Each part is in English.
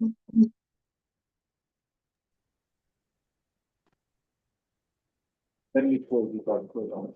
Let me close it out. Hold on.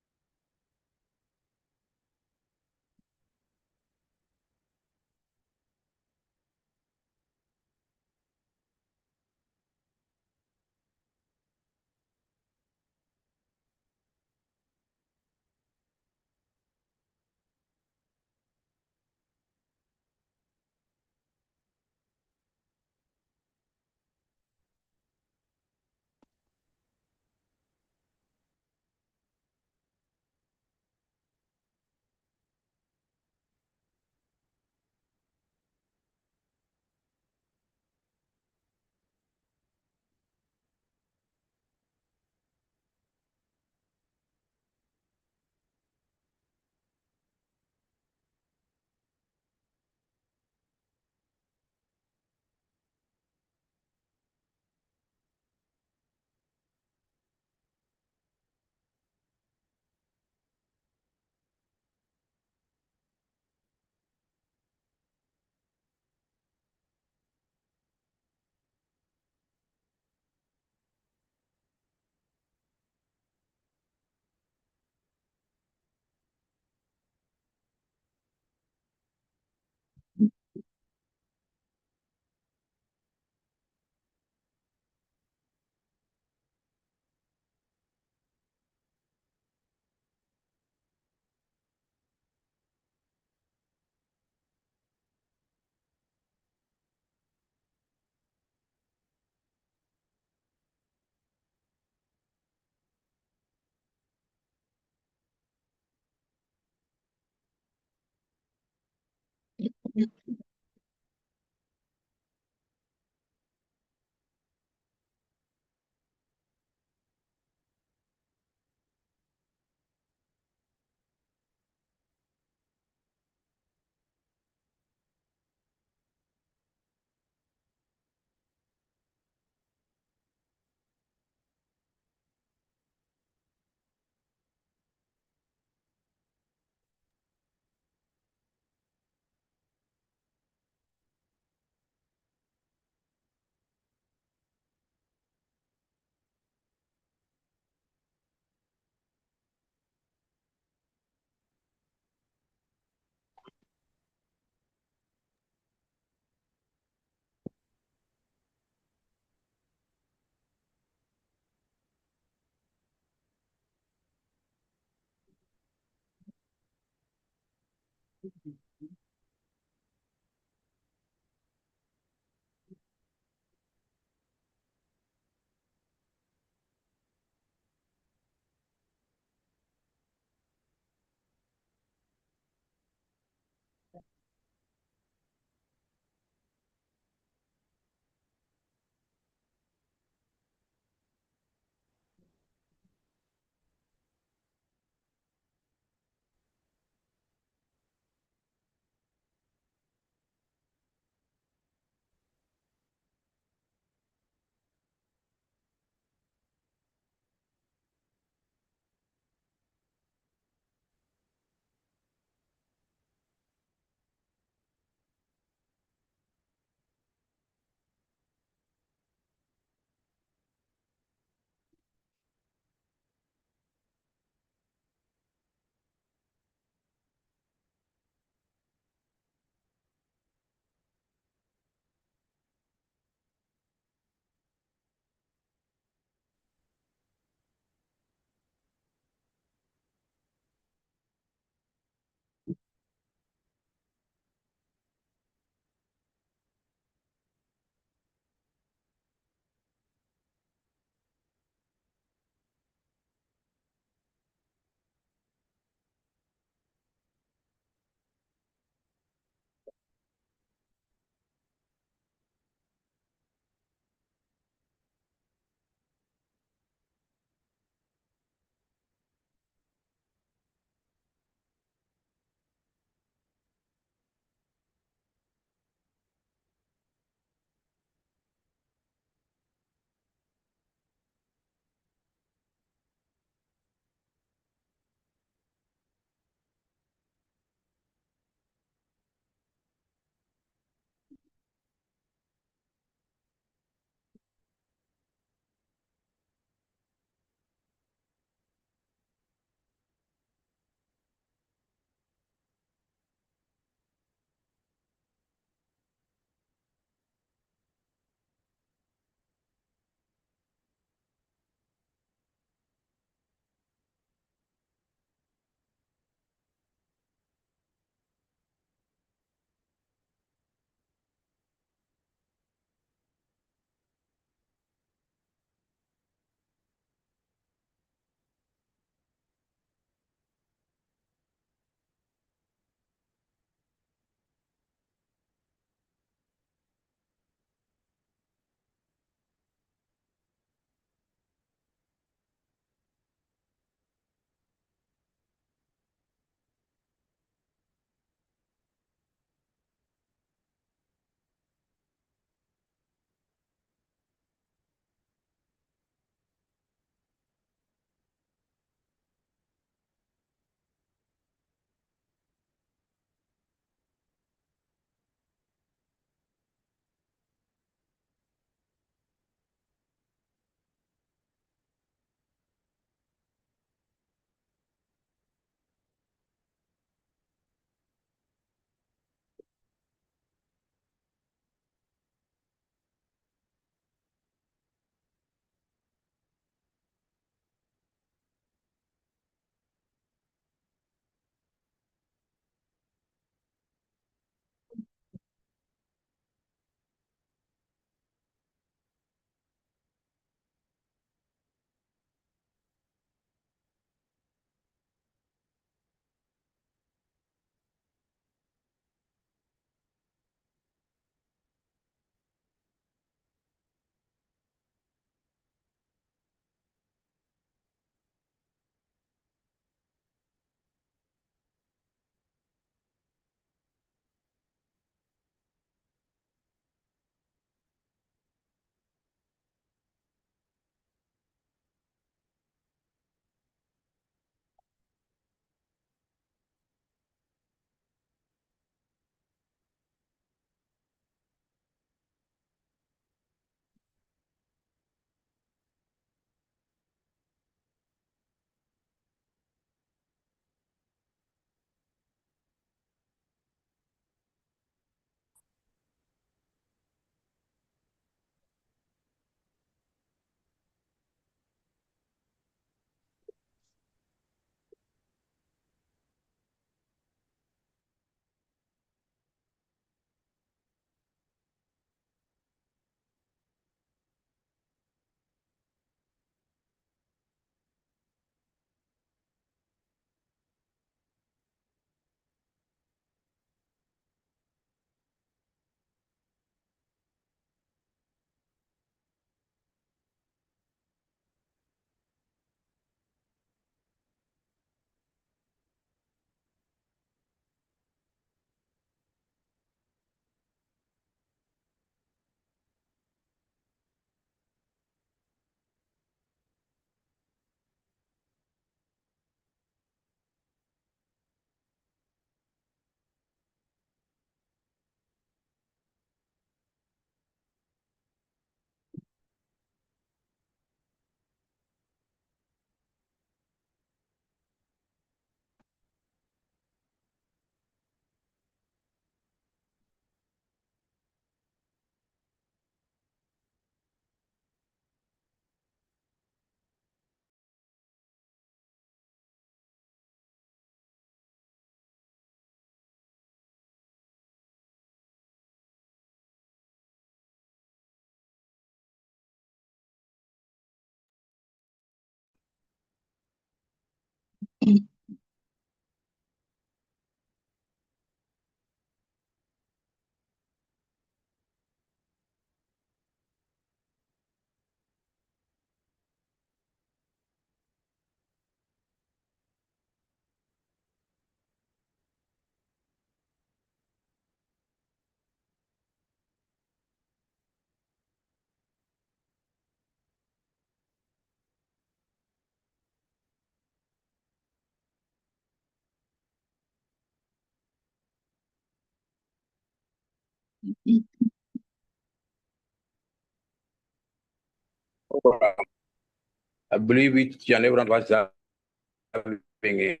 I believe each and everyone was having a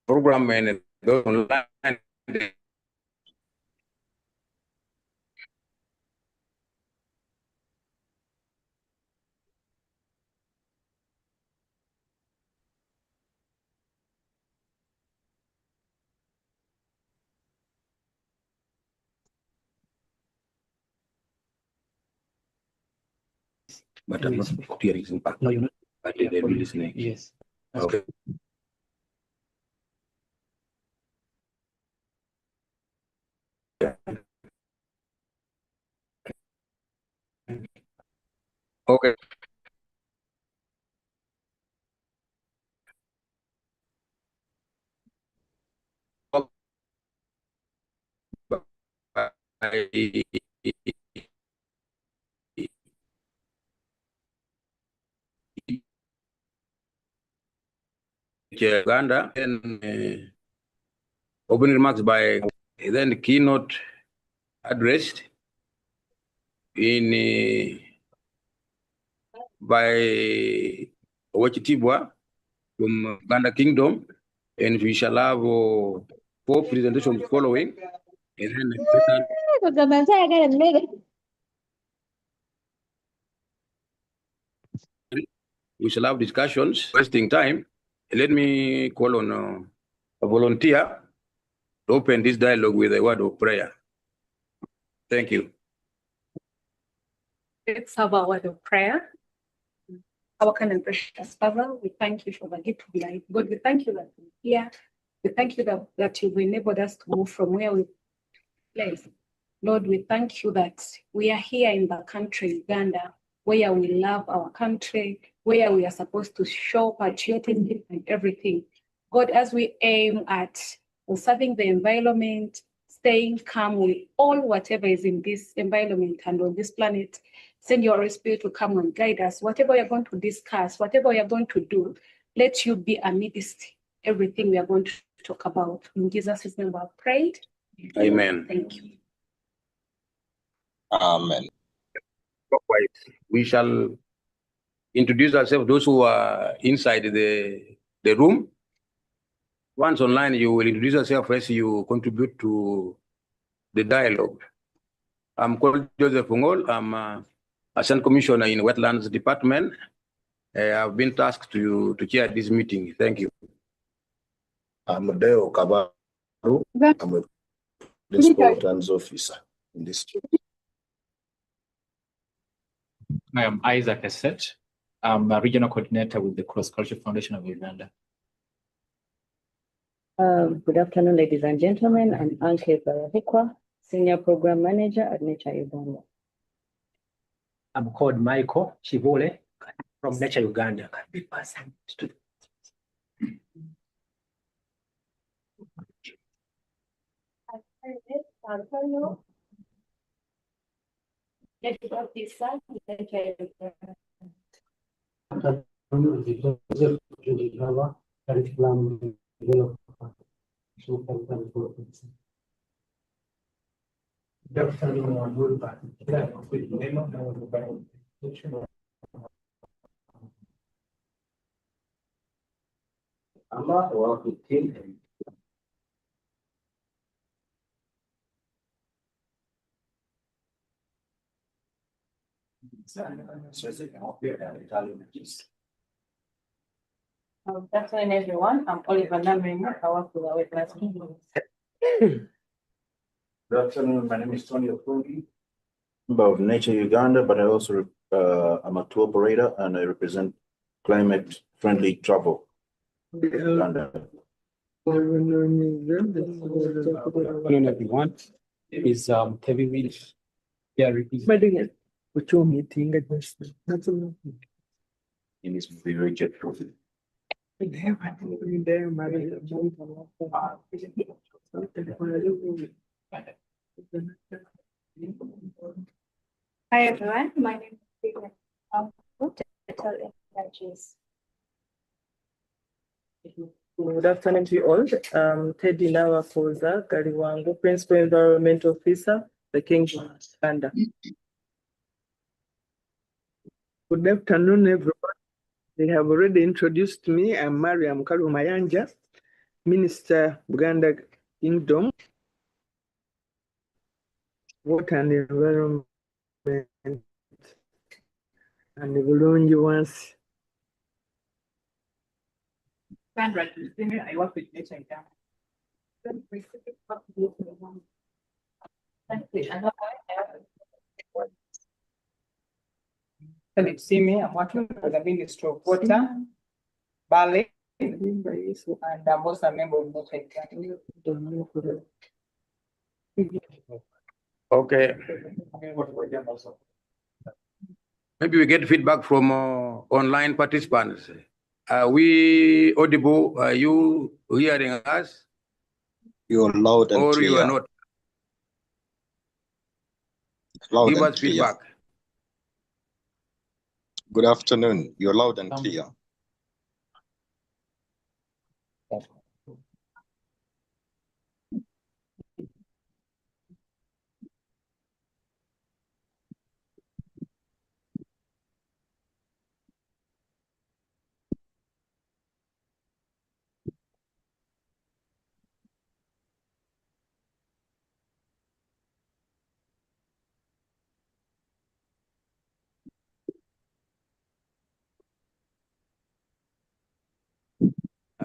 program and those online. But I'm not hearing impact. No, you're not. But they're listening. Yes. Okay. Okay. Uganda and opening remarks by then the keynote addressed in by Wachitibwa from Uganda Kingdom, and we shall have 4 presentations following. And then we shall have discussions, wasting time. Let me call on a volunteer to open this dialogue with a word of prayer. Thank you. Let's have a word of prayer. Our kind and precious Father, we thank you for the gift of life. God, we thank you that we're here. We thank you that you've enabled us to move from where we place. Lord, we thank you that we are here in the country, Uganda, where we love our country, where we are supposed to show patriotism and everything. God, as we aim at conserving the environment, staying calm with all whatever is in this environment and on this planet, send your Holy Spirit to come and guide us. Whatever you're going to discuss, whatever you're going to do, let you be amidst everything we are going to talk about. In Jesus' name we have prayed. Amen. Thank you. Amen. We shall introduce ourselves, those who are inside the room. Once online, you will introduce yourself as you contribute to the dialogue. I'm called Joseph Ungol. I'm Assistant Commissioner in Wetlands Department. I've been tasked to chair this meeting. Thank you. I'm Deo Kabaru. I'm a Principal Wetlands Officer in this. I am Isaac Esset. I'm a Regional Coordinator with the Cross Cultural Foundation of Uganda. Good afternoon, ladies and gentlemen. I'm Anke Barahikwa, Senior Program Manager at Nature Uganda. I'm called Michael Chivole from Nature Uganda. Good afternoon, everyone. I'm Oliver Namring. I work with our wetlands team. Good afternoon, my name is Tony Okogi, member of Nature Uganda, but I also I'm a tour operator and I represent climate friendly travel. Uganda. Good afternoon, everyone. Is Heavy Wheel here representing. In this very jet proof. Hi, everyone. My name is Total Energies. Good afternoon to you all. Teddy Nawakoza Galiwango, Principal Environment Officer, the King Uganda. Good afternoon, everyone. They have already introduced me. I'm Mariam Kalumayanja, Minister, Buganda Kingdom, Water and Environment, and the Bulungi once. I work with Nature Uganda. Can you see me? I'm working for the Ministry of Water, Bali, and I'm also a member of Nature Uganda. Okay. Maybe we get feedback from online participants. Are we audible? Are you hearing us? You're loud and Or clear. you are not? Loud Give and us clear. feedback. Good afternoon. You're loud and clear.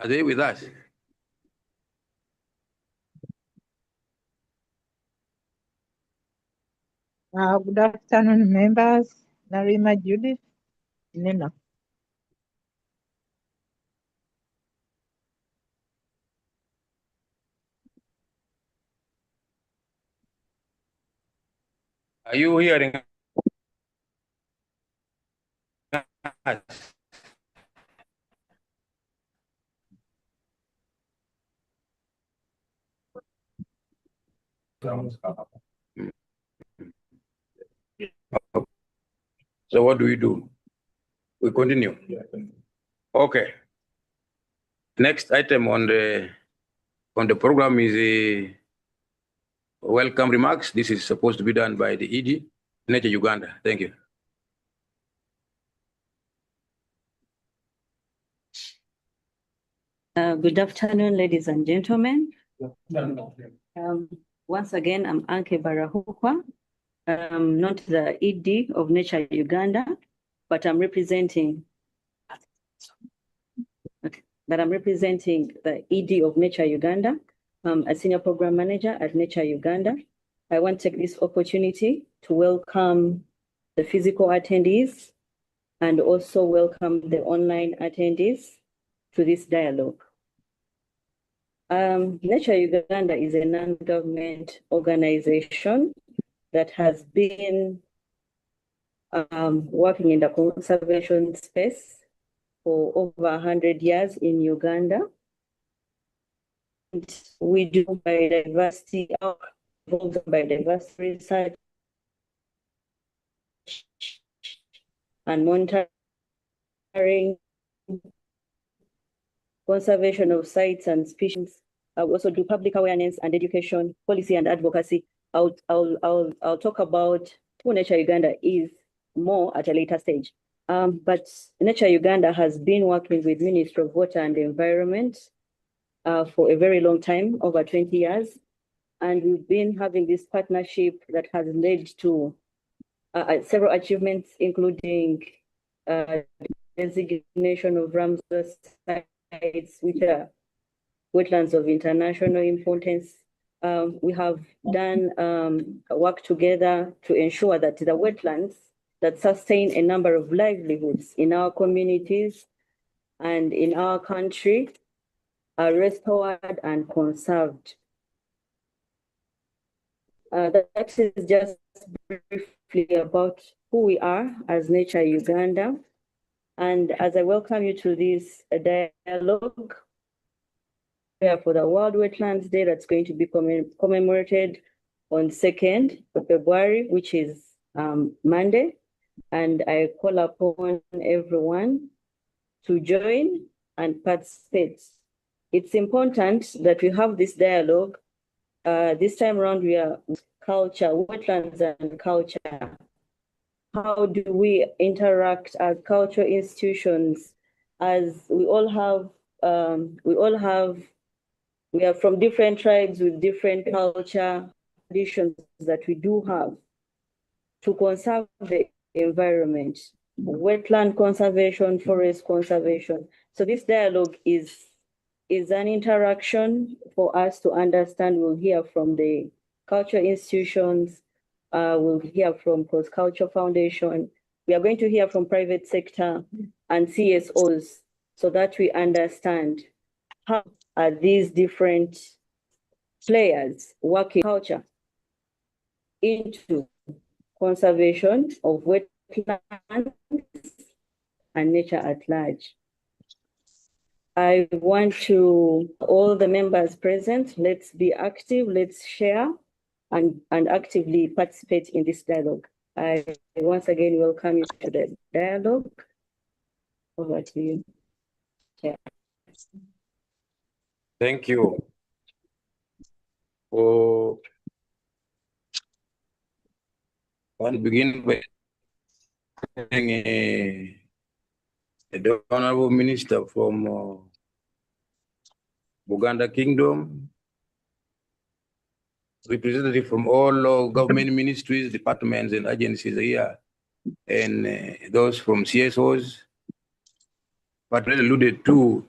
Are they with us? Good afternoon, members. Narima Judith. Nina. Are you hearing us? So what do? We continue. Okay. Next item on the program is a welcome remarks. This is supposed to be done by the ED, Nature Uganda. Thank you. Good afternoon, ladies and gentlemen. Once again, I'm Anke Barahukwa. Not the ED of Nature Uganda, but I'm representing the ED of Nature Uganda. I'm a senior program manager at Nature Uganda. I want to take this opportunity to welcome the physical attendees and also welcome the online attendees to this dialogue. Nature Uganda is a non-government organization that has been working in the conservation space for over 100 years in Uganda. And we do biodiversity research and monitoring, conservation of sites and species. I also do public awareness and education, policy and advocacy. I'll talk about who Nature Uganda is more at a later stage. But Nature Uganda has been working with Ministry of Water and Environment for a very long time, over 20 years. And we've been having this partnership that has led to several achievements, including designation of Ramsar sites, which are wetlands of international importance. We have done work together to ensure that the wetlands that sustain a number of livelihoods in our communities and in our country are restored and conserved. That is just briefly about who we are as Nature Uganda. And as I welcome you to this dialogue for the World Wetlands Day that's going to be commemorated on 2nd of February, which is Monday. And I call upon everyone to join and participate. It's important that we have this dialogue. This time around, we are culture, wetlands and culture. How do we interact as cultural institutions? As we are from different tribes with different culture traditions that we do have to conserve the environment, wetland conservation, forest conservation. So this dialogue is an interaction for us to understand. We'll hear from the cultural institutions, we'll hear from Cross Culture Foundation. We are going to hear from private sector and CSOs so that we understand how are these different players working culture into conservation of wetlands and nature at large. I want to, all the members present, let's be active, let's share and actively participate in this dialogue. I once again welcome you to the dialogue. Over to you. Yeah. Thank you. I'll begin by thanking the Honorable Minister from Buganda Kingdom, representative from all government ministries, departments, and agencies here, and those from CSOs, but alluded to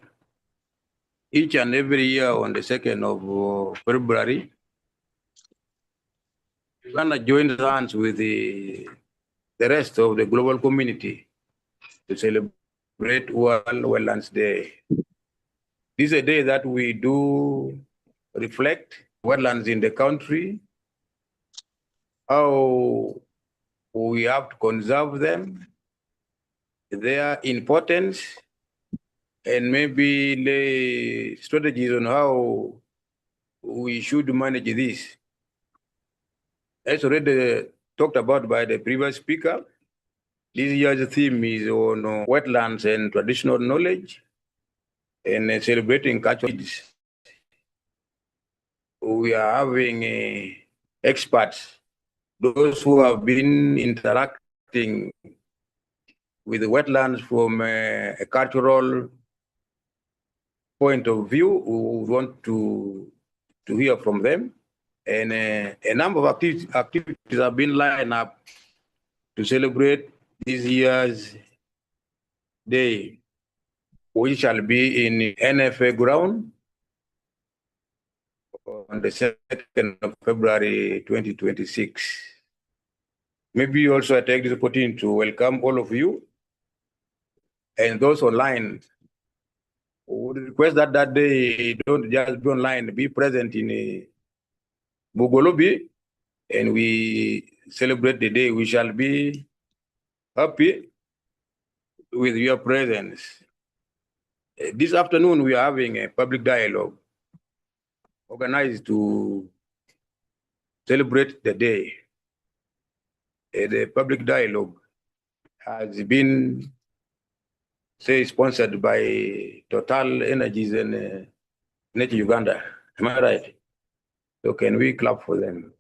each and every year on the 2nd of February. Uganda joins hands with the rest of the global community to celebrate World Wetlands Day. This is a day that we do reflect wetlands in the country, how we have to conserve them, their importance, and maybe the strategies on how we should manage this. As already talked about by the previous speaker, this year's theme is on wetlands and traditional knowledge and celebrating cultural needs. We are having experts, those who have been interacting with the wetlands from a cultural point of view. We want to hear from them. And a number of activities have been lined up to celebrate this year's day, which shall be in NFA ground on the 2nd of February 2026. Maybe also I take this opportunity to welcome all of you and those online. We would request that that day don't just be online, be present in Bugolobi, and we celebrate the day. We shall be happy with your presence. This afternoon, we are having a public dialogue organized to celebrate the day. The public dialogue has been, say, sponsored by Total Energies and Nature Uganda. Am I right? So can we clap for them?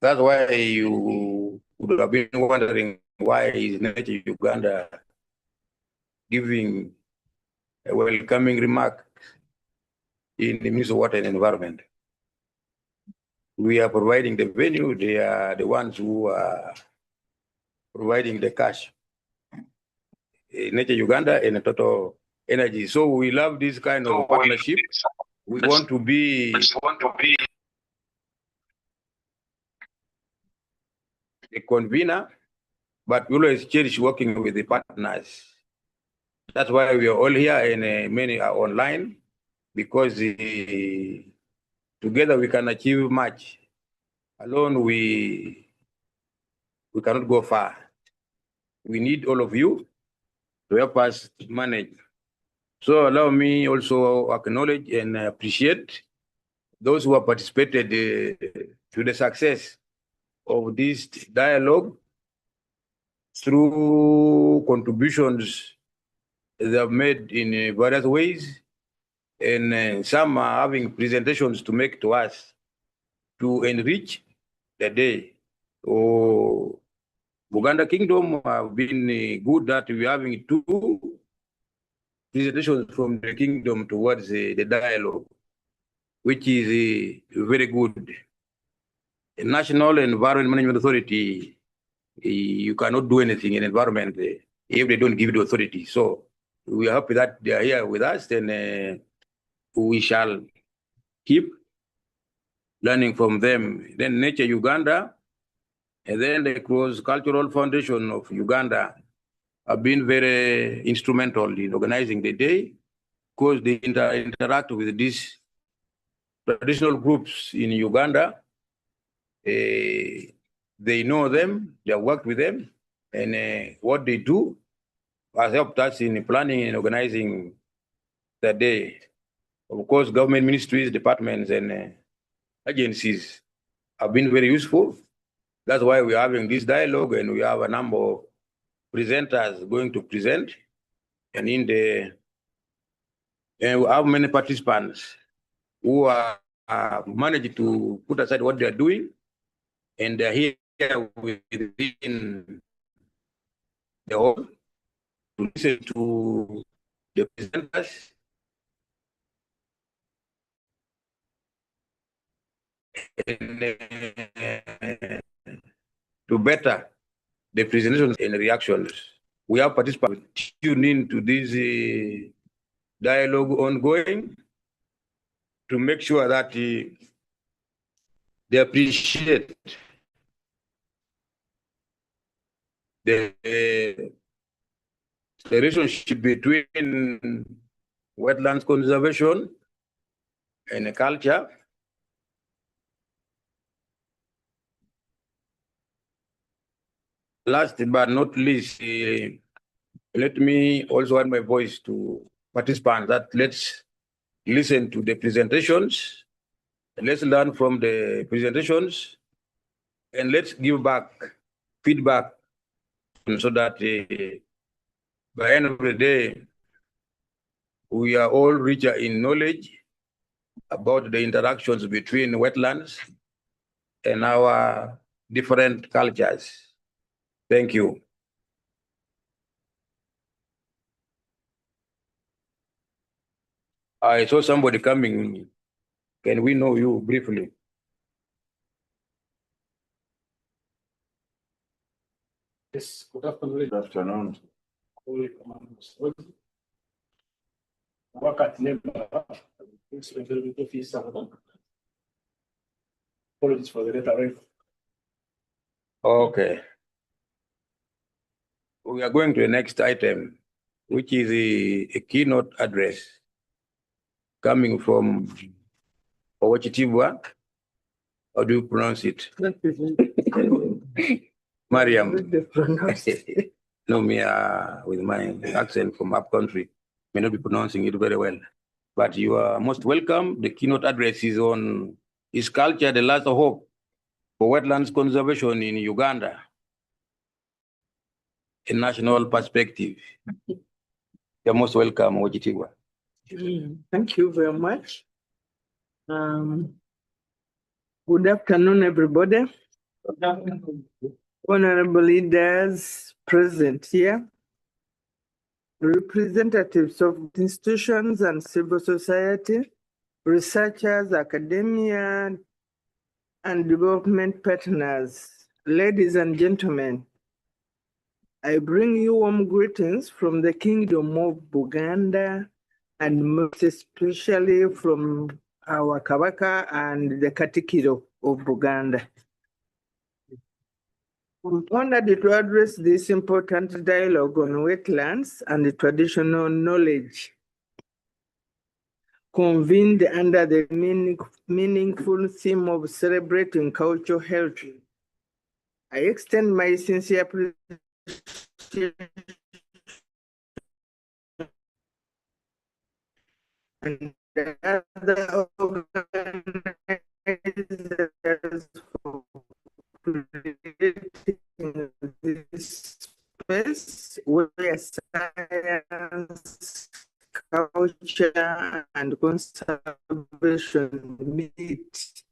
That's why you would have been wondering why is Nature Uganda giving a welcoming remark in the Ministry of Water and Environment. We are providing the venue. They are the ones who are providing the cash. Nature Uganda and Total Energy. So we love this kind of partnership. We want to be a convener, but we always cherish working with the partners. That's why we are all here and many are online, because together we can achieve much. Alone we cannot go far. We need all of you to help us manage. So allow me also acknowledge and appreciate those who have participated to the success of this dialogue through contributions they have made in various ways, and some are having presentations to make to us to enrich the day. So Buganda Kingdom have been good that we're having two presentations from the kingdom towards the dialogue, which is very good. The National Environment Management Authority, you cannot do anything in environment if they don't give you the authority. So we are happy that they are here with us, and we shall keep learning from them. Then Nature Uganda, and then the Cross Cultural Foundation of Uganda have been very instrumental in organizing the day, because they interact with these traditional groups in Uganda. They know them, they have worked with them, and what they do has helped us in planning and organizing the day. Of course, government ministries, departments, and agencies have been very useful. That's why we're having this dialogue, and we have a number of presenters going to present, and we have many participants who are managed to put aside what they're doing, and they're here within the hall to listen to the presenters and to better the presentations and reactions. We have participants tuned in to this dialogue ongoing to make sure that they appreciate the relationship between wetlands conservation and culture. Last but not least, let me also add my voice to participants that let's listen to the presentations, let's learn from the presentations, and let's give back feedback so that by the end of the day, we are all richer in knowledge about the interactions between wetlands and our different cultures. Thank you. I saw somebody coming. Can we know you briefly? Yes, good afternoon. Good afternoon. Work at Labor, Environment Officer. Apologies for the letter. Okay. We are going to the next item, which is a keynote address coming from Owachitibwa. How do you pronounce it? Mariam. No, me with my accent from up country may not be pronouncing it very well. But you are most welcome. The keynote address is on Is Culture the Last Hope for Wetlands Conservation in Uganda? A national perspective. You're most welcome, Owachitibwa. Thank you very much. Good afternoon, everybody. Honorable leaders present here, representatives of institutions and civil society, researchers, academia, and development partners, ladies and gentlemen, I bring you warm greetings from the Kingdom of Buganda, and most especially from our Kabaka and the Katikiro of Buganda. I'm honored to address this important dialogue on wetlands and the traditional knowledge convened under the meaningful theme of celebrating cultural heritage. I extend my sincere appreciation and other organizers for creating this space where science, culture, and conservation meet.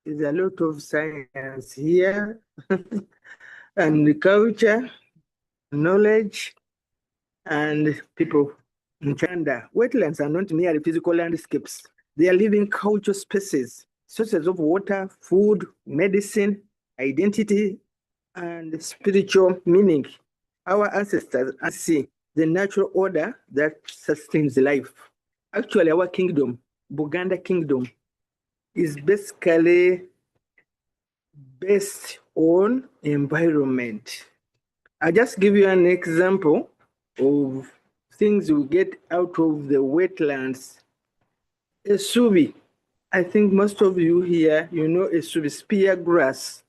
There's a lot of science here, and culture, knowledge, and people. In China, wetlands are not merely physical landscapes. They are living cultural spaces, sources of water, food, medicine, identity, and spiritual meaning. Our ancestors see the natural order that sustains life. Actually, our kingdom, Buganda Kingdom, is basically based on environment. I just give you an example of things we get out of the wetlands. Esubi, I think most of you here, you know Esubi, spear grass.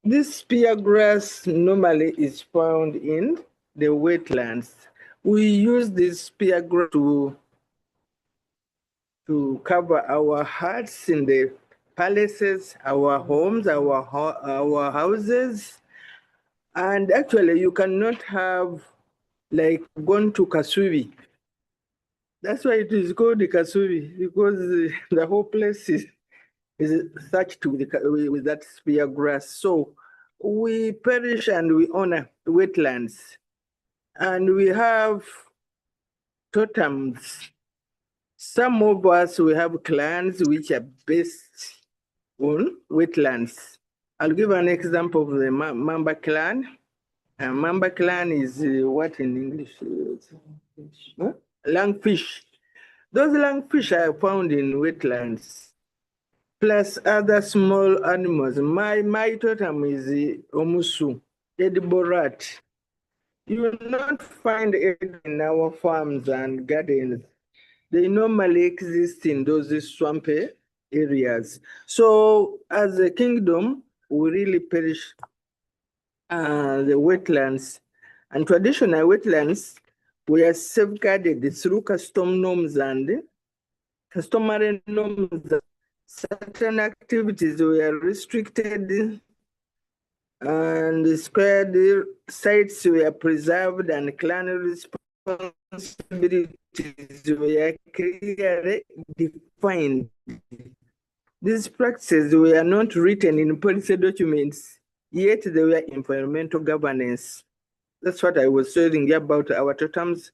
This spear grass normally is found in the wetlands. We use this spear grass to cover our huts in the palaces, our homes, our houses. And actually, you cannot have like gone to Kasubi. That's why it is called the Kasubi, because the whole place is thatched with that spear grass. So we perish and we honor wetlands. And we have totems. Some of us, we have clans which are based on wetlands. I'll give an example of the Mamba clan. Mamba clan is what in English? Huh? Langfish. Those langfish are found in wetlands, plus other small animals. My totem is Omusu, edible rat. You will not find it in our farms and gardens. They normally exist in those swampy areas. So as a kingdom, we really perish the wetlands. And traditional wetlands were safeguarded through custom norms and customary norms. Certain activities were restricted and squared sites were preserved and clan responsibilities were clearly defined. These practices were not written in policy documents, yet they were environmental governance. That's what I was saying about our totems.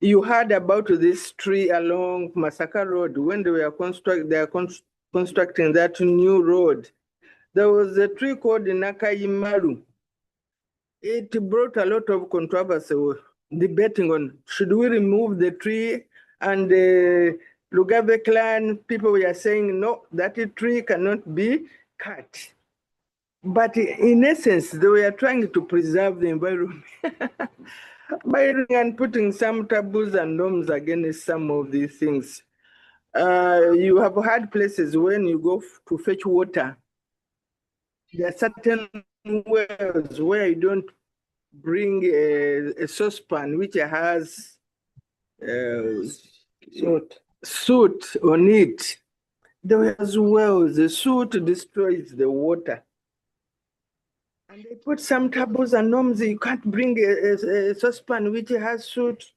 You heard about this tree along Masaka Road when they were constructing that new road. There was a tree called Nakaimaru. It brought a lot of controversy, debating on should we remove the tree, and the Lugave clan people were saying no, that tree cannot be cut. But in essence, they were trying to preserve the environment by putting some taboos and norms against some of these things. You have had places when you go to fetch water, there are certain wells where you don't bring a saucepan which has soot on it. There as well, the soot destroys the water. And they put some taboos and norms. You can't bring a saucepan which has soot,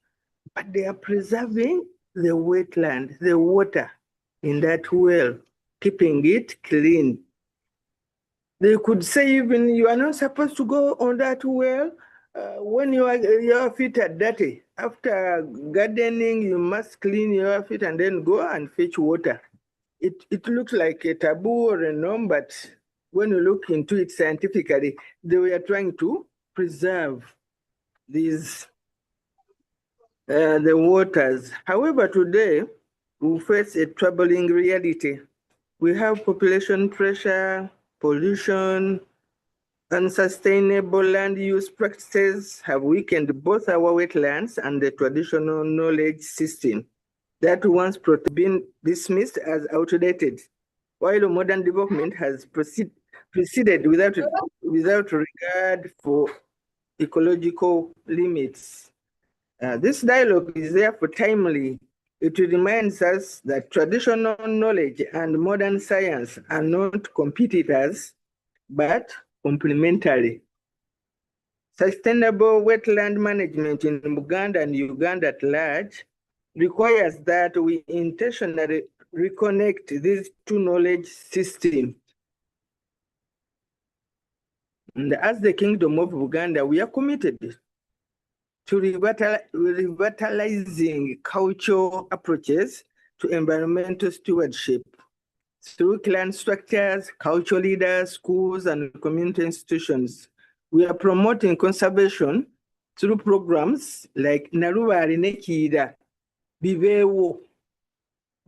but they are preserving the wetland, the water in that well, keeping it clean. They could say even you are not supposed to go on that well when your feet are dirty. After gardening, you must clean your feet and then go and fetch water. It looks like a taboo or a norm, but when you look into it scientifically, they were trying to preserve these the waters. However, today we face a troubling reality. We have population pressure, pollution, unsustainable land use practices have weakened both our wetlands and the traditional knowledge system that once been dismissed as outdated, while modern development has proceeded without regard for ecological limits. This dialogue is therefore timely. It reminds us that traditional knowledge and modern science are not competitors, but complementary. Sustainable wetland management in Buganda and Uganda at large requires that we intentionally reconnect these two knowledge systems. And as the Kingdom of Buganda, we are committed to revitalizing cultural approaches to environmental stewardship through clan structures, cultural leaders, schools, and community institutions. We are promoting conservation through programs like Narubari Nekida, Bibewo.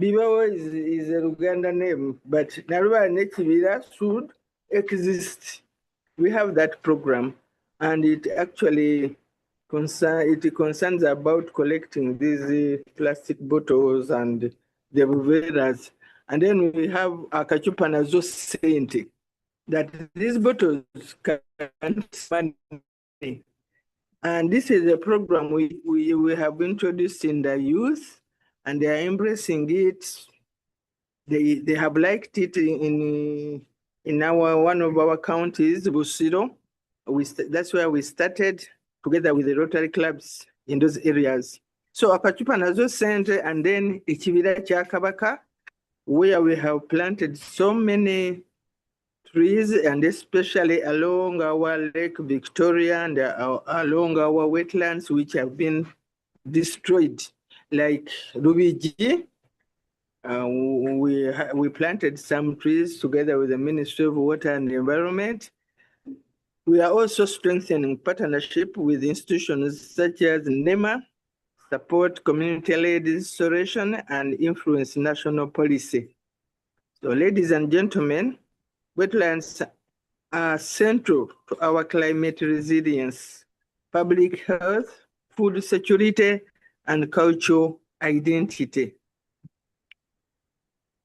Bibewo is a Luganda name, but Narubari Nekida should exist. We have that program, and it actually concerns about collecting these plastic bottles and the buveras. And then we have a Kachupanazo Saint that these bottles can money. And this is a program we have introduced in the youth, and they are embracing it. They have liked it in one of our counties, Busiro. That's where we started together with the Rotary clubs in those areas. So Akachupa Nazo Center and then Ichibira Chakabaka, where we have planted so many trees, and especially along our Lake Victoria and along our wetlands, which have been destroyed, like Rubiji. We planted some trees together with the Ministry of Water and the Environment. We are also strengthening partnership with institutions such as NEMA, support community-led restoration, and influence national policy. So, ladies and gentlemen, wetlands are central to our climate resilience, public health, food security, and cultural identity.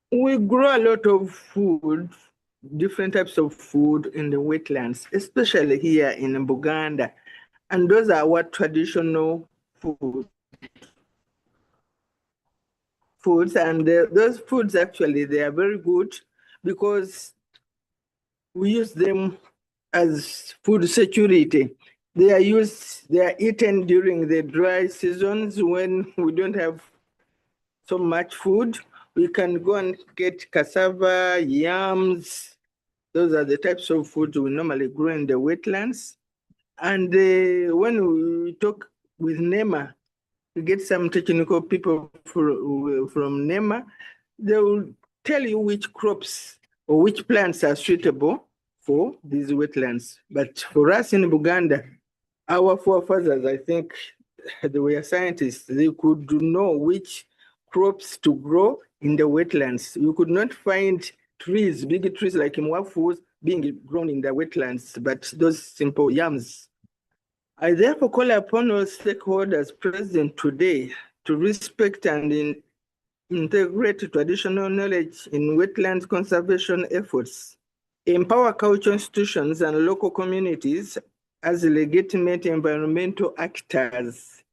We grow a lot of food, different types of food in the wetlands, especially here in Buganda. And those are our traditional foods. And those foods, actually, they are very good because we use them as food security. They are eaten during the dry seasons when we don't have so much food. We can go and get cassava, yams. Those are the types of foods we normally grow in the wetlands. And when we talk with NEMA, we get some technical people from NEMA, they will tell you which crops or which plants are suitable for these wetlands. But for us in Buganda, our forefathers, I think they were scientists, they could know which crops to grow in the wetlands. You could not find trees, big trees like mwafus being grown in the wetlands, but those simple yams. I therefore call upon all stakeholders present today to respect and integrate traditional knowledge in wetland conservation efforts, empower cultural institutions and local communities as legitimate environmental actors,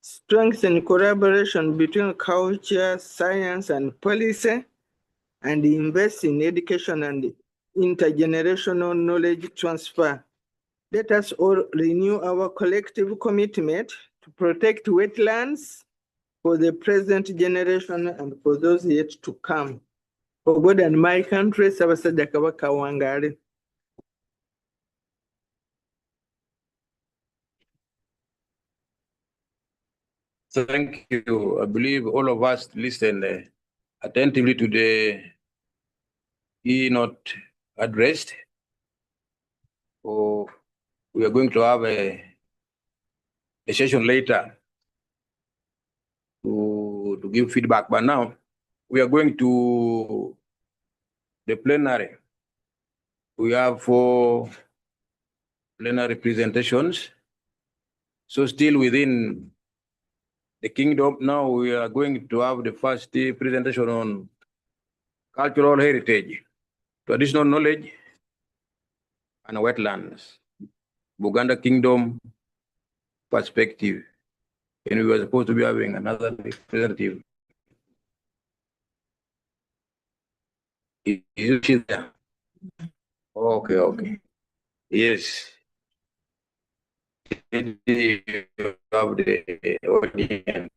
strengthen collaboration between culture, science, and policy, and invest in education and intergenerational knowledge transfer. Let us all renew our collective commitment to protect wetlands for the present generation and for those yet to come. For God and my country, Sabasajja Kabaka Wangari. Thank you. I believe all of us listened attentively to the keynote addressed for we are going to have a session later to give feedback. But now we are going to the plenary. We have 4 plenary presentations. So still within the kingdom, now we are going to have the first presentation on cultural heritage, traditional knowledge, and wetlands, Buganda Kingdom perspective. And we were supposed to be having another representative. Is she there? Okay, okay. Yes. You have the audience.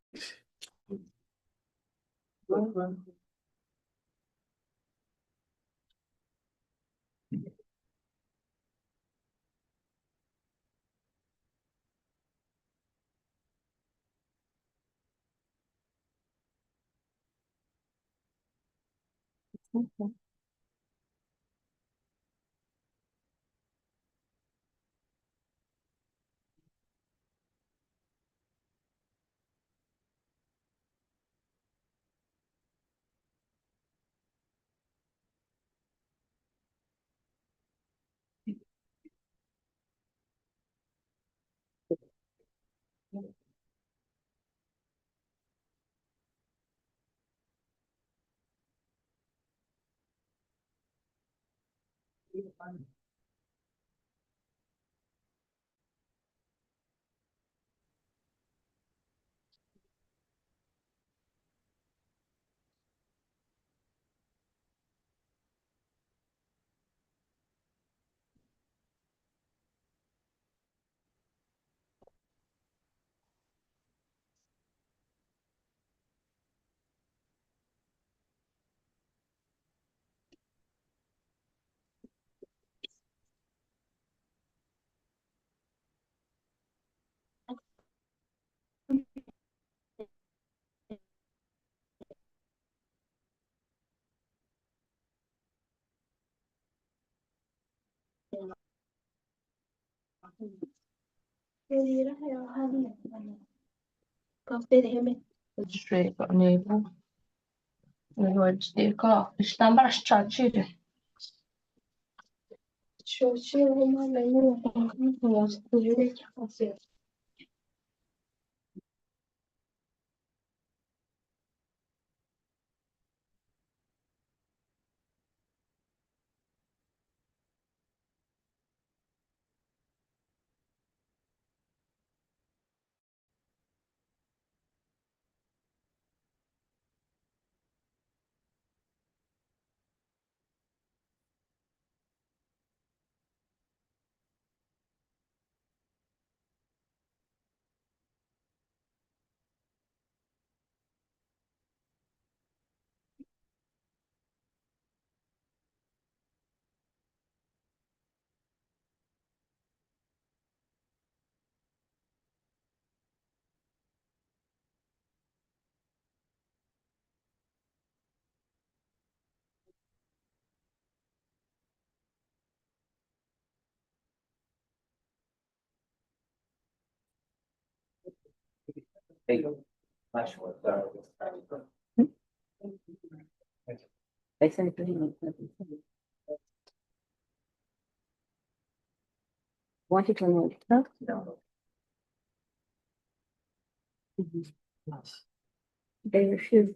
I sent it to him. Want it to know? Huh? They refuse.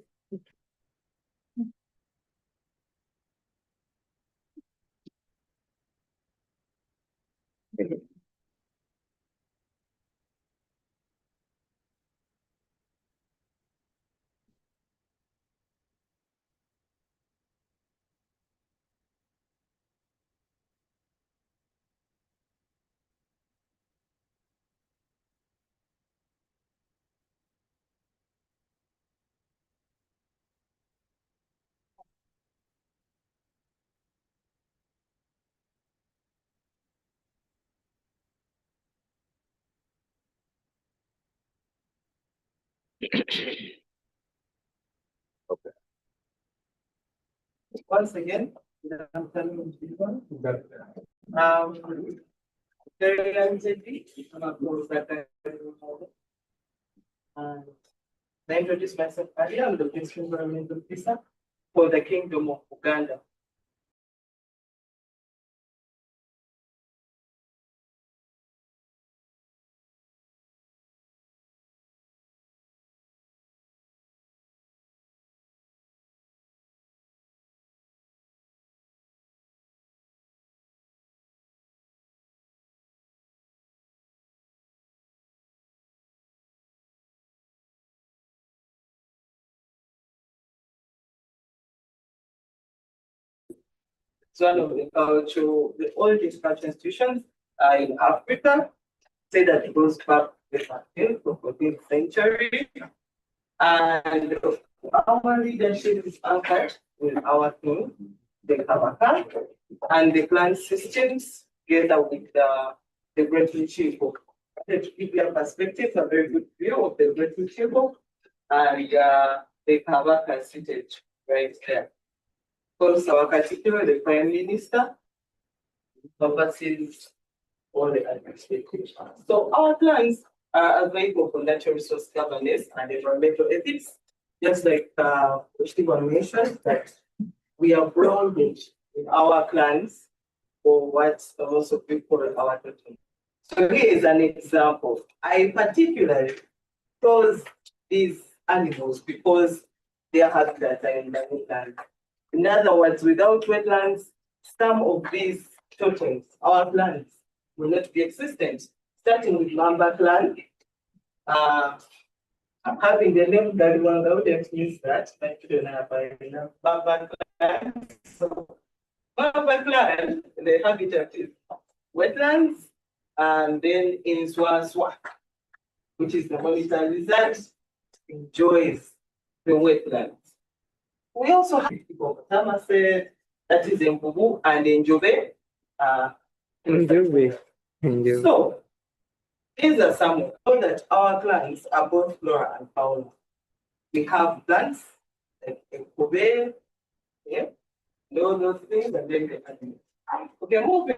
Once again, good afternoon, everyone. And I introduce myself earlier. I'm the Principal Environmental Officer for the Kingdom of Uganda. It's one of the oldest cultural institutions in Africa. Say that it goes back to the 14th century. And our leadership is anchored with our team, the Kabaka, and the clan systems together with the Great Chiefo. To give you a perspective, a very good view of the Great Chiefo and the Kabaka seated right there. Also, our particular, the Prime Minister oversees all the administration. So our plans are available for natural resource governance and environmental ethics, just like Stephen mentioned, that we are grounded in our plans for what also people our totem. So here is an example. I particularly chose these animals because they are habitats in the wetlands. In other words, without wetlands, some of these totems, our plants, will not be existent. Starting with Mamba clan, having the name that one, I wouldn't use that, but you don't have Mamba clan. So Mamba clan, the habitat is wetlands, and then in Swaswa, which is the monitor lizard, enjoys the wetlands. We also have people, Tamase, that is Mbubu and Njobe. So, these are some of that our plants are both flora and fauna. We have plants like Kobe, yeah, all those things, and then the animals. Okay, moving.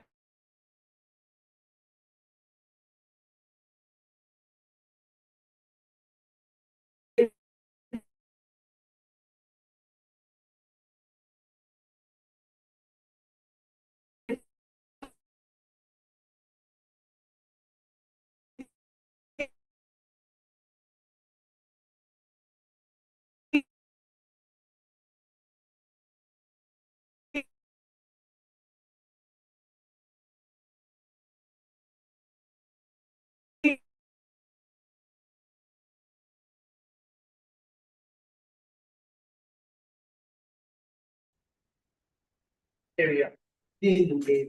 Area in the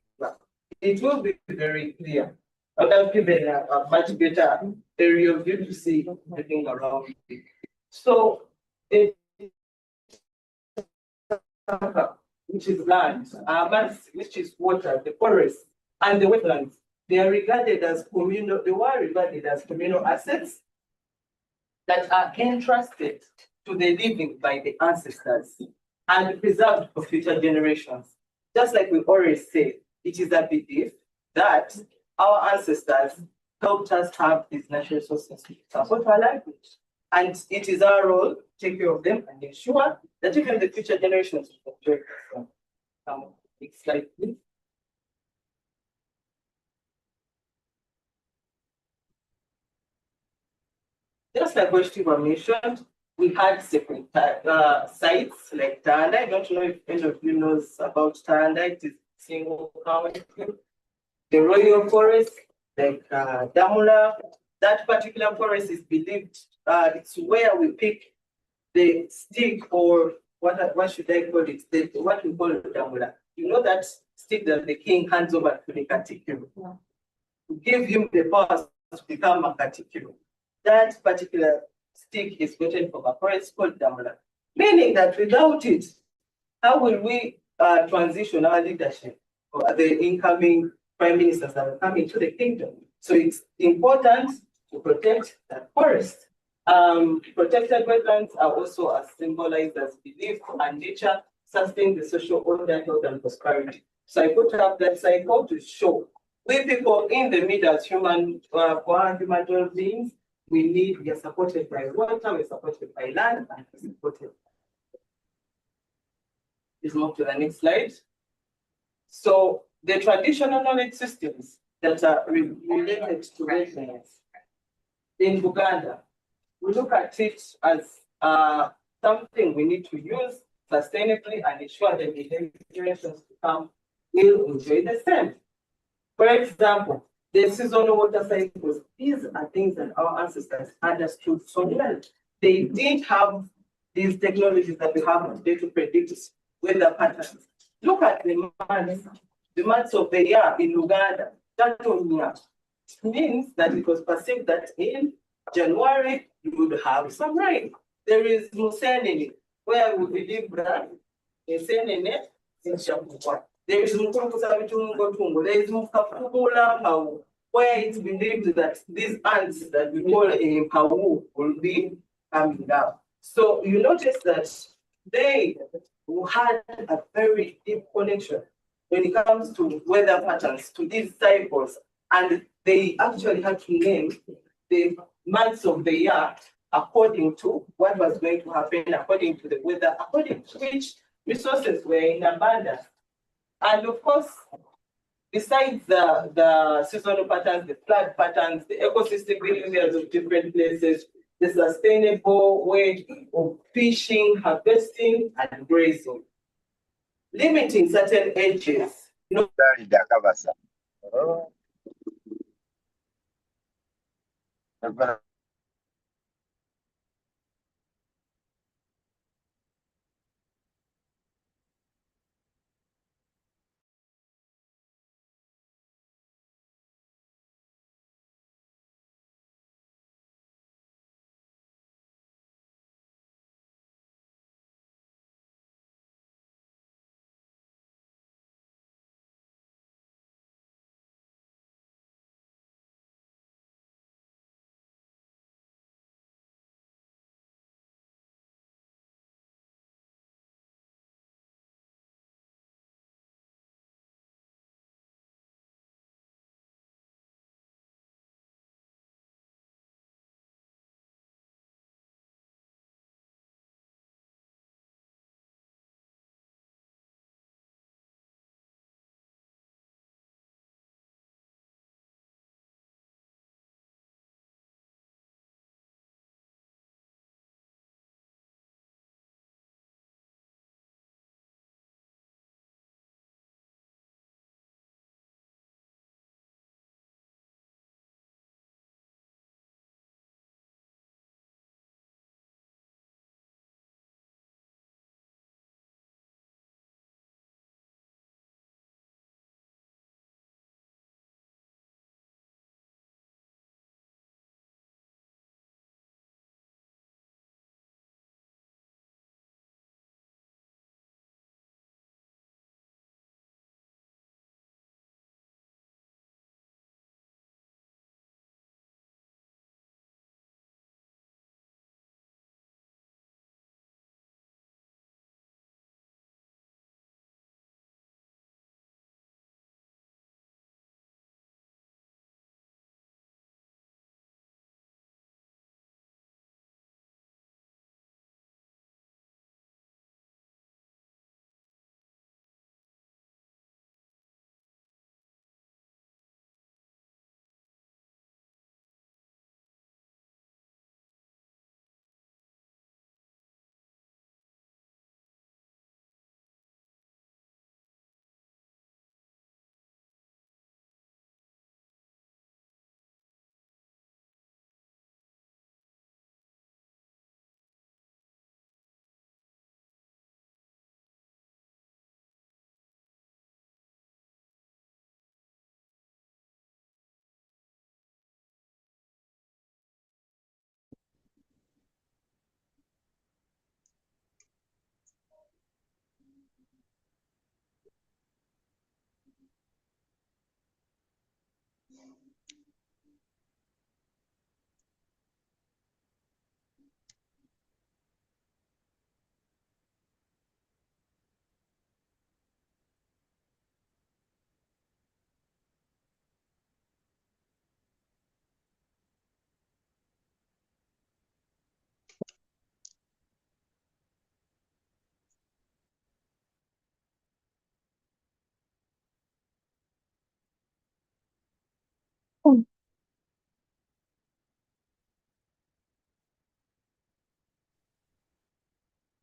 it will be very clear. But I've given a much better area view to see everything around it. So it which is land, which is water, the forest, and the wetlands, they are regarded as communal, they were regarded as communal assets that are entrusted to the living by the ancestors and preserved for future generations. Just like we always say, it is a belief that our ancestors helped us have these natural resources to support our language. And it is our role to take care of them and ensure that even the future generations will enjoy them. Next slide, please. Just like what Steve mentioned, we had separate sites like Tanda. I don't know if any of you knows about Tanda. It is single county. The Royal Forest, like Damula, that particular forest is believed it's where we pick the stick, or what should I call it? What we call Damula. You know that stick that the king hands over to the Katikiro to give him the power to become a Katikiro. That particular stick is gotten from a forest called Damula, meaning that without it, how will we transition our leadership or the incoming prime ministers that are coming to the kingdom? So it's important to protect that forest. Protected wetlands are also symbolized as belief and nature sustain the social order, health, and prosperity. So I put up that cycle to show We people in the middle as human, human beings, we are supported by water, we're supported by land, and we're supported. Let's move to the next slide. So the traditional knowledge systems that are related to wetlands in Uganda, we look at it as something we need to use sustainably and ensure that the generations to come will enjoy the same. For example, the seasonal water cycles, these are things that our ancestors understood so well. They didn't have these technologies that we have today to predict weather patterns. Look at the months of the year in Uganda. That means that it was perceived that in January you would have some rain. There is Musenene, where we believe that Musenene is Shabuwa. There is Mukurukusabitungo, there is Mukapula, where it's believed that these ants that we call in Pau will be coming up. So you notice that they had a very deep connection when it comes to weather patterns, to these cycles, and they actually had to name the months of the year according to what was going to happen, according to the weather, according to which resources were in abundance. And of course, besides the seasonal patterns, the flood patterns, the ecosystem behaviors of different places, the sustainable way of fishing, harvesting, and grazing. Limiting certain edges.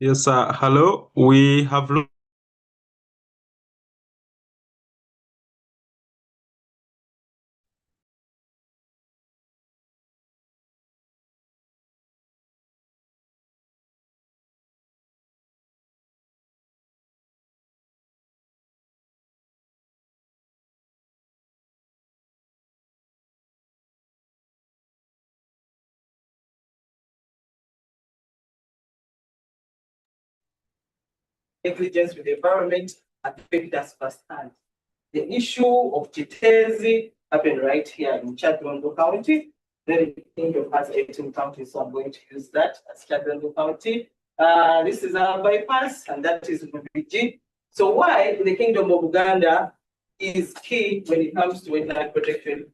Yes, hello. We have negligence with the environment affect us firsthand. The issue of Chitezi happened right here in Chadondo County. Then the kingdom has 18 counties, so I'm going to use that as Chadondo County. This is our bypass, and that is WWD. So why the kingdom of Uganda is key when it comes to wetland protection?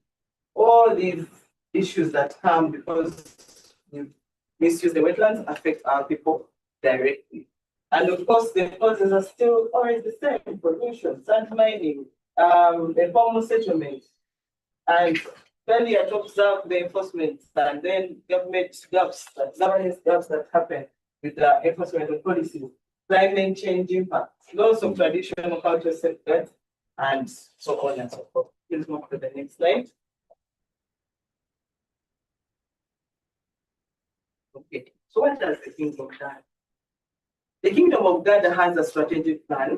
All these issues that come because we misuse the wetlands affect our people directly. And of course, the causes are still always the same: pollution, sand mining, informal settlement, and failure to observe the enforcement, and then government gaps, governance gaps that happen with the enforcement of policies, climate change impact, loss of traditional cultural safeguards, and so on and so forth. Please move to the next slide. Okay, so what does the kingdom do? The Kingdom of Uganda has a strategic plan.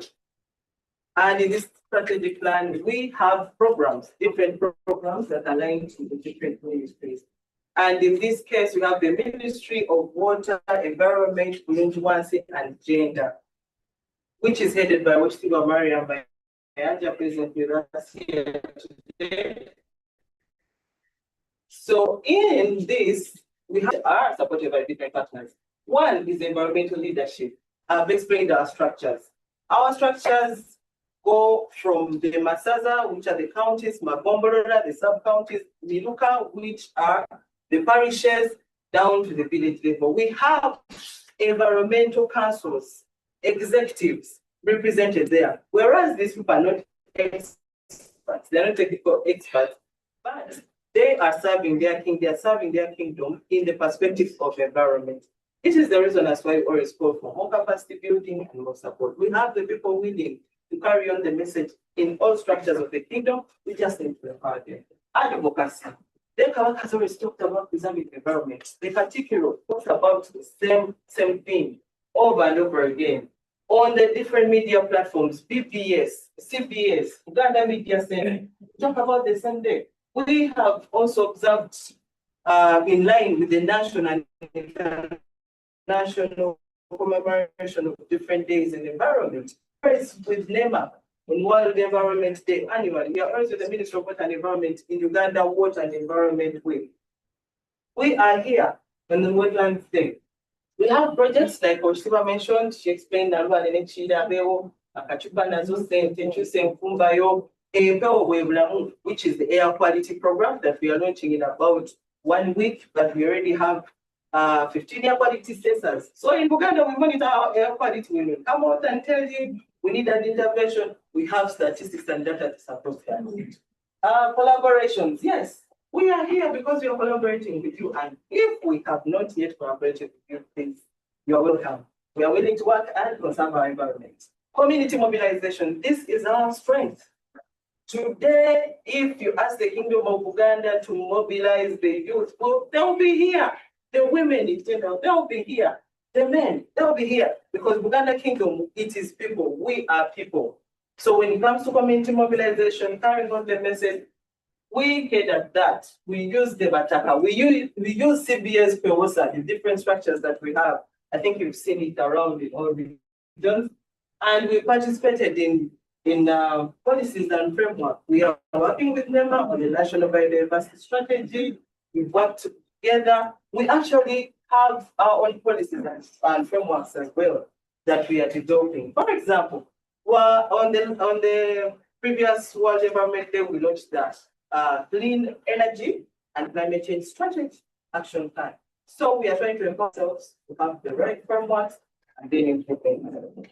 And in this strategic plan, we have programs, different programs that align to the different ministries. And in this case, we have the Ministry of Water, Environment, Community, and Gender, which is headed by Wachitiba Mariam Mayanja, present with us here today. So in this, we are supported by different partners. One is environmental leadership. I've explained our structures. Our structures go from the Masaza, which are the counties, Magombolora, the sub-counties, Miluka, which are the parishes, down to the village level. We have environmental councils, executives represented there, whereas these people are not experts, they're not technical experts, but they are serving their king, they are serving their kingdom in the perspective of environment. It is the reason as why we always call for more capacity building and more support. We have the people willing to carry on the message in all structures of the kingdom. We just need to empower them. Advocacy. The Kawak has always talked about preserving the environment. The particular talks about the same thing over and over again on the different media platforms, BPS, CBS, Uganda Media Center. Talk about the same day. We have also observed in line with the national and international commemoration of different days in the environment. First with NEMA on World Environment Day annually. We are also the Ministry of Water and Environment in Uganda Water and Environment Week. We are here on the Wetlands Day. We have projects like Oshiba mentioned. She explained that which is the air quality program that we are launching in about 1 week, but we already have 15 air quality sensors. So in Uganda, we monitor our air quality. We will come out and tell you we need an intervention. We have statistics and data to support that. Collaborations, yes. We are here because we are collaborating with you. And if we have not yet collaborated with you, please, you are welcome. We are willing to work and conserve our environment. Community mobilization, this is our strength. Today, if you ask the Kingdom of Uganda to mobilize the youth, well, they'll be here. The women in general, they'll be here. The men, they'll be here. Because Uganda Kingdom, it is people. We are people. So when it comes to community mobilization, carrying on the message, we cater that. We use the Bataka. We use CBS Pewosa, the different structures that we have. I think you've seen it around in all regions. And we participated in policies and framework. We are working with NEMA on the National Biodiversity Strategy. We've worked together. We actually have our own policies and frameworks as well that we are developing. For example, on the previous World Environment Day, we launched that Clean Energy and Climate Change Strategy Action Plan. So we are trying to empower ourselves to have the right frameworks and then implement.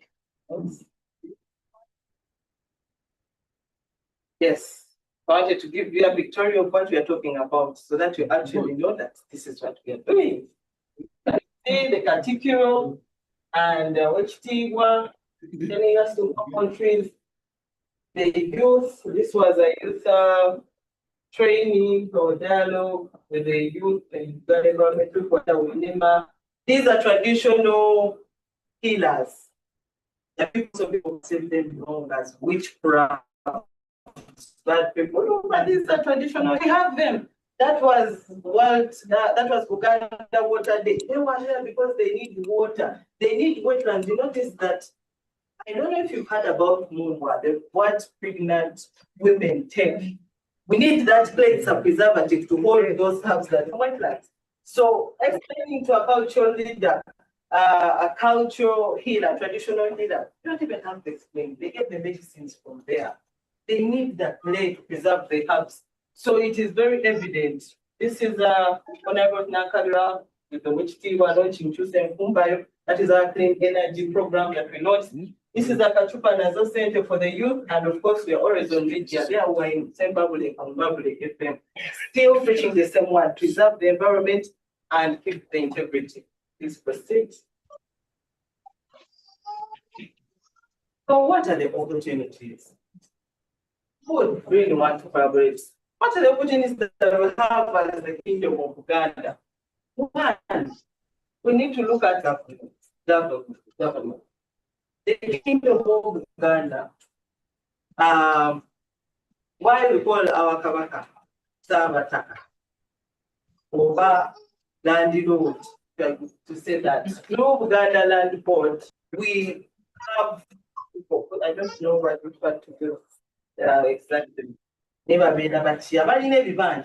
Yes, I wanted to give you a pictorial of what we are talking about so that you actually know that this is what we are doing. You can see the category and WWD, telling us to countries, the youth. This was a youth training or dialogue with the youth and the government. These are traditional healers. The people say them wrong as witchcraft. Bad people, no, but these are traditional. We have them. That was that was Uganda Water Day. They were there because they need water. They need wetlands. You notice that. I don't know if you've heard about Mumwa, what pregnant women take. We need that place of preservative to hold those herbs that are wetlands. So explaining to a cultural leader, a cultural healer, traditional healer, you don't even have to explain. They get the medicines from there. They need that place to preserve the herbs. So it is very evident. This is Honorable Nakalura with the WWD launching Tuesday Mumbai. That is our clean energy program that we launched. This is a Kachupa Nazo Center for the youth, and of course, we are always on media. There we are in Zimbabwe and Zimbabwe FM, still preaching the same one: preserve the environment and keep the integrity. Please proceed. So, what are the opportunities? Who would really want to collaborate? What are the opportunities that we have as the Kingdom of Uganda? One, we need to look at government. The Kingdom of Uganda, why we call our Kabaka Sabataka, over land road, to say that through Uganda land port, we have, I don't know what to do exactly. Never been a batch, but in every band,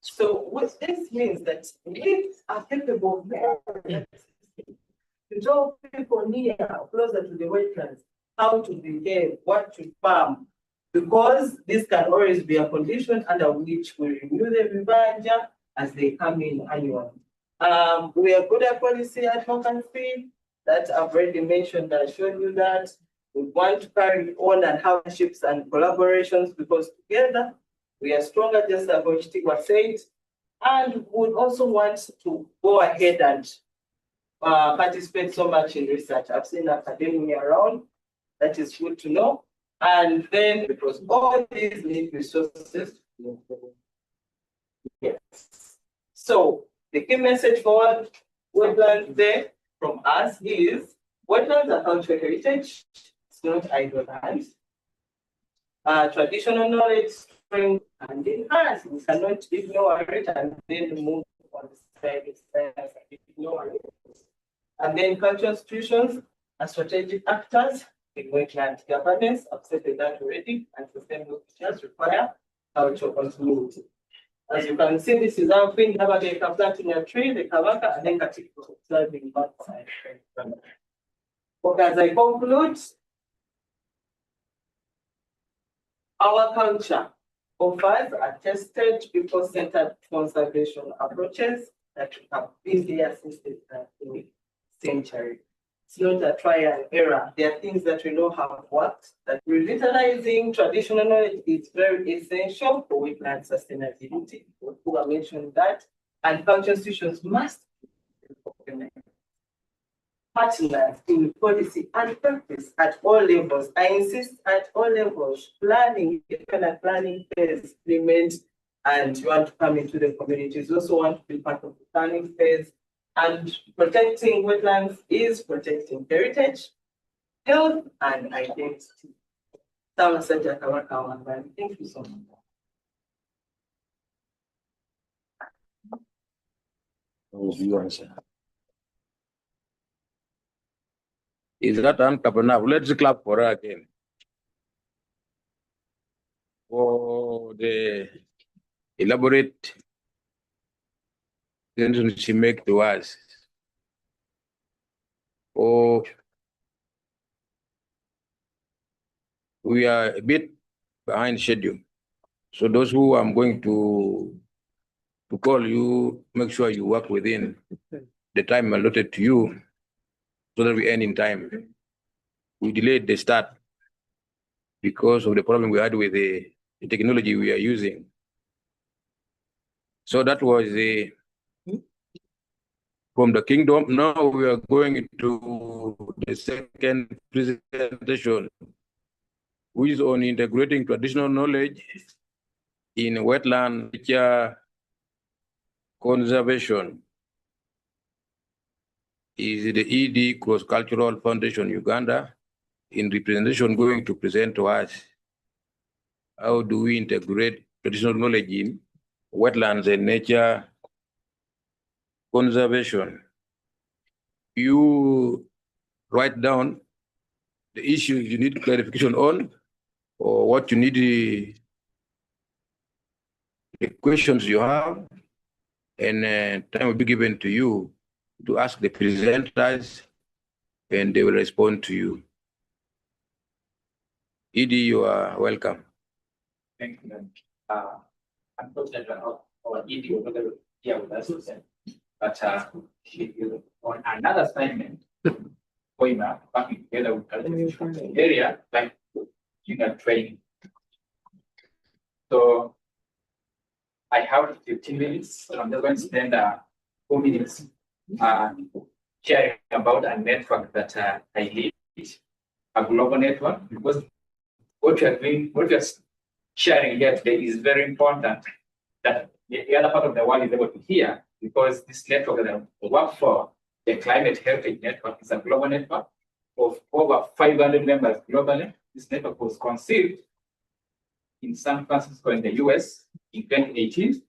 so what this means that we are capable of to draw people near, closer to the wetlands, how to behave, what to farm, because this can always be a condition under which we renew the vibanja as they come in annually. We are good at policy advocacy that I've already mentioned. I showed you that we want to carry on and partnerships and collaborations because together we are stronger, just as WWD said, and would also want to go ahead and participate so much in research. I've seen academia around, that is good to know. And then, because all these need resources. Yes. So, the key message for Wetlands Day from us is wetlands are cultural heritage, it's not idle land. Traditional knowledge, strength, and enhance. We cannot ignore it and then move on the side, ignore it. And then cultural institutions and strategic actors in wetland governance, I've said that already, and sustainable features require cultural continuity. As you can see, this is our thing, Navagate planting a tree, the Kavaka, and then Katiko observing one side. Okay, as I conclude, our culture offers a tested people-centered conservation approaches that have been there since the century. It's not a trial and error. There are things that we know have worked. That revitalizing traditional knowledge is very essential for wetland sustainability. Who mentioned that, and cultural institutions must partner in policy and practice at all levels. I insist at all levels. Planning, even at planning phase, implement, and you want to come into the communities. You also want to be part of the planning phase. And protecting wetlands is protecting heritage, health, and identity. Thank you so much. Is that enough? Let's clap for her again. For the elaborate presentation she make to us. Oh, we are a bit behind schedule. So those who I'm going to call you, make sure you work within the time allotted to you so that we end in time. We delayed the start because of the problem we had with the technology we are using. So that was the from the kingdom. Now we are going to the second presentation, which is on integrating traditional knowledge in wetland nature conservation. Is the ED Cross Cultural Foundation Uganda in representation going to present to us how do we integrate traditional knowledge in wetlands and nature conservation. You write down the issues you need clarification on, or what you need, the questions you have, and time will be given to you to ask the presenters, and they will respond to you. ED, you are welcome. Thank you. Unfortunately, our ED was not here with us, but she is on another assignment, going up, working together with culture area, like junior training. So I have 15 minutes, so I'm just going to spend 4 minutes sharing about a network that I lead, a global network, because what we are doing, what we are sharing here today is very important that the other part of the world is able to hear, because this network that I work for, the Climate Heritage Network, is a global network of over 500 members globally. This network was conceived in San Francisco in the US in 2018,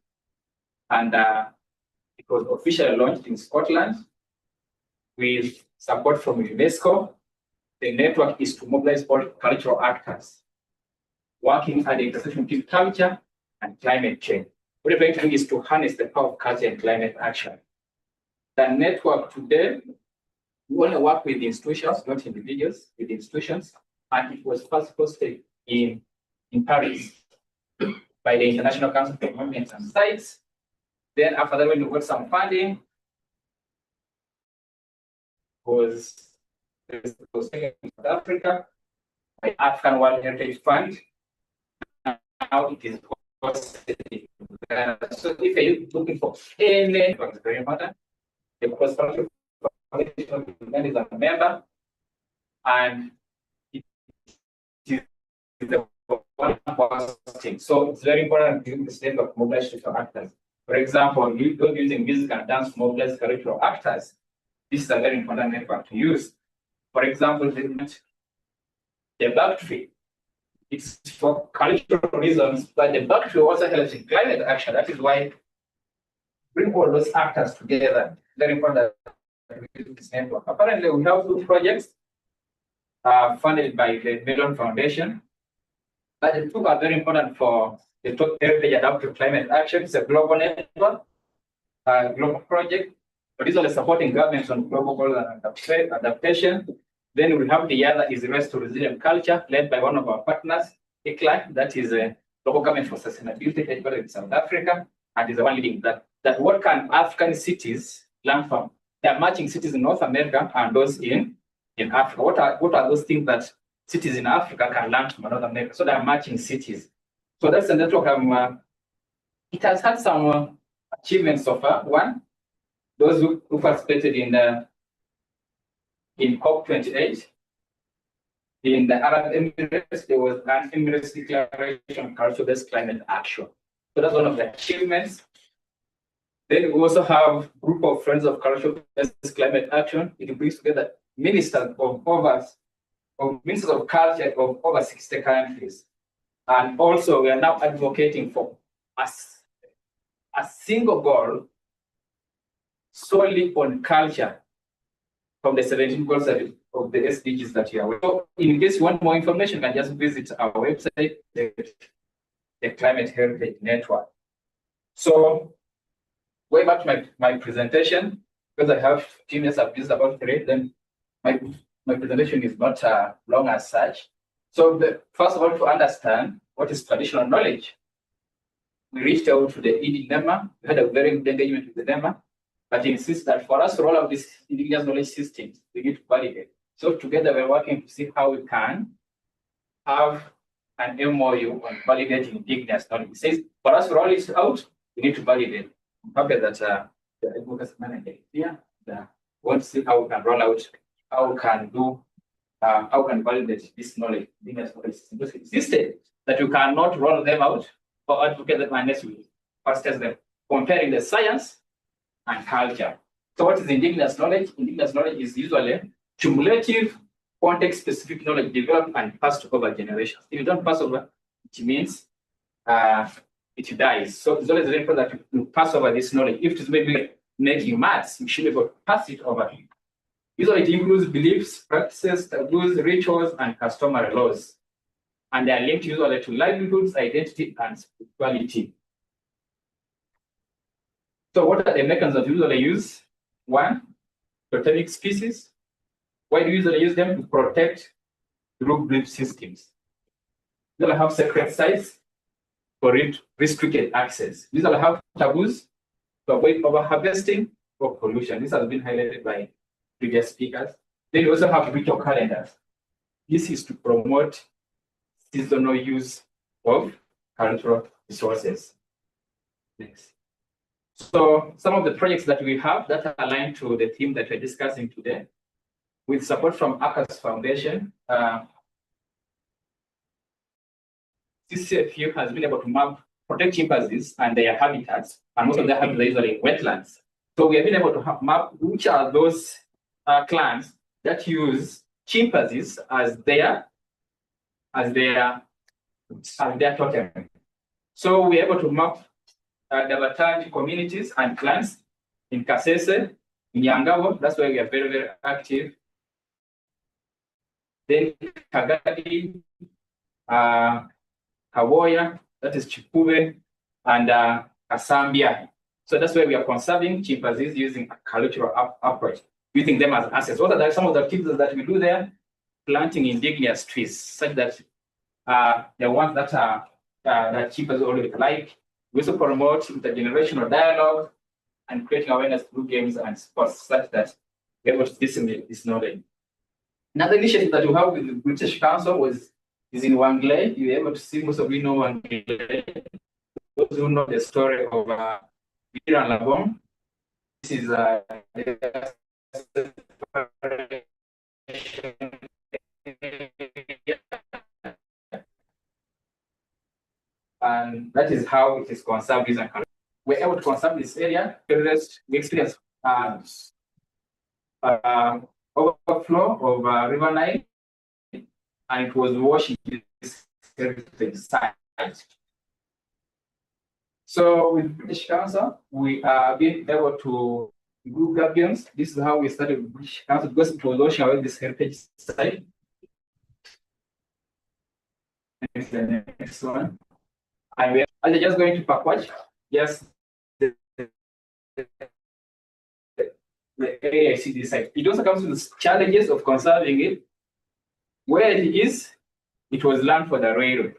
and it was officially launched in Scotland with support from UNESCO. The network is to mobilize all cultural actors working at the intersection between culture and climate change. What we're trying to do is to harness the power of culture and climate action. The network today, we want to work with institutions, not individuals, with institutions, and it was first hosted in Paris by the International Council for Monuments and Sites. Then after that, when we got some funding, was taken in South Africa by African World Heritage Fund. Now it is hosted in Ghana. So if you're looking for any network, it's very important. The Cross Cultural Foundation is a member, and it is the one hosting. So it's very important to use this network mobilize cultural actors. For example, you're using music and dance to mobilize cultural actors. This is a very important network to use. For example, the back tree. It's for cultural reasons, but the back tree also helps in climate action. That is why bring all those actors together. Very important that we use this network. Apparently, we have 2 projects funded by the Mellon Foundation. But the 2 are very important for the top heritage adaptive climate action. It's a global network, global project, but it's only supporting governments on global adaptation. Then we have the other is Rest to Resilient Culture, led by one of our partners, ICLAC, that is a local government for sustainability headquartered in South Africa, and is the one leading that. That what can African cities learn from? There are matching cities in North America and those in Africa. What are those things that cities in Africa can learn from North America? So they are matching cities. So that's the network. It has had some achievements so far. One, those who participated in COP28, in the Arab Emirates, there was an Emirates Declaration on Culture-Based Climate Action. So that's one of the achievements. Then we also have a group of Friends of Culture-Based Climate Action. It brings together ministers of culture of over 60 countries. And also we are now advocating for a single goal solely on culture from the 17 goals of the SDGs that you are with. So in case you want more information, you can just visit our website, the Climate Heritage Network. So going back to my presentation, because I have 2 minutes, I've used about 3, then my presentation is not long as such. So first of all, to understand what is traditional knowledge, we reached out to the ED NEMA. We had a very good engagement with the NEMA, but insist that for us to roll out this indigenous knowledge systems, we need to validate. So together we're working to see how we can have an MOU on validating indigenous knowledge. It says for us to roll it out, we need to validate. I'm happy that the advocacy manager here, want to see how we can roll out, how we can do, how we can validate this knowledge. Indigenous knowledge systems existed that you cannot roll them out or advocate them unless we first test them, comparing the science and culture. So what is indigenous knowledge? Indigenous knowledge is usually cumulative, context-specific knowledge developed and passed over generations. If you don't pass over, it means it dies. So it's always very important that you pass over this knowledge. If it is maybe making maths, you should be able to pass it over. Usually it includes beliefs, practices, taboos, rituals, and customary laws. And they are linked usually to livelihoods, identity, and spirituality. So what are the mechanisms we usually use? One, totemic species. Why do we usually use them? To protect group belief systems. We usually have sacred sites for restricted access. We usually have taboos to avoid over-harvesting or pollution. This has been highlighted by previous speakers. Then we also have ritual calendars. This is to promote seasonal use of cultural resources. Next. So some of the projects that we have that are aligned to the theme that we're discussing today, with support from ACAS Foundation, CCFU has been able to map protect chimpanzees and their habitats, and most of their habitats are usually wetlands. So we have been able to map which are those clans that use chimpanzees as their totem. So we're able to map Davatari communities and clans in Kasese, in Yangawo, that's where we are very, very active. Then Kagadi, Kawoya, that is Chipube, and Asambia. So that's where we are conserving chimpanzees using a cultural approach, using them as assets. What are some of the activities that we do there? Planting indigenous trees, such that the ones that are that chimpanzees already like. We also promote intergenerational dialogue and creating awareness through games and sports, such that we're able to disseminate this knowledge. Another initiative that we have with the British Council is in Wanglei. You're able to see, most of you know Wanglei. Those who know the story of Peter and Labon. This is and that is how it is conserved. We're able to conserve this area. We experience overflow of River Nile, and it was washing this heritage site. So with British Council, we are being able to do guardians. This is how we started with British Council, because it was washing away this heritage site. Next, the next one. And we are just going to Pakwach. Yes, the area I see this site. It also comes with the challenges of conserving it. Where it is, it was land for the railway.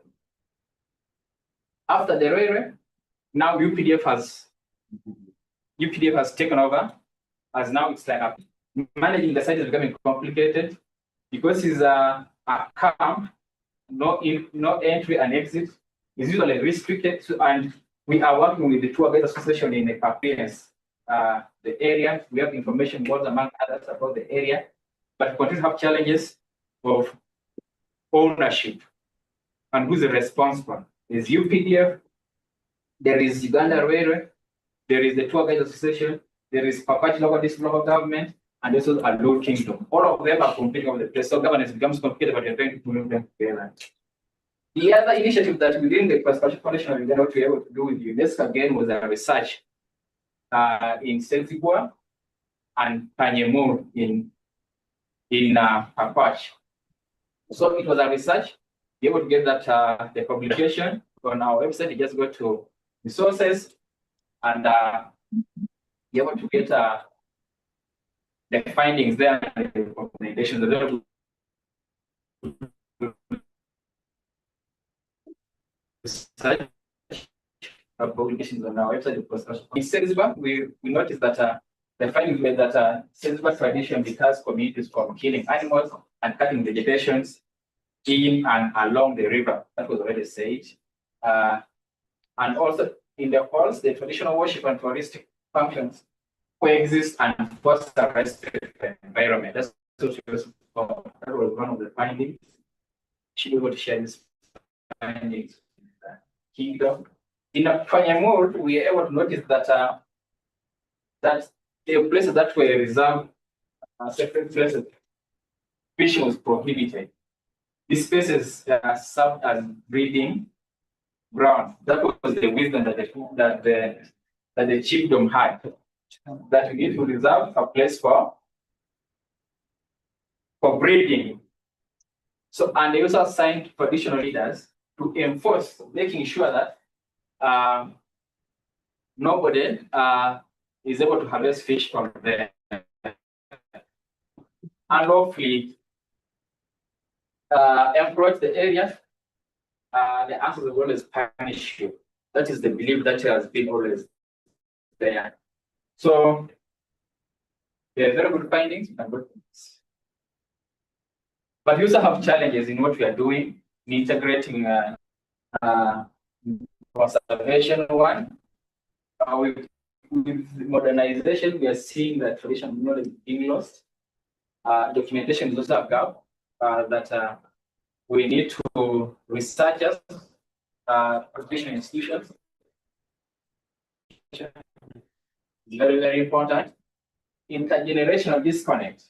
After the railway, now UPDF has taken over, as now it's like managing the site is becoming complicated because it's a camp, no entry and exit. Is usually restricted, and we are working with the Tour Guides Association in Papias, the area. We have information boards among others about the area, but we continue to have challenges of ownership and who's responsible. There's UPDF, there is Uganda Railway, there is the Tour Guides Association, there is Papachi local government, and also a Law Kingdom. All of them are competing over the place, so governance becomes complicated, but you're trying to move them together. The other initiative that within the Conservation Foundation we were able to do with UNESCO again was a research in Sensibwa and Panyemu in Papach. So it was a research. You're able to get that the publication on our website. You just go to resources and you're able to get the findings there and the recommendations available. Publications on our website. In Sensibwa, we noticed that the findings were that Sensibwa tradition deters communities from killing animals and cutting vegetations in and along the river. That was already said. And also in the halls, the traditional worship and touristic functions coexist and foster respect environment. That's what that was one of the findings. She was able to share this findings with the kingdom. In a Fanya mode, we are able to notice that that the places that were reserved, separate places, fishing was prohibited. These spaces served as breeding ground. That was the wisdom that the chiefdom had. That we need to reserve a place for breeding. So, and they also assigned traditional leaders to enforce, making sure that nobody is able to harvest fish from there. Unlawfully approach the area, the answer will always punish you. That is the belief that has been always there. So, there are very good findings and good things. But we also have challenges in what we are doing in integrating conservation one. With modernization, we are seeing that traditional knowledge being lost. Documentation is also a gap that we need to researchers, professional institutions. Very, very important. Intergenerational disconnect.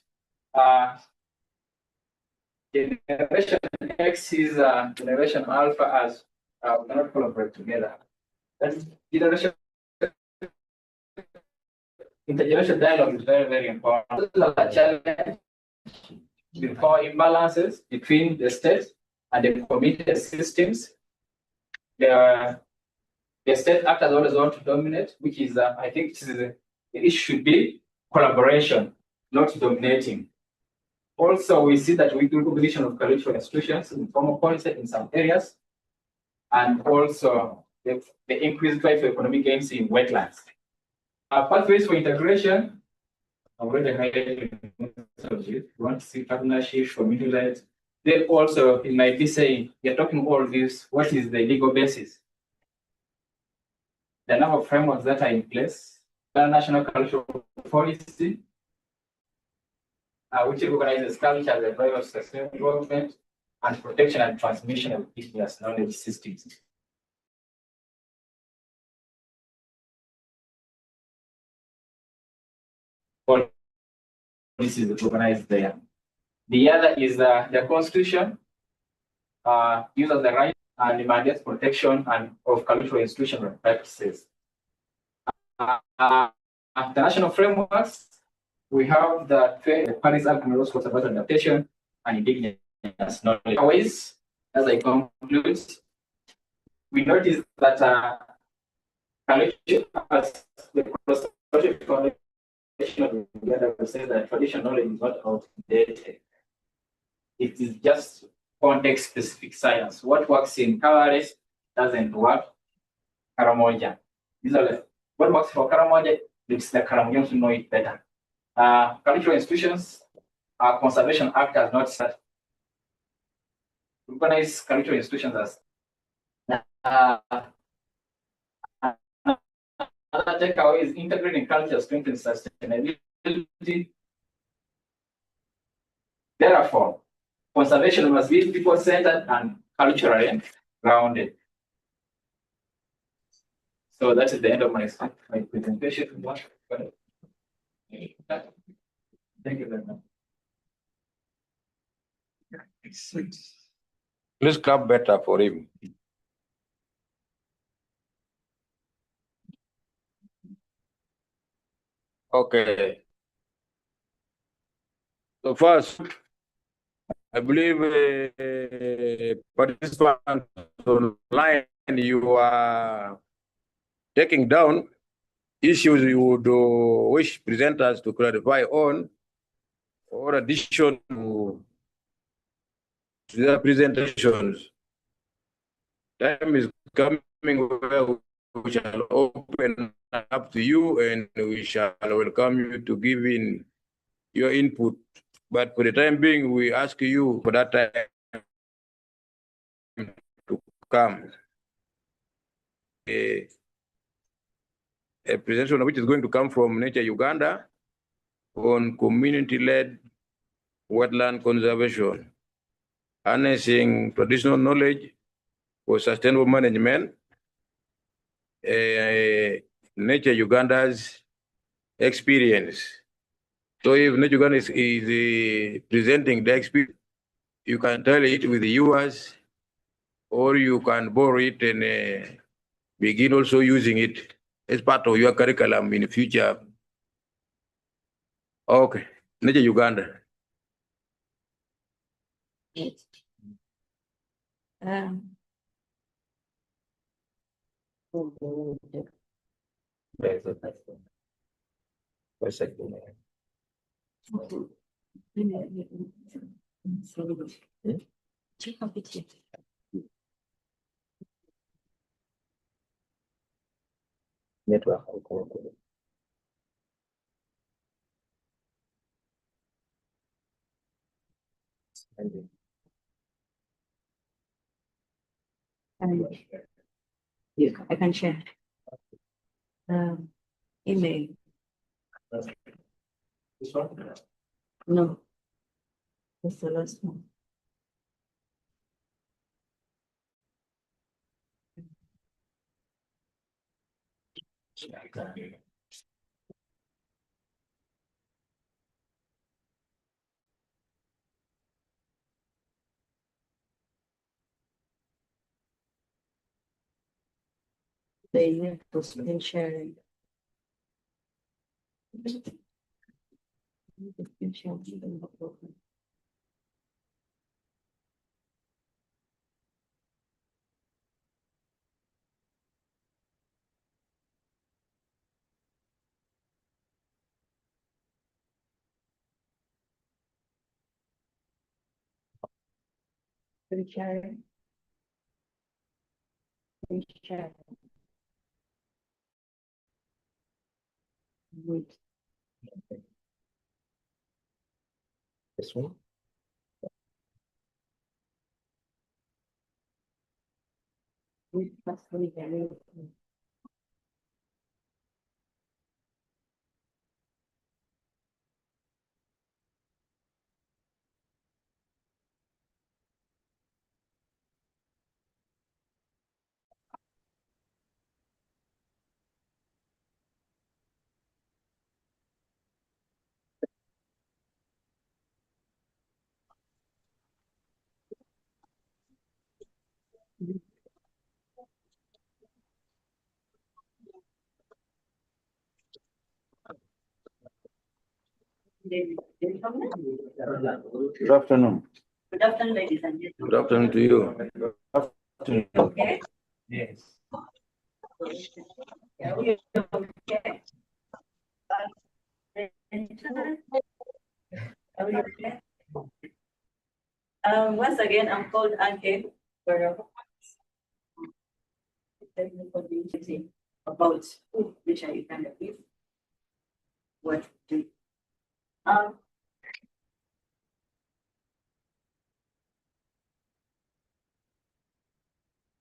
Generation X is generation Alpha as we cannot collaborate together. That's generation. Intergenerational dialogue is very, very important. This is a challenge with power imbalances between the states and the committed systems. The state actors always want to dominate, which is, I think, it should be collaboration, not dominating. Also, we see that we do competition of cultural institutions in formal policy in some areas, and also the increased drive for economic gains in wetlands. Pathways for integration, already highlighted. We want to see partnerships, community-led. Then also, it might be saying, you're talking all this, what is the legal basis? The number of frameworks that are in place, the national cultural policy, which recognizes culture as a driver of sustainable development and protection and transmission of indigenous knowledge systems. All this is recognized there. The other is the Constitution uses the right and mandates protection and of cultural institutional practices. The national frameworks, we have the Paris Agreement for Conservation Adaptation and Indigenous Knowledge. Always, as I conclude, we notice that the says that traditional knowledge is not outdated. It is just context-specific science. What works in Kaware doesn't work Karamoja. These are what works for Karamoja, it's the Karamojans who know it better. Cultural institutions, Conservation Act has not set. Recognize cultural institutions as another takeaway is integrating culture strengthens sustainability. Therefore, conservation must be people-centered and culturally grounded. So that is the end of my presentation. Thank you very much. Please clap better for him. Okay. So first, I believe participants online, you are taking down issues you would wish presenters to clarify on or addition to their presentations. Time is coming where we shall open up to you and we shall welcome you to give in your input. But for the time being, we ask you for that time to come. a presentation which is going to come from Nature Uganda on community-led wetland conservation, harnessing traditional knowledge for sustainable management. Nature Uganda's experience. So if Nature Uganda is presenting the experience, you can tell it with yours, or you can borrow it and begin also using it as part of your curriculum in the future. Okay, Nature Uganda. Network. I can share. Email. This one? No. That's the last one. They have to screen sharing. Screen sharing. Screen sharing. Wait. This one. That's really very. Good afternoon. Good afternoon, ladies and gentlemen. Good afternoon to you. Good afternoon. Okay. Yes. Yeah, we are okay. Are we okay? Once again, I'm called Anke about who which I kind of give. What do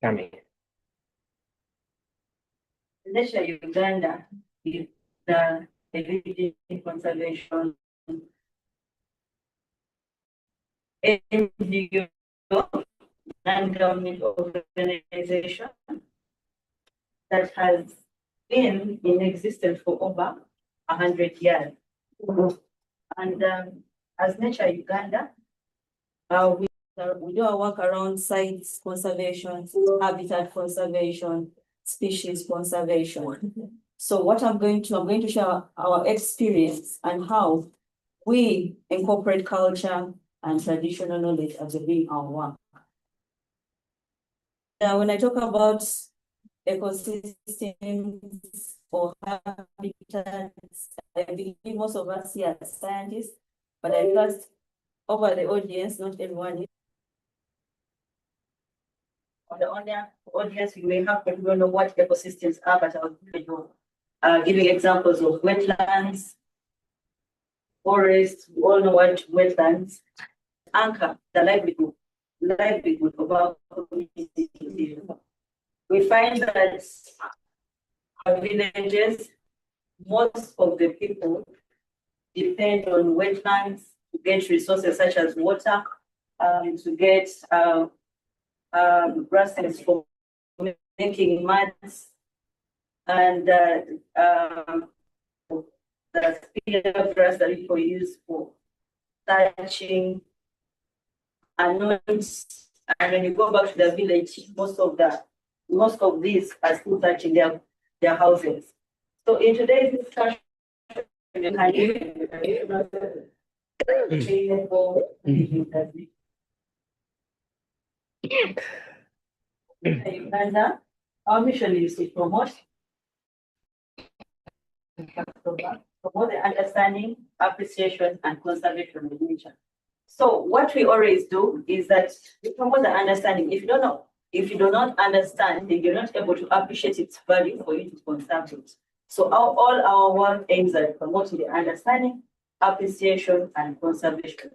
Coming. Nature Uganda is the heritage conservation NGO non-government organization that has been in existence for over 100 years. And as Nature Uganda, we do our work around sites conservation, habitat conservation, species conservation. So what I'm going to share our experience and how we incorporate culture and traditional knowledge as being our work. Now, when I talk about ecosystems or habitats, I believe most of us here are scientists, but I trust over the audience, not everyone is. On the audience, you may have, but you don't know what ecosystems are, but I'll give you giving examples of wetlands, forests. We all know what wetlands anchor the livelihood of our community. We find that our villages most of the people depend on wetlands to get resources such as water, to get grasses for making muds, and the spear grass that people use for thatching, and when you go back to the village, most of these are still thatching their houses. So in today's discussion, Uganda, our mission is to promote the understanding, appreciation, and conservation of nature. So what we always do is that we promote the understanding. If you do not understand, then you're not able to appreciate its value for you to conserve it. So all our work aims at promoting the understanding, appreciation, and conservation.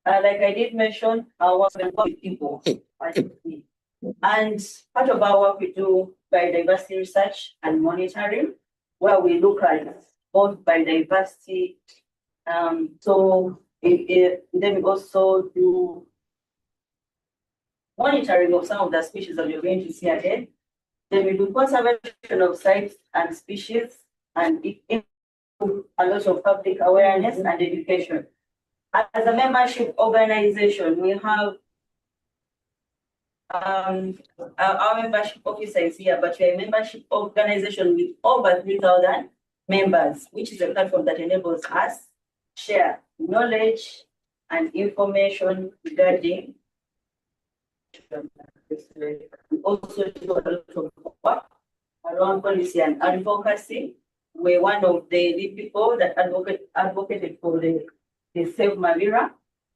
Like I did mention, our work with people. And part of our work we do biodiversity research and monitoring, where we look at both biodiversity. Then we also do monitoring of some of the species that you're going to see ahead. Then we do conservation of sites and species, and a lot of public awareness and education. As a membership organization, we have our membership officer is here, but we're a membership organization with over 3,000 members, which is a platform that enables us share knowledge and information regarding. We also do a lot of work around policy and advocacy. We're one of the lead people that advocated for the Save Mavira.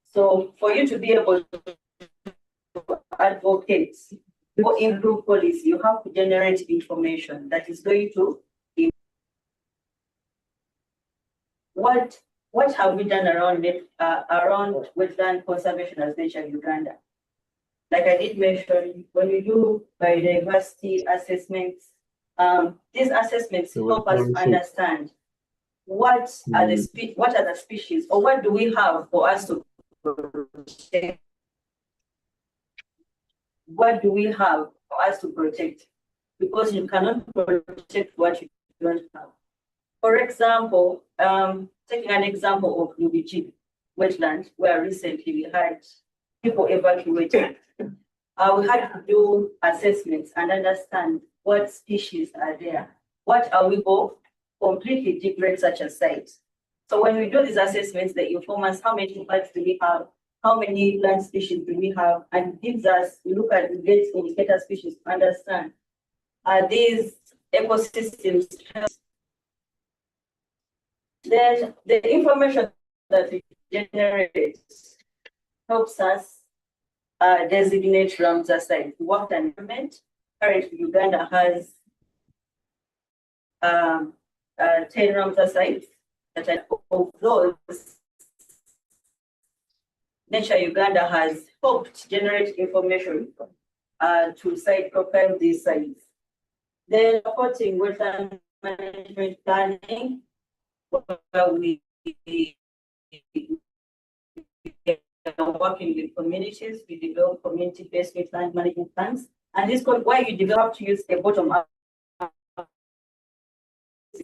So for you to be able to advocate for improved policy, you have to generate information that is going to what have we done around wetland conservation as nature in Uganda? Like I did mention, when we do biodiversity assessments, these assessments help us understand what are the species, or what do we have for us to protect? What do we have for us to protect? Because you cannot protect what you don't have. For example, taking an example of Lubiji wetland, where recently we had people evacuated. We had to do assessments and understand what species are there. What are we going completely degrade such a site? So when we do these assessments, they inform us how many plants do we have, how many plant species do we have, and gives us, we look at the get indicator species to understand, are these ecosystems? Then the information that we generate helps us designate Ramsar sites. Worked environment. Currently, Uganda has 10 Ramsar sites, that of those, Nature Uganda has helped generate information to site profile these sites. Then supporting wetland management planning, where we are working with communities, we develop community-based wetland management plans. And this is why you develop to use a bottom-up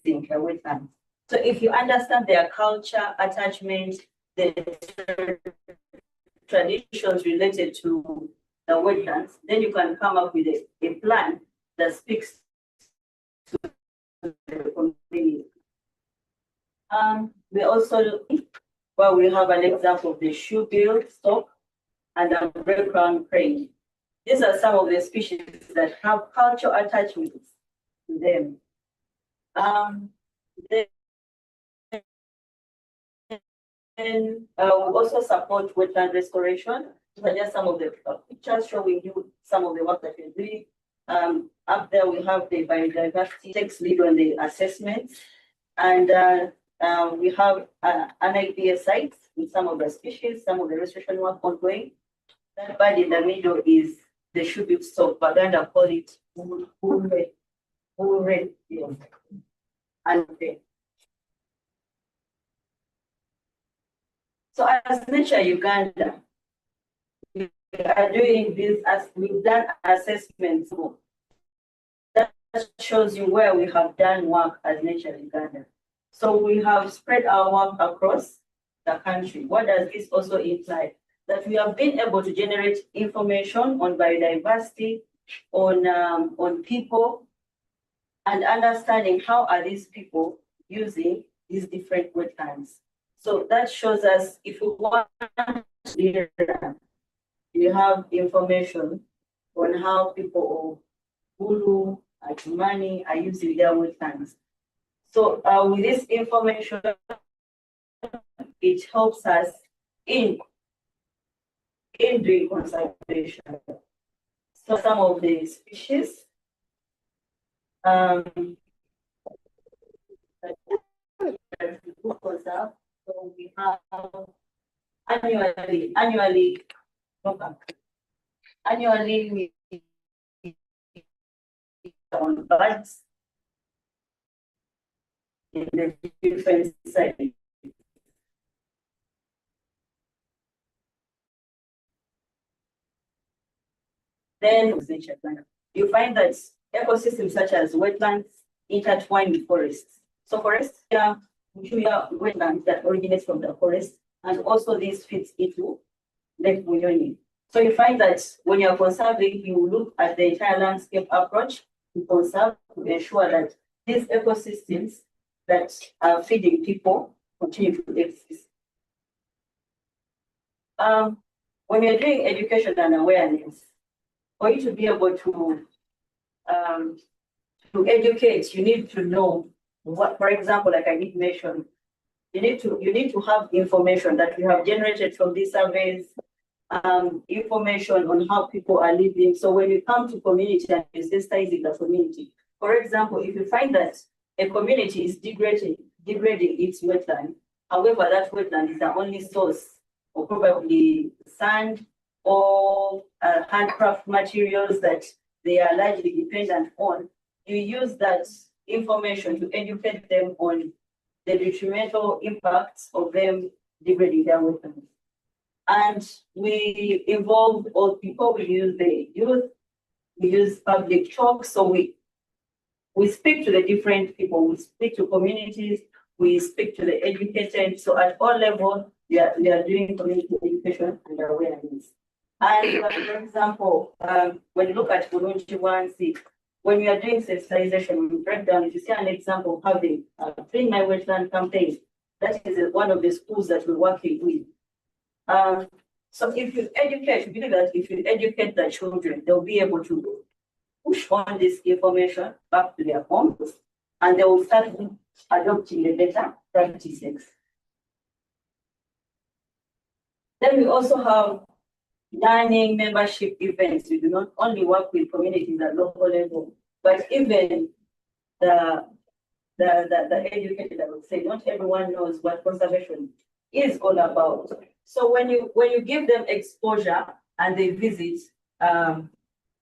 wetlands. So if you understand their culture, attachment, the traditions related to the wetlands, then you can come up with a plan that speaks to the community. We also, well, we have an example of the shoe-bill stock and the red-crown crane. These are some of the species that have cultural attachments to them. We also support wetland restoration. These are just some of the pictures showing you some of the work that we're doing. Up there we have the biodiversity takes lead on the assessments, and we have an idea sites with some of the species, some of the restoration work ongoing. That band in the middle is the tributes of Baganda, call it Ure, and so as Nature Uganda, we are doing this as we've done assessments that shows you where we have done work as Nature Uganda. So we have spread our work across the country. What does this also imply? That we have been able to generate information on biodiversity, on people, and understanding how are these people using these different wetlands. So that shows us if we want to you have information on how people of Bulu, Atumani are using their wetlands. So with this information, it helps us in doing conservation. So some of the species that we do conserve, so we have annually we on birds in the different sites. Then you find that ecosystems such as wetlands intertwine with forests. So forests are wetlands that originates from the forest, and also this fits into Lake Bunyonyi. So you find that when you're conserving, you look at the entire landscape approach to conserve to ensure that these ecosystems that are feeding people continue to exist. When you're doing education and awareness, for you to be able to educate, you need to know what, for example, like I did mention, you need to have information that we have generated from these surveys, information on how people are living. So when you come to community and you sensitizing the community, for example, if you find that a community is degrading its wetland, however, that wetland is the only source of probably sand or handcraft materials that they are largely dependent on, you use that information to educate them on the detrimental impacts of them degrading their wetlands. And we involve all people, we use the youth, we use public talk, so we speak to the different people, we speak to communities, we speak to the educated, so at all levels, we are doing community education and awareness. And for example, when you look at Burundi 1C, when we are doing sensitization, we break down, if you see an example of how they Clean My Wetland campaign, that is one of the schools that we're working with. So if you educate, you believe that if you educate the children, they'll be able to push on this information back to their homes, and they will start adopting the better practices. Then we also have learning membership events. We do not only work with communities at local level, but even the educated, I would say, not everyone knows what conservation is all about. So when you give them exposure and they visit at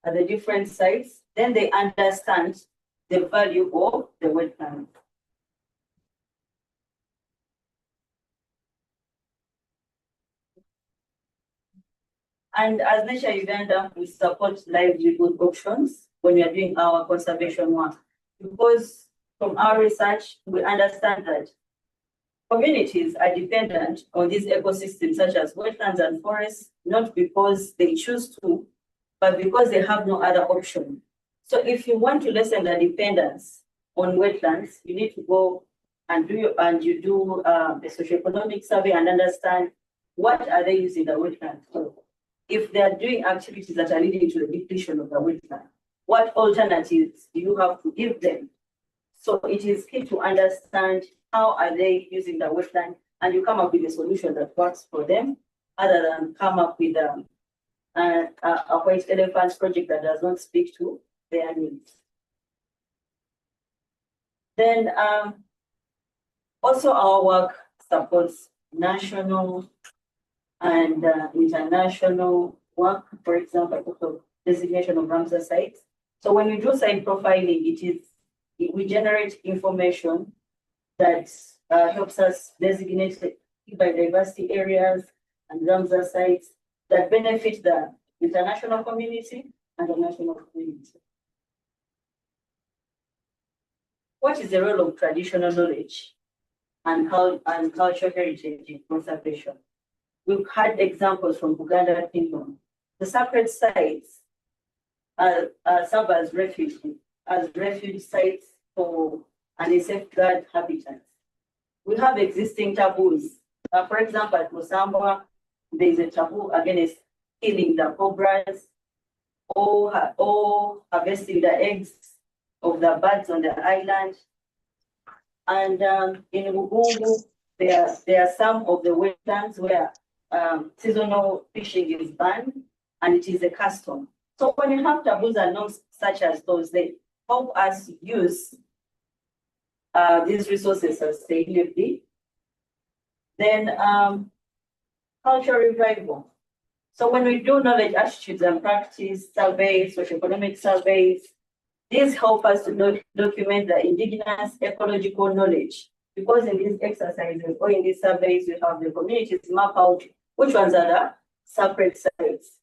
the different sites, then they understand the value of the wetland. And as Nature Uganda, we support livelihood options when we are doing our conservation work, because from our research, we understand that communities are dependent on these ecosystems such as wetlands and forests, not because they choose to, but because they have no other option. So if you want to lessen the dependence on wetlands, you need to go and do a socioeconomic survey and understand what are they using the wetlands for. If they are doing activities that are leading to the depletion of the wetland, what alternatives do you have to give them? So it is key to understand how are they using the wetland, and you come up with a solution that works for them, other than come up with a white elephant project that does not speak to their needs. Then also our work supports national and international work, for example, of designation of Ramsar sites. So when we do site profiling, we generate information that helps us designate the biodiversity areas and Ramsar sites that benefit the international community and the national community. What is the role of traditional knowledge and cultural heritage in conservation? We've had examples from Buganda Kingdom. The sacred sites serve as refuge sites for and a safeguard habitats. We have existing taboos. For example, at Musambwa, there is a taboo against killing the cobras or harvesting the eggs of the birds on the island. And in Mugungu, there are some of the wetlands where seasonal fishing is banned, and it is a custom. So when you have taboos and norms such as those, they help us use these resources sustainably. Then cultural revival. So when we do knowledge attitudes and practice surveys, socioeconomic surveys, these help us to document the indigenous ecological knowledge. Because in these exercises or in these surveys, we have the communities map out which ones are the sacred sites,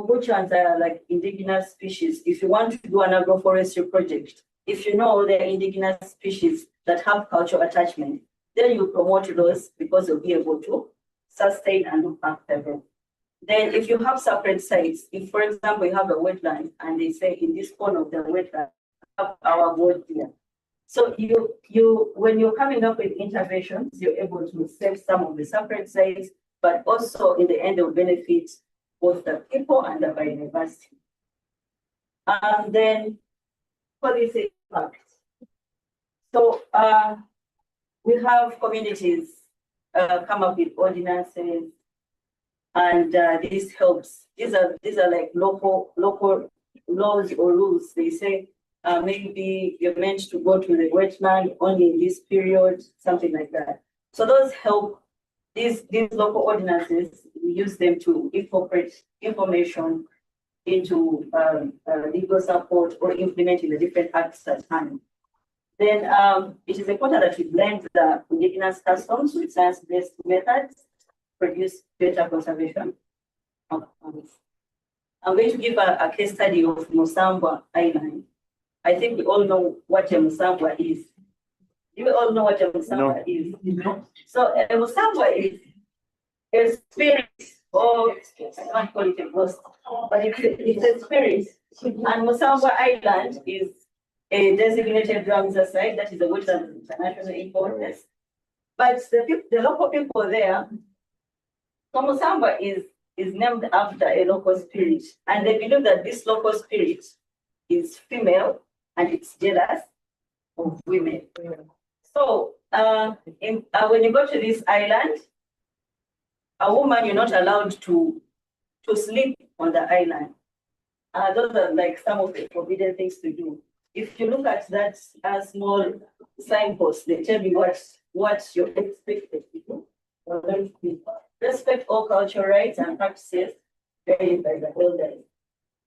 which ones are like indigenous species. If you want to do an agroforestry project, if you know the indigenous species that have cultural attachment, then you promote those because you'll be able to sustain and look after them. Then if you have separate sites, if for example you have a wetland and they say in this corner of the wetland, have our board here. So when you're coming up with interventions, you're able to save some of the separate sites, but also in the end will benefit both the people and the biodiversity. And then policy impact. So we have communities come up with ordinances, and this helps. These are like local laws or rules. They say maybe you're meant to go to the wetland only in this period, something like that. So those help. These local ordinances, we use them to incorporate information into legal support or implementing the different acts at hand. Then it is important that we blend the indigenous customs with science-based methods to produce better conservation outcomes. I'm going to give a case study of Musambwa Island. I think we all know what a Musambwa is. You all know what a Musambwa is. No. So a Musambwa is a spirit, or I can't call it a ghost, but it's a spirit. And Musambwa Island is a designated Ramsar site, that is a wetland of international importance. But the local people there, so Musambwa is named after a local spirit, and they believe that this local spirit is female and it's jealous of women. So when you go to this island, a woman, you're not allowed to sleep on the island. Those are like some of the forbidden things to do. If you look at that small signpost, they tell you what you're expected to do. Respect all cultural rights and practices guided by the elders.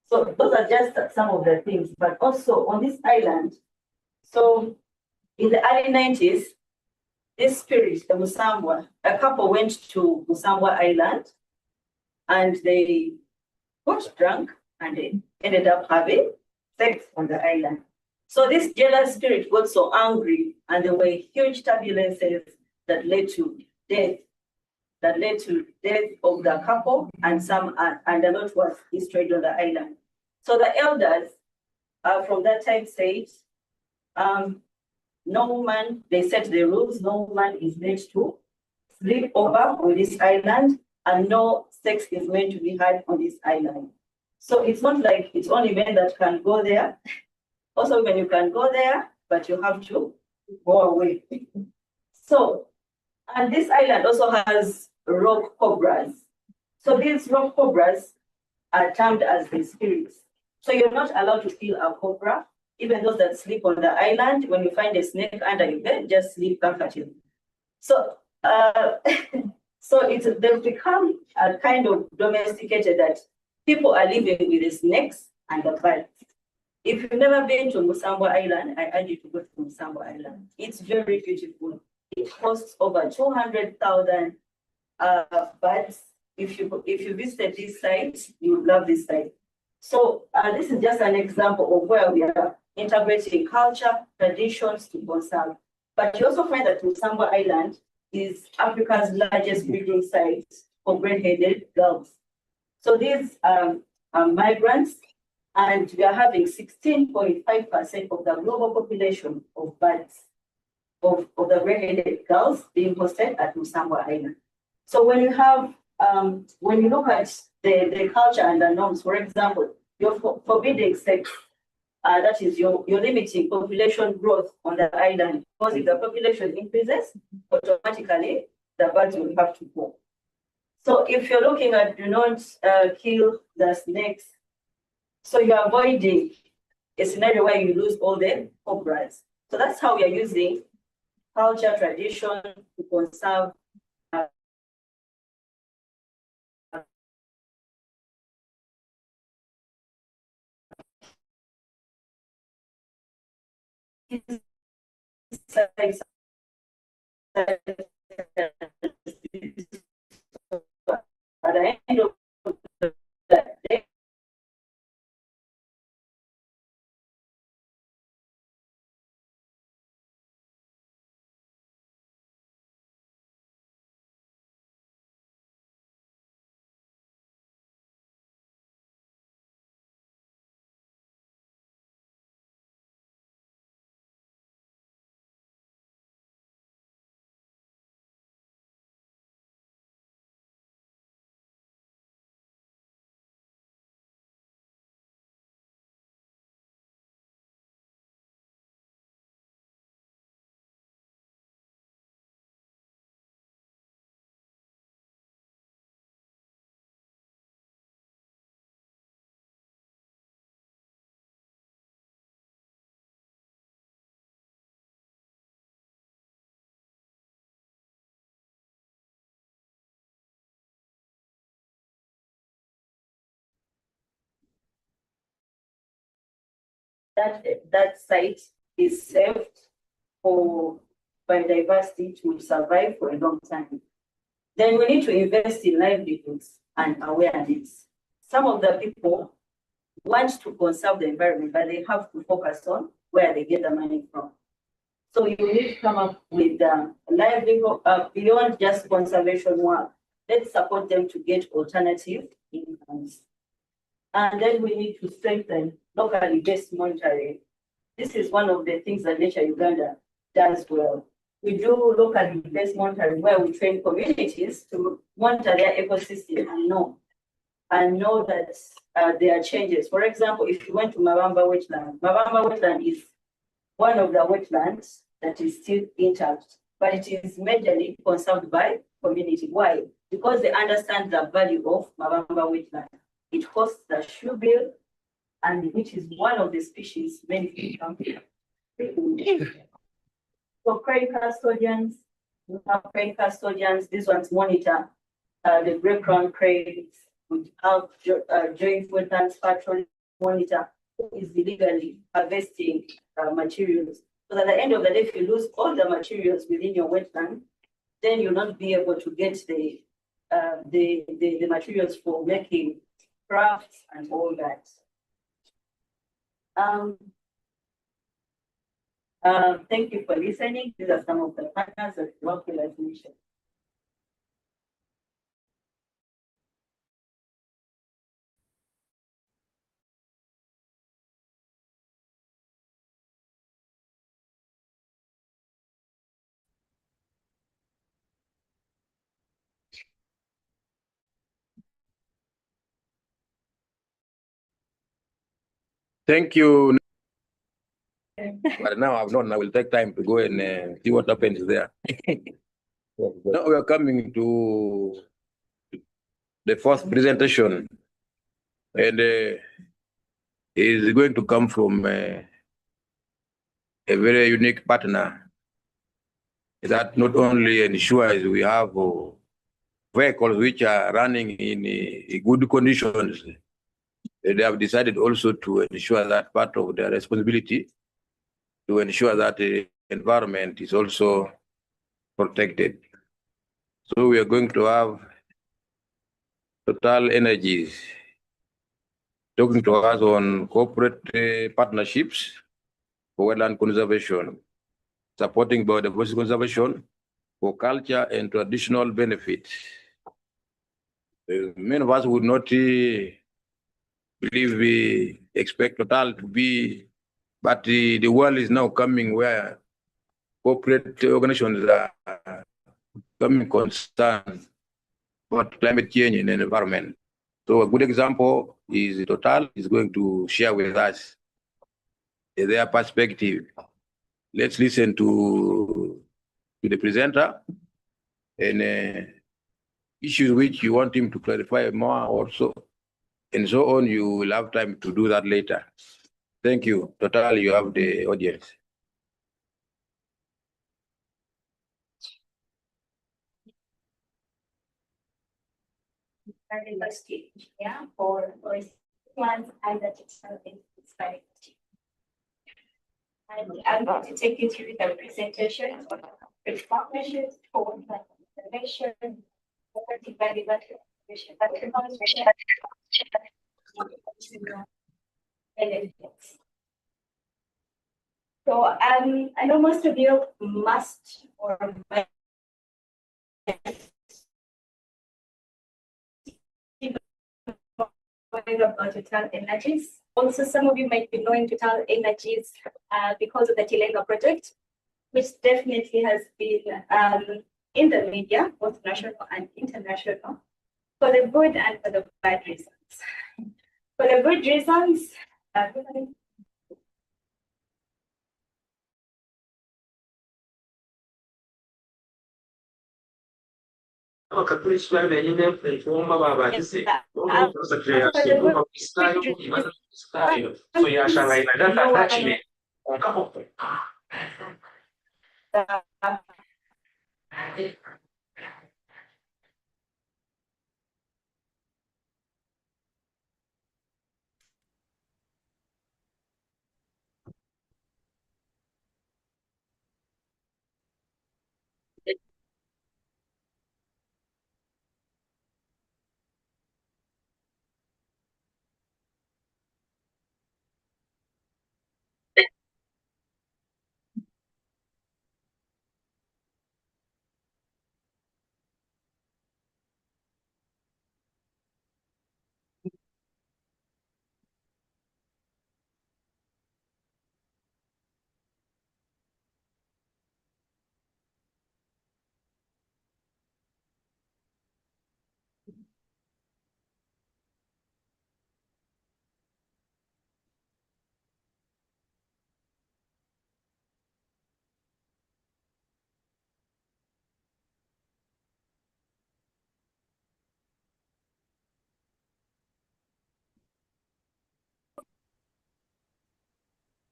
So those are just some of the things, but also on this island. So in the early 90s, this spirit, the Musambwa, a couple went to Musambwa Island and they got drunk and they ended up having sex on the island. So this jealous spirit got so angry, and there were huge turbulences that led to death. That led to death of the couple, and a lot was destroyed on the island. So the elders from that time said, no woman, they set the rules, no woman is meant to sleep over on this island, and no sex is meant to be had on this island. So it's not like it's only men that can go there. Also, when you can go there, but you have to go away. So, and this island also has rock cobras. So these rock cobras are termed as the spirits. So you're not allowed to kill a cobra. Even those that sleep on the island, when you find a snake under your bed, just sleep comfortably. So, So they've become a kind of domesticated that people are living with the snakes and the birds. If you've never been to Musambo Island, I urge you to go to Musambo Island. It's very beautiful. It costs over 200,000 birds. If you visit this site, you love this site. So this is just an example of where we are integrating culture, traditions to conserve. But you also find that Musambo Island is Africa's largest breeding site for gray-headed doves. So these are migrants, and we are having 16.5% of the global population of birds, of the gray-headed gulls being hosted at Musambo Island. So when you have, when you look at the culture and the norms, for example, you're forbidding sex, that is, you're limiting population growth on the island, because if the population increases, automatically the birds will have to go. So if you're looking at do not kill the snakes, so you're avoiding a scenario where you lose all the cobras. So that's how we are using culture, tradition to conserve at the end of the day, that site is saved for biodiversity to survive for a long time. Then we need to invest in livelihoods and awareness. Some of the people want to conserve the environment, but they have to focus on where they get the money from. So you need to come up with livelihood beyond just conservation work. Let's support them to get alternative incomes. And then we need to strengthen locally based monitoring. This is one of the things that Nature Uganda does well. We do locally based monitoring where we train communities to monitor their ecosystem and know that there are changes. For example, if you went to Mabamba wetland is one of the wetlands that is still intact, but it is majorly conserved by community. Why? Because they understand the value of Mabamba wetland. It hosts the shoebill, and which is one of the species many people come here. So crane custodians, we have crane custodians. These ones monitor the gray crown cranes. We have joint wetlands patrol monitor who is illegally harvesting materials. So at the end of the day, if you lose all the materials within your wetland, then you'll not be able to get the materials for making crafts and all that. Thank you for listening. These are some of the partners that work with us. Thank you. But now I've known I will take time to go and see what happens there. Now we are coming to the fourth presentation, and is going to come from a very unique partner that not only ensures we have vehicles which are running in good conditions. They have decided also to ensure that part of their responsibility to ensure that the environment is also protected. So we are going to have Total Energies talking to us on corporate partnerships for wetland conservation, supporting biodiversity conservation for culture and traditional benefits. Many of us would not believe we expect Total to be, but the world is now coming where corporate organizations are becoming concerned about climate change and environment. So a good example is Total is going to share with us their perspective. Let's listen to the presenter and issues which you want him to clarify more also, and so on. You will have time to do that later. Thank you. Total, you have the audience. Yeah, for plans and the strategy. And I'm going to take you through the presentation on partnerships for conservation, benefits. So I know most of you must or might about Total Energies. Also, some of you might be knowing Total Energies because of the Tilenga project, which definitely has been in the media, both national and international, for the good and for the bad reasons. For the good reasons,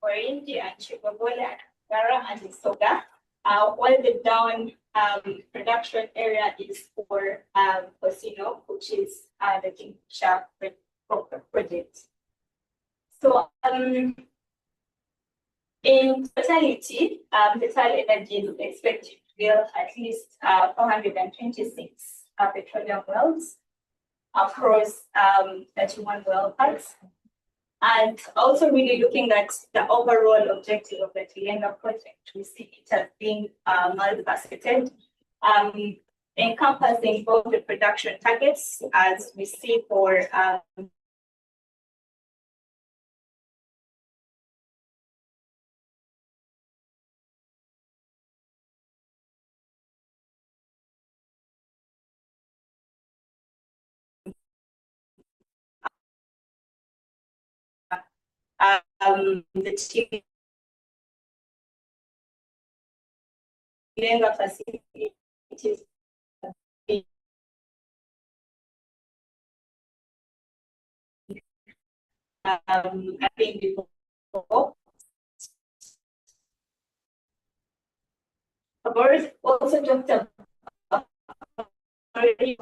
Orange and Chigobola, Gara and Isoga. While the down production area is for Cosino, which is the Kingfisher project. So in totality, Total Energy is expected to build at least 426 petroleum wells across 31 well parks. And also really looking at the overall objective of the Tilenga project, we see it as being multifaceted, encompassing both the production targets as we see for the Tilenga facilities. I think before. Boris also talked about already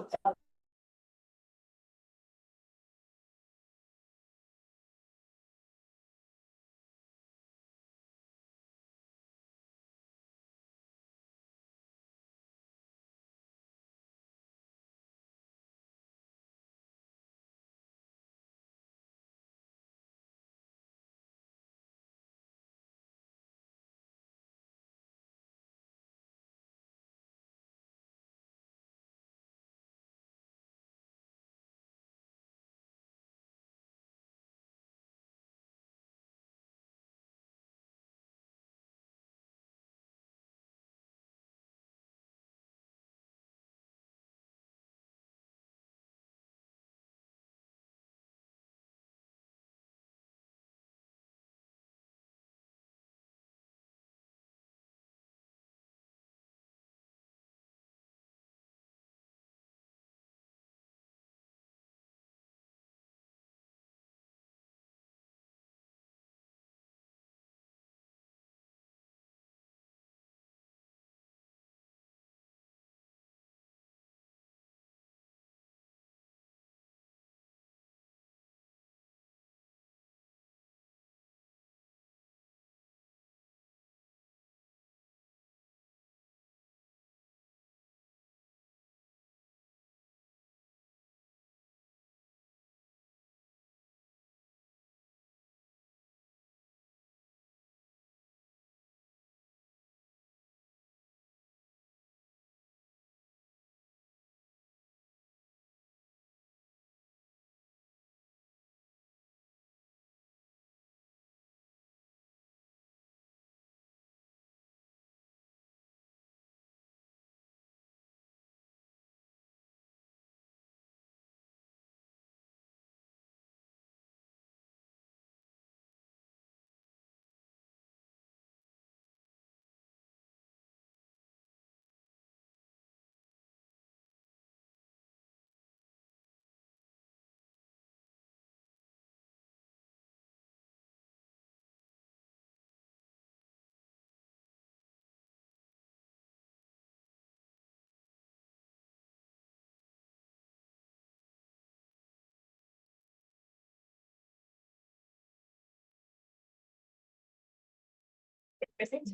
present.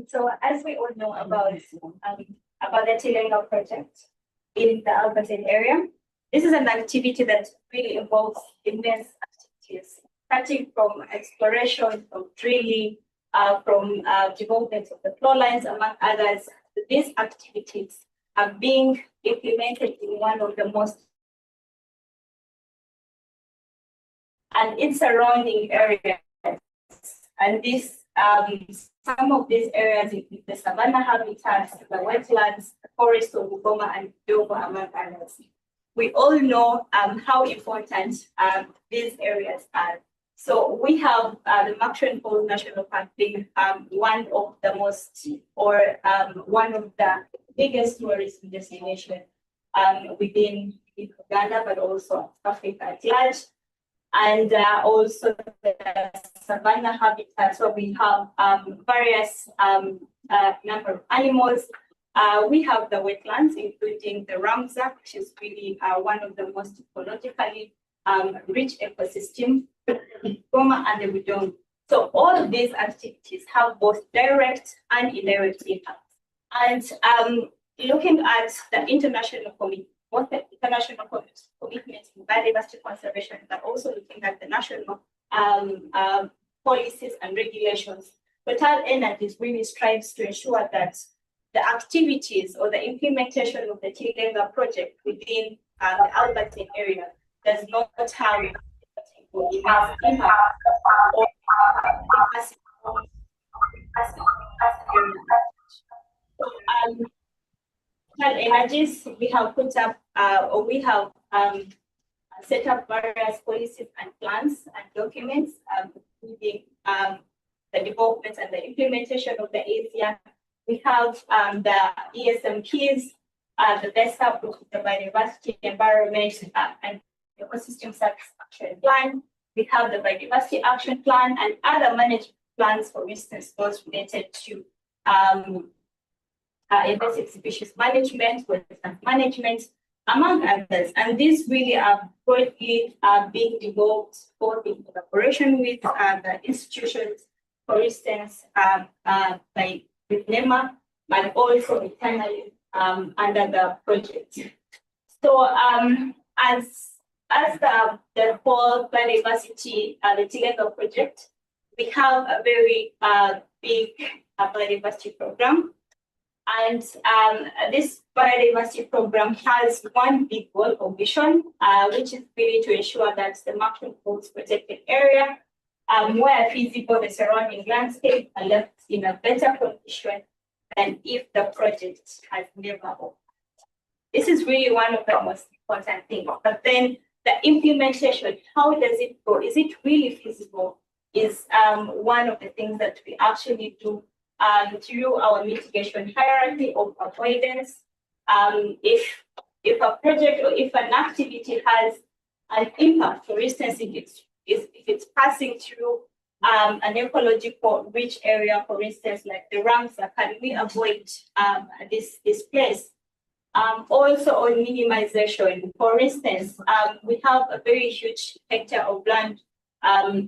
So as we all know about the Tilenga project in the Albertine area, this is an activity that really involves immense activities, starting from exploration, from drilling, from development of the flow lines, among others. These activities are being implemented in one of the most and its surrounding areas. And this some of these areas include the savanna habitats, the wetlands, the forest of Bugoma and Dogo, among others. We all know how important these areas are. So we have the Maxwell Falls National Park being one of the most, or one of the biggest tourism destination within Uganda, but also Africa at large. And also the savanna habitats, where we have various number of animals. We have the wetlands, including the Ramsar, which is really one of the most ecologically rich ecosystem, Goma and the Budong. So all of these activities have both direct and indirect impacts. And looking at the international commitment, both the international commitments in biodiversity conservation, but also looking at the national policies and regulations, Total Energies really strives to ensure that the activities or the implementation of the Tilenga project within the Albertine area does not have impact or Total Energies, we have put up or we have set up various policies and plans and documents, including the development and the implementation of the ASEAN. We have the ESM keys, the best up of the biodiversity environment and ecosystem service action plan. We have the biodiversity action plan and other management plans, for instance, those related to invasive species management, wetland management, among others. And these really are broadly being developed both in collaboration with the institutions, for instance, like with NEMA, but also internally under the project. So as the whole biodiversity, the Tilenga project, we have a very big biodiversity program. And this biodiversity program has one big goal or vision, which is really to ensure that the Marshall Falls protected area, where feasible, the surrounding landscape are left in a better condition than if the project has never opened. This is really one of the most important things. But then the implementation, how does it go? Is it really feasible? Is one of the things that we actually do through our mitigation hierarchy of avoidance. If a project or if an activity has an impact, for instance, if it's passing through an ecological rich area, for instance, like the Ramsar, can we avoid this place? Also on minimization, for instance, we have a very huge hectare of land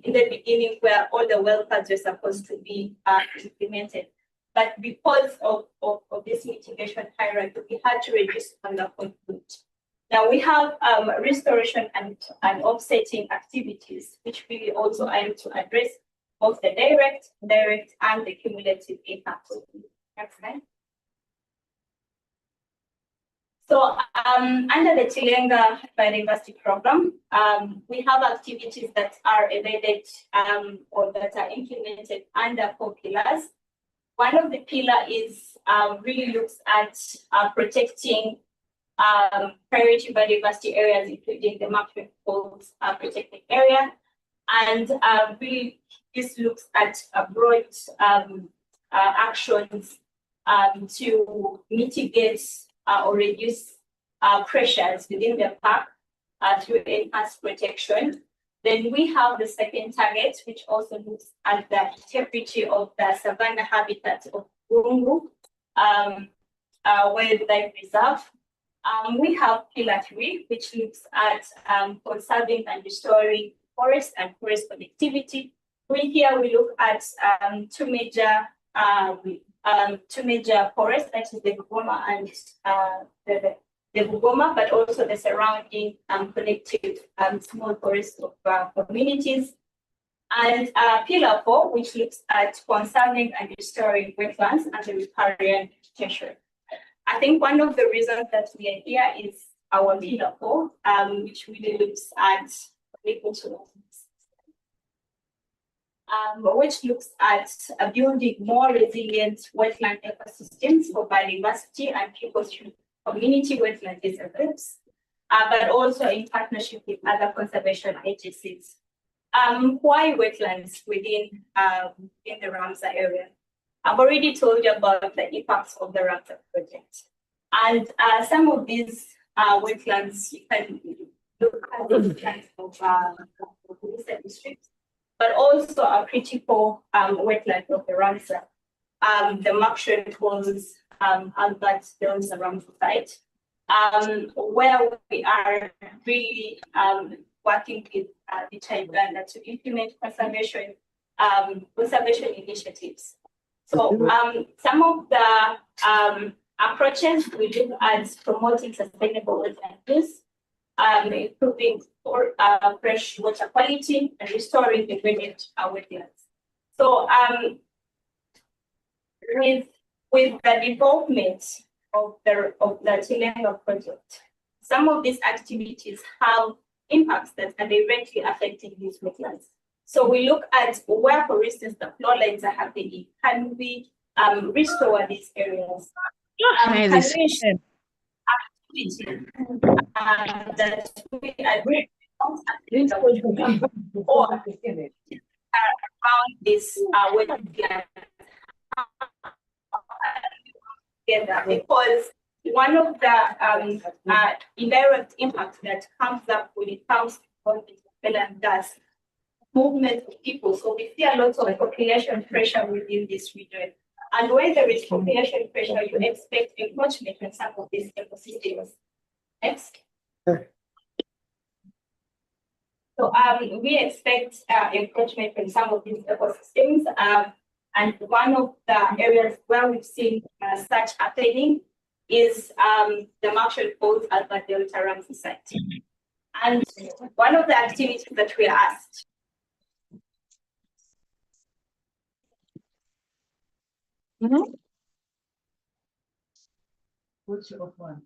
in the beginning where all the well pads were supposed to be implemented. But because of this mitigation hierarchy, we had to reduce on the footprint. Now we have restoration and offsetting activities, which really also aim to address both the direct, and the cumulative impact. Next slide. So under the Tilenga Biodiversity Program, we have activities that are embedded or that are implemented under 4 pillars. One of the pillars is really looks at protecting priority biodiversity areas, including the Marshall Falls protected area. And really this looks at broad actions to mitigate or reduce pressures within the park through enhanced protection. Then we have the second target, which also looks at the integrity of the savanna habitat of Burungu Wildlife Reserve. We have pillar 3, which looks at conserving and restoring forest and forest connectivity. Here we look at two major forests, that is the Bugoma and the Bugoma, but also the surrounding connected small forests of communities. And pillar 4, which looks at conserving and restoring wetlands and the riparian vegetation. I think one of the reasons that we are here is our pillar 4, which really looks at which looks at building more resilient wetland ecosystems for biodiversity and people through community wetland reserve groups, but also in partnership with other conservation agencies. Why wetlands within in the Ramsar area? I've already told you about the impacts of the Ramsar project. And some of these wetlands, you can look at the kinds of recent districts, but also a critical wetland of the Ramsar. The Marshall Falls, Albert, those around the site, where we are really working with the Uganda to implement conservation initiatives. So some of the approaches we look at promoting sustainable wetland use, improving fresh water quality, and restoring degraded wetlands. So with the development of the Tilenga project, some of these activities have impacts that are directly affecting these wetlands. So we look at where, for instance, the flow lines are happening. Can we restore these areas? Can we activity that we agree or around this wetland together, because one of the indirect impacts that comes up when it comes to wetland gas movement of people. So we see a lot of population pressure within this region. And when there is population pressure, you expect encroachment in some of these ecosystems. Next. So we expect encroachment from some of these ecosystems. And one of the areas where we've seen such happening is the Marshall Falls Alpha Delta Ramsey site. And one of the activities that we asked Which of one?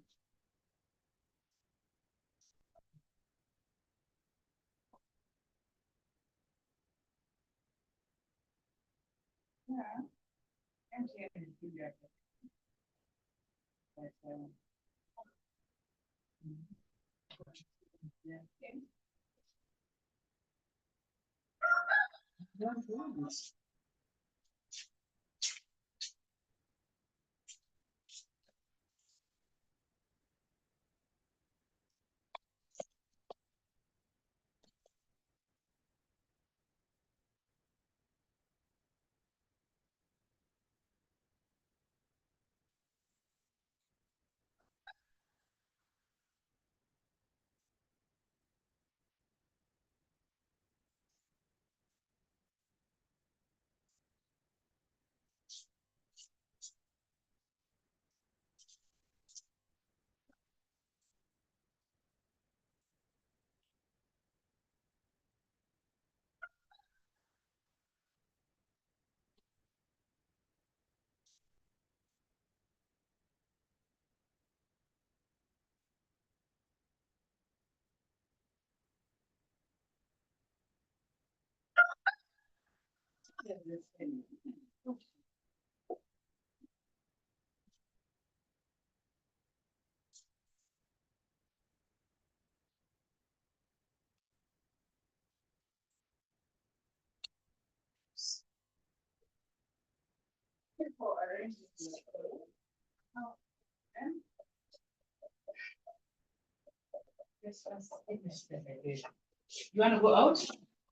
You want to go out?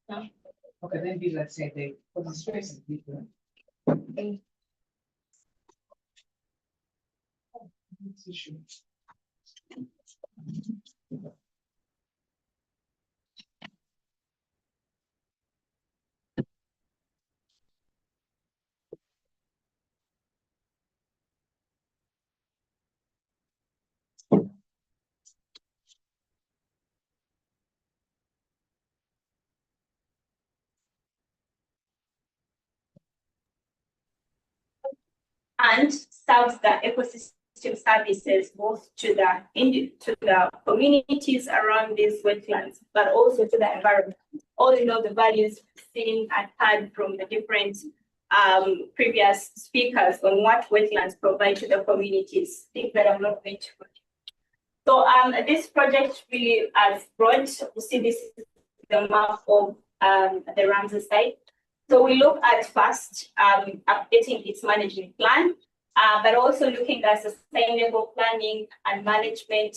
No. Okay, then be let's say they put the space in people. and serves the ecosystem services both to the communities around these wetlands, but also to the environment. All in all, the values seen and heard from the different previous speakers on what wetlands provide to the communities, things that I'm not going to go into. So this project really has brought, you see this is the map of the Ramsey site. So we look at first updating its management plan, but also looking at sustainable planning and management.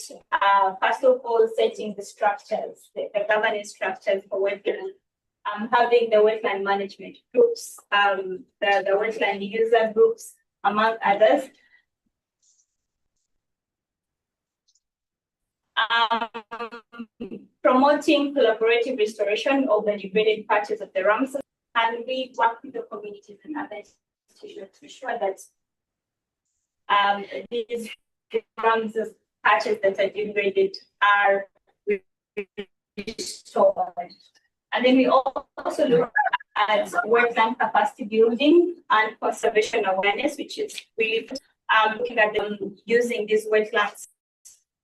First of all, setting the structures, the governance structures for wetland, having the wetland management groups, the wetland user groups, among others. Promoting collaborative restoration of the degraded patches of the Ramsey, and we work with the communities and other institutions to ensure that these Ramsey patches that are degraded are restored. And then we also look at wetland capacity building and conservation awareness, which is really looking at them using these wetlands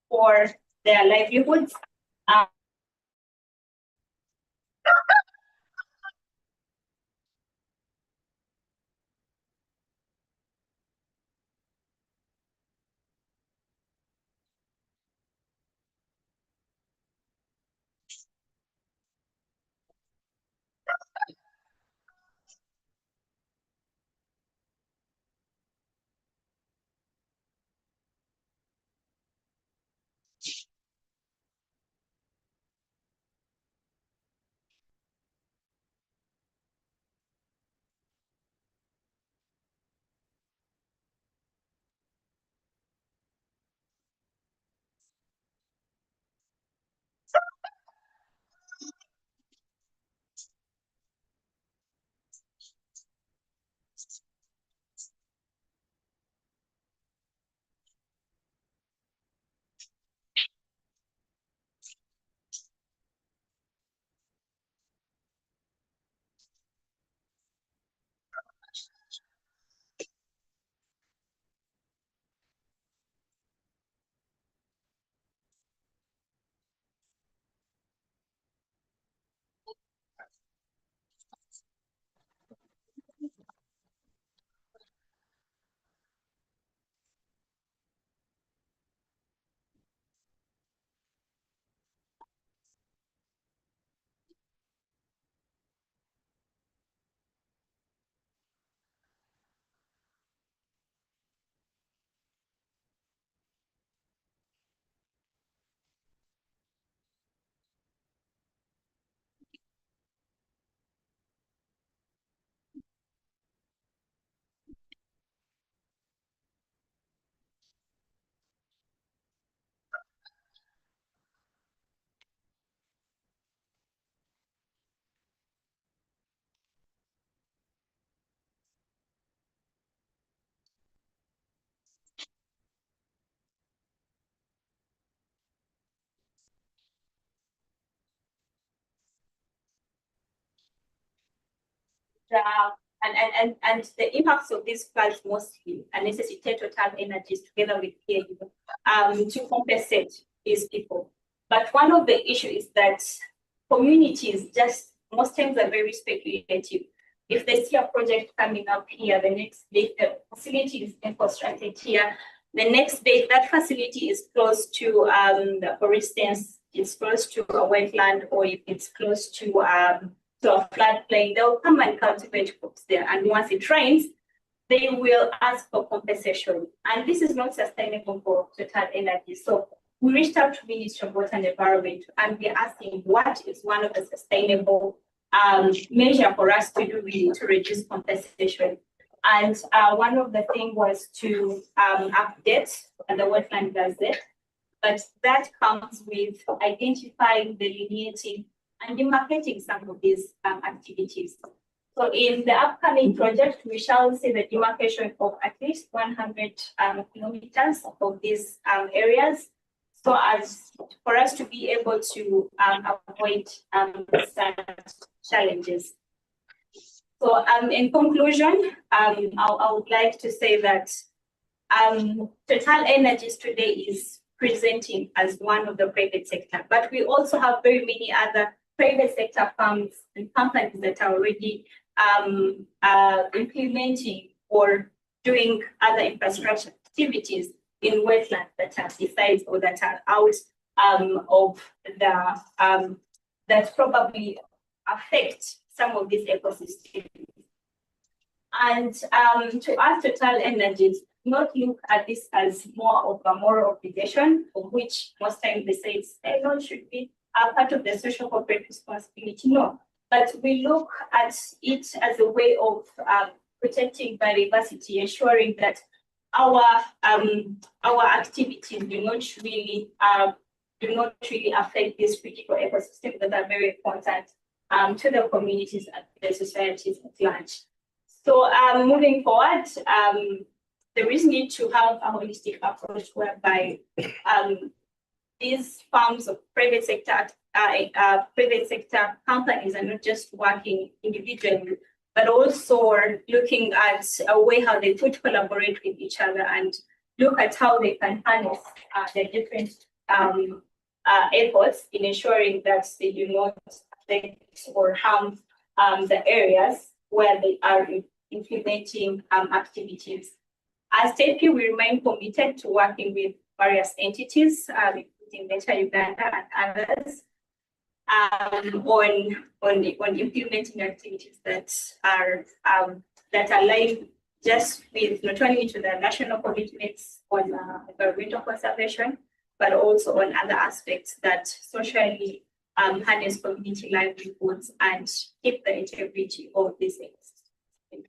for their livelihoods. the impacts of these floods mostly necessitate Total Energies together with PAU to compensate these people. But one of the issues is that communities just most times are very speculative. If they see a project coming up here, the next day the facility is constructed here. The next day that facility is close to, for instance, it's close to a wetland, or if it's close to a floodplain, they'll come and cultivate crops there. And once it rains, they will ask for compensation. And this is not sustainable for Total Energy. So we reached out to Ministry of Water and Environment, and we're asking what is one of the sustainable measure for us to do really to reduce compensation. And one of the things was to update the wetland gazette, but that comes with identifying, delineating, and demarcating some of these activities. So in the upcoming project, we shall see the demarcation of at least 100 kilometers of these areas, so as for us to be able to avoid such challenges. So in conclusion, I would like to say that Total Energies today is presenting as one of the private sector, but we also have very many other private sector firms and companies that are already implementing or doing other infrastructure activities in wetlands that are besides or that are out of the that probably affect some of these ecosystems. And to us, Total Energies, not look at this as more of a moral obligation, of which most times they say it's should be a part of the social corporate responsibility. No, but we look at it as a way of protecting biodiversity, ensuring that our activities do not really affect these critical ecosystems that are very important to the communities and the societies at large. So moving forward, there is need to have a holistic approach whereby these firms of private sector companies are not just working individually, but also looking at a way how they could collaborate with each other and look at how they can harness their different efforts in ensuring that they do not affect or harm the areas where they are implementing activities. As TP, we remain committed to working with various entities, including Nature Uganda and others, on implementing activities that are aligned just with not only to the national commitments on environmental conservation, but also on other aspects that socially harness community livelihoods and keep the integrity of these ecosystems.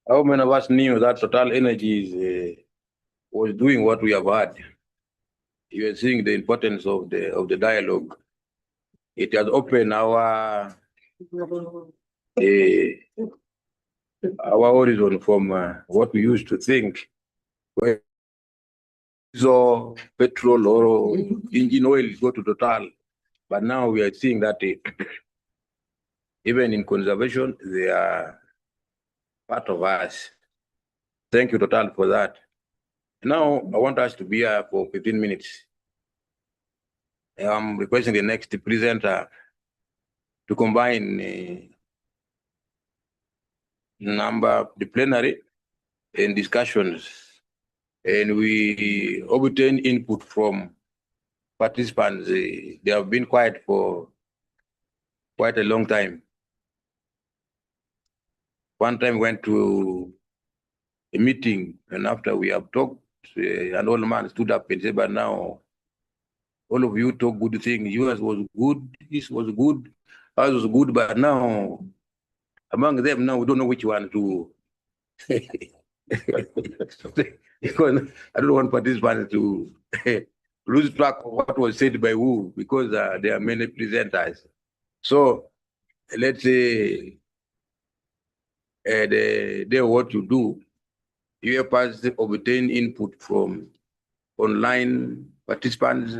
How many of us knew that Total Energies was doing what we have heard? You are seeing the importance of the dialogue. It has opened our horizon from what we used to think, where so petrol or engine oil go to Total, but now we are seeing that even in conservation they are part of us. Thank you, Total, for that. Now I want us to be here for 15 minutes. I'm requesting the next presenter to combine the plenary and discussions, and we obtain input from participants. They have been quiet for quite a long time. One time went to a meeting, and after we have talked, an old man stood up and said, but now all of you talk good things. Yours was good, this was good, ours was good, but now among them, now we don't know which one to. Because I don't want participants to lose track of what was said by who, because there are many presenters. So let's say what you do, you have obtain input from online participants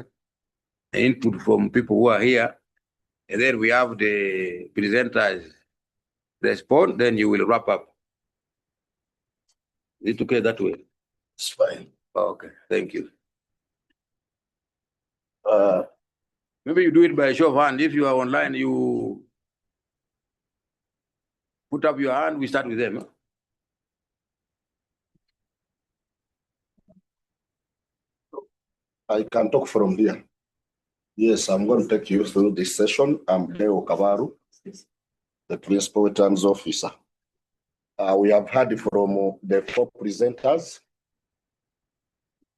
input from people who are here, and then we have the presenters respond, then you will wrap up. Is it okay that way? It's fine. Okay, thank you. Uh, Maybe you do it by a show of hand. If you are online, you put up your hand, we start with them. I can talk from here. Yes, I'm going to take you through this session. I'm Leo Kavaru, the Principal Returns Officer. We have heard from the 4 presenters,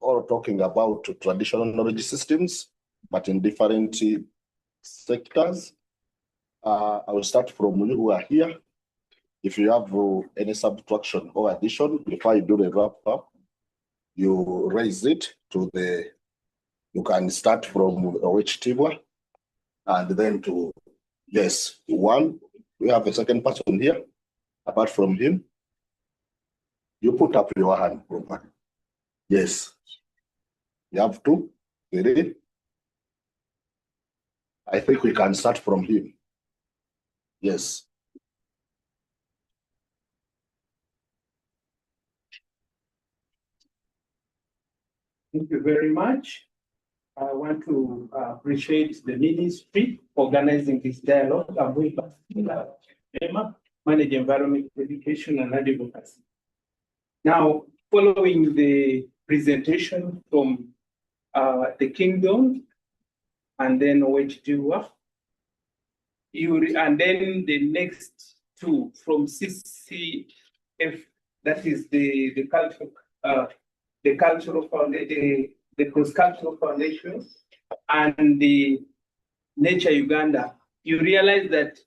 all talking about traditional knowledge systems, but in different sectors. I will start from you who are here. If you have any subtraction or addition, before you do the wrap up, you raise it to the, you can start from which table, and then to, yes, 1. We have a second person here. Apart from him, you put up your hand. Yes. You have 2, 3. I think we can start from him. Yes. Thank you very much. I want to appreciate the ministry organizing this dialogue. I'm going to manage environment education and advocacy. Now, following the presentation from the Kingdom, and then WWD, and then the next 2 from CCF, that is the cultural foundation, the cross-cultural foundation, and the Nature Uganda, you realize that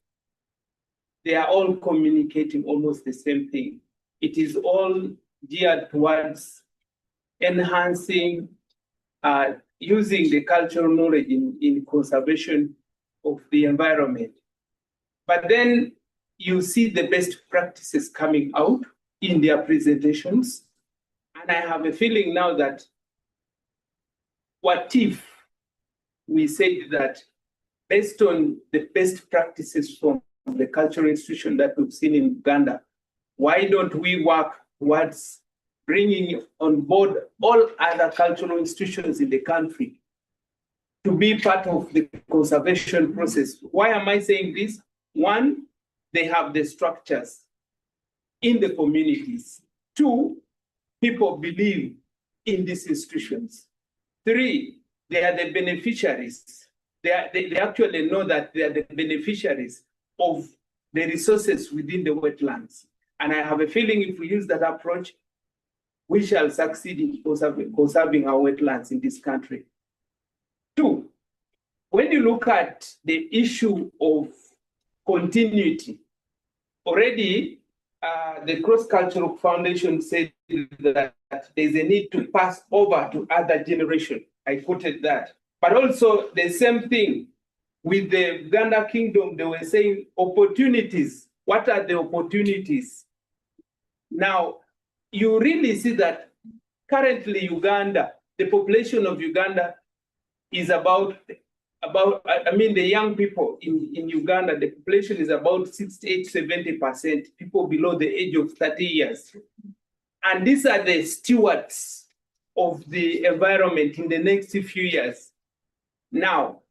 they are all communicating almost the same thing. It is all geared towards enhancing, using the cultural knowledge in conservation of the environment. But then you see the best practices coming out in their presentations. And I have a feeling now that what if we said that based on the best practices from the cultural institution that we've seen in Uganda, why don't we work towards bringing on board all other cultural institutions in the country to be part of the conservation process? Why am I saying this? 1, they have the structures in the communities. 2, people believe in these institutions. 3, they are the beneficiaries. They actually know that they are the beneficiaries of the resources within the wetlands. And I have a feeling if we use that approach, we shall succeed in conserving our wetlands in this country. 2, when you look at the issue of continuity, already the Cross-Cultural Foundation said that there's a need to pass over to other generations. I quoted that. But also the same thing with the Uganda Kingdom, they were saying opportunities. What are the opportunities? Now, you really see that currently Uganda, the population of Uganda is about the young people in Uganda, the population is about 68–70%, people below the age of 30 years. And these are the stewards of the environment in the next few years. Now,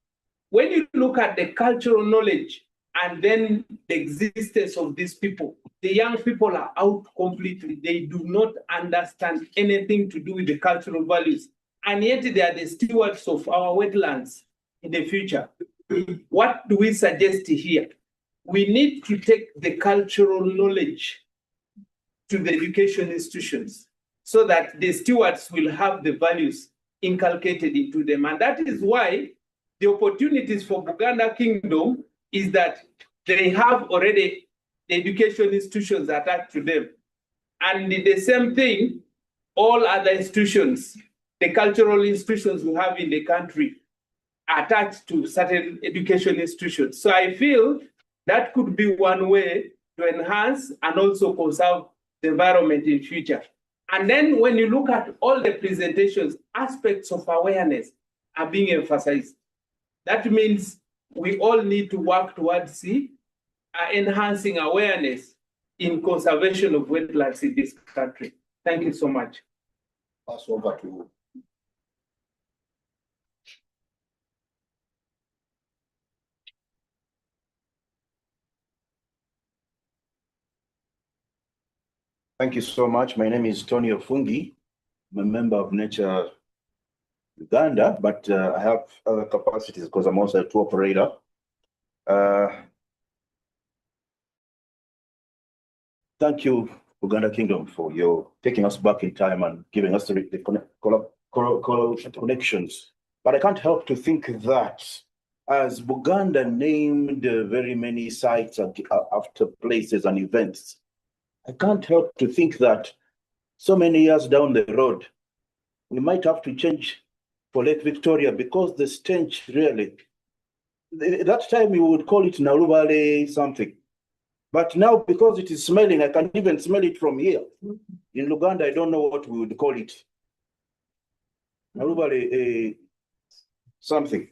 when you look at the cultural knowledge and then the existence of these people, the young people are out completely. They do not understand anything to do with the cultural values. And yet they are the stewards of our wetlands in the future. What do we suggest here? We need to take the cultural knowledge to the education institutions so that the stewards will have the values inculcated into them. And that is why the opportunities for Buganda Kingdom is that they have already the education institutions attached to them. And the same thing, all other institutions, the cultural institutions we have in the country, attached to certain education institutions. So I feel that could be one way to enhance and also conserve the environment in future. And then when you look at all the presentations, aspects of awareness are being emphasized. That means we all need to work towards enhancing awareness in conservation of wetlands in this country. Thank you so much. Pass over to you. Thank you so much. My name is Tony Ofungi. I'm a member of Nature Uganda, but I have other capacities because I'm also a tour operator. Thank you, Uganda Kingdom, for your taking us back in time and giving us the connections. But I can't help to think that as Buganda named very many sites after places and events, I can't help to think that so many years down the road, we might have to change for Lake Victoria because the stench really, that time we would call it Narubale something. But now because it is smelling, I can even smell it from here. In Luganda, I don't know what we would call it. Narubale something.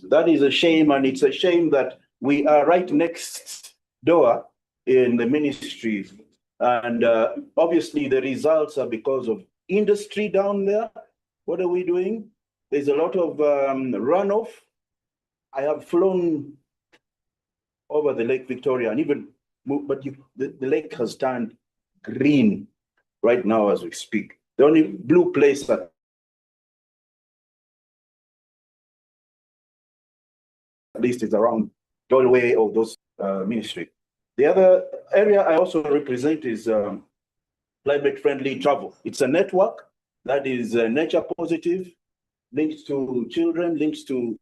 That is a shame, and it's a shame that we are right next door in the ministry. And obviously the results are because of industry down there. What are we doing? There's a lot of runoff. I have flown over the Lake Victoria and even, but the lake has turned green right now as we speak. The only blue place that at least is around Dolway or those ministry. The other area I also represent is climate-friendly travel. It's a network that is nature positive, links to children, links to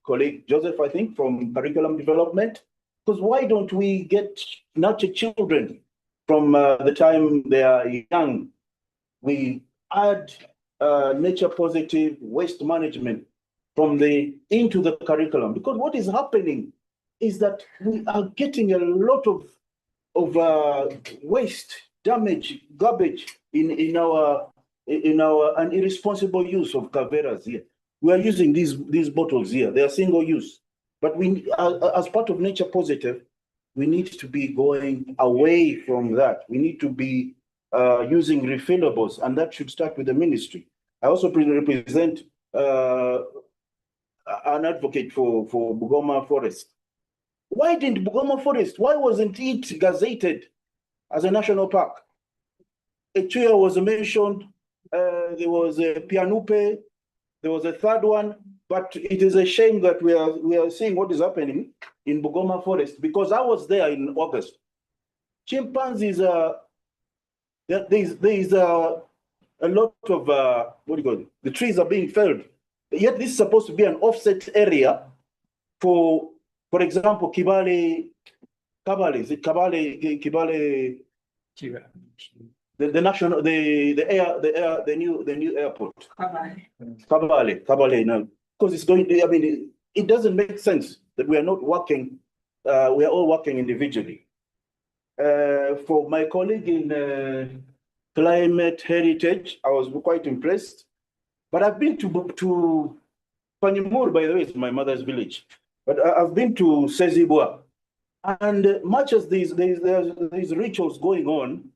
colleague Joseph, I think, from curriculum development. Because why don't we nurture children from the time they are young? We add nature positive waste management into the curriculum, because what is happening is that we are getting a lot of waste, damage, garbage in our an irresponsible use of caveras here. We are using these bottles here. They are single use, but we, as part of nature positive, we need to be going away from that. We need to be using refillables, and that should start with the ministry. I also represent an advocate for Bugoma Forest. Why didn't Bugoma Forest, why wasn't it gazetted as a national park? Echuya was mentioned, there was a Pianupe, there was a third one, but it is a shame that we are seeing what is happening in Bugoma Forest, because I was there in August. Chimpanzees, there is a lot of, what do you call it? The trees are being felled. Yet this is supposed to be an offset area for example, Kibale, is it Kibale, the national, the new airport. Kabale now, because it's going to, I mean, it doesn't make sense that we are not working, we are all working individually. For my colleague in climate heritage, I was quite impressed, but I've been to Panyimur, by the way, it's my mother's village, but I've been to Sezibwa, and much as there's rituals going on,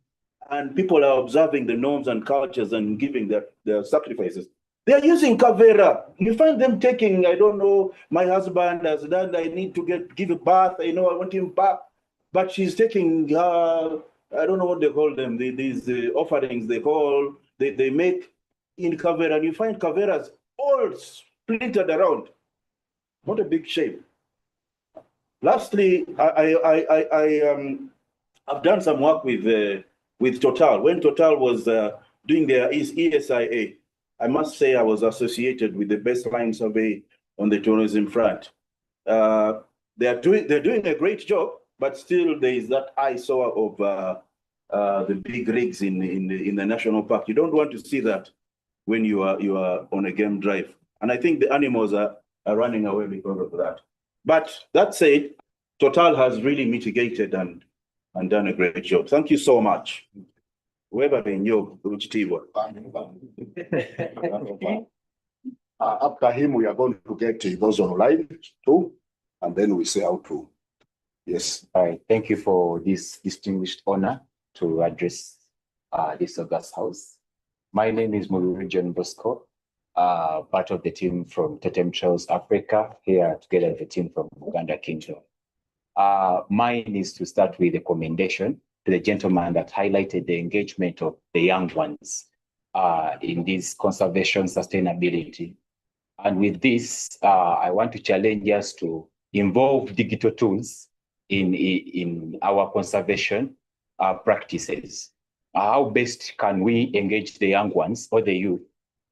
and people are observing the norms and cultures and giving their sacrifices, they are using kavera. You find them taking, I don't know, my husband has done, I need to give a bath, I want him back, but she's taking, I don't know what they call them, these offerings they make in kavera, and you find kaveras all splintered around. What a big shame. Lastly, I've done some work with Total. When Total was doing their ESIA, I must say I was associated with the baseline survey on the tourism front. They're doing a great job, but still there is that eyesore of the big rigs in the national park. You don't want to see that when you are on a game drive, and I think the animals are running away because of that. But that said, Total has really mitigated and and done a great job. Thank you so much. Whoever in your After him, we are going to get those online too, and then we say how to. Yes. All right. Thank you for this distinguished honor to address this August House. My name is Mururi John Bosco, part of the team from Totem Trails Africa, here together with the team from Uganda Kingdom. Mine is to start with a commendation to the gentleman that highlighted the engagement of the young ones in this conservation sustainability. And with this, I want to challenge us to involve digital tools in our conservation practices. How best can we engage the young ones or the youth?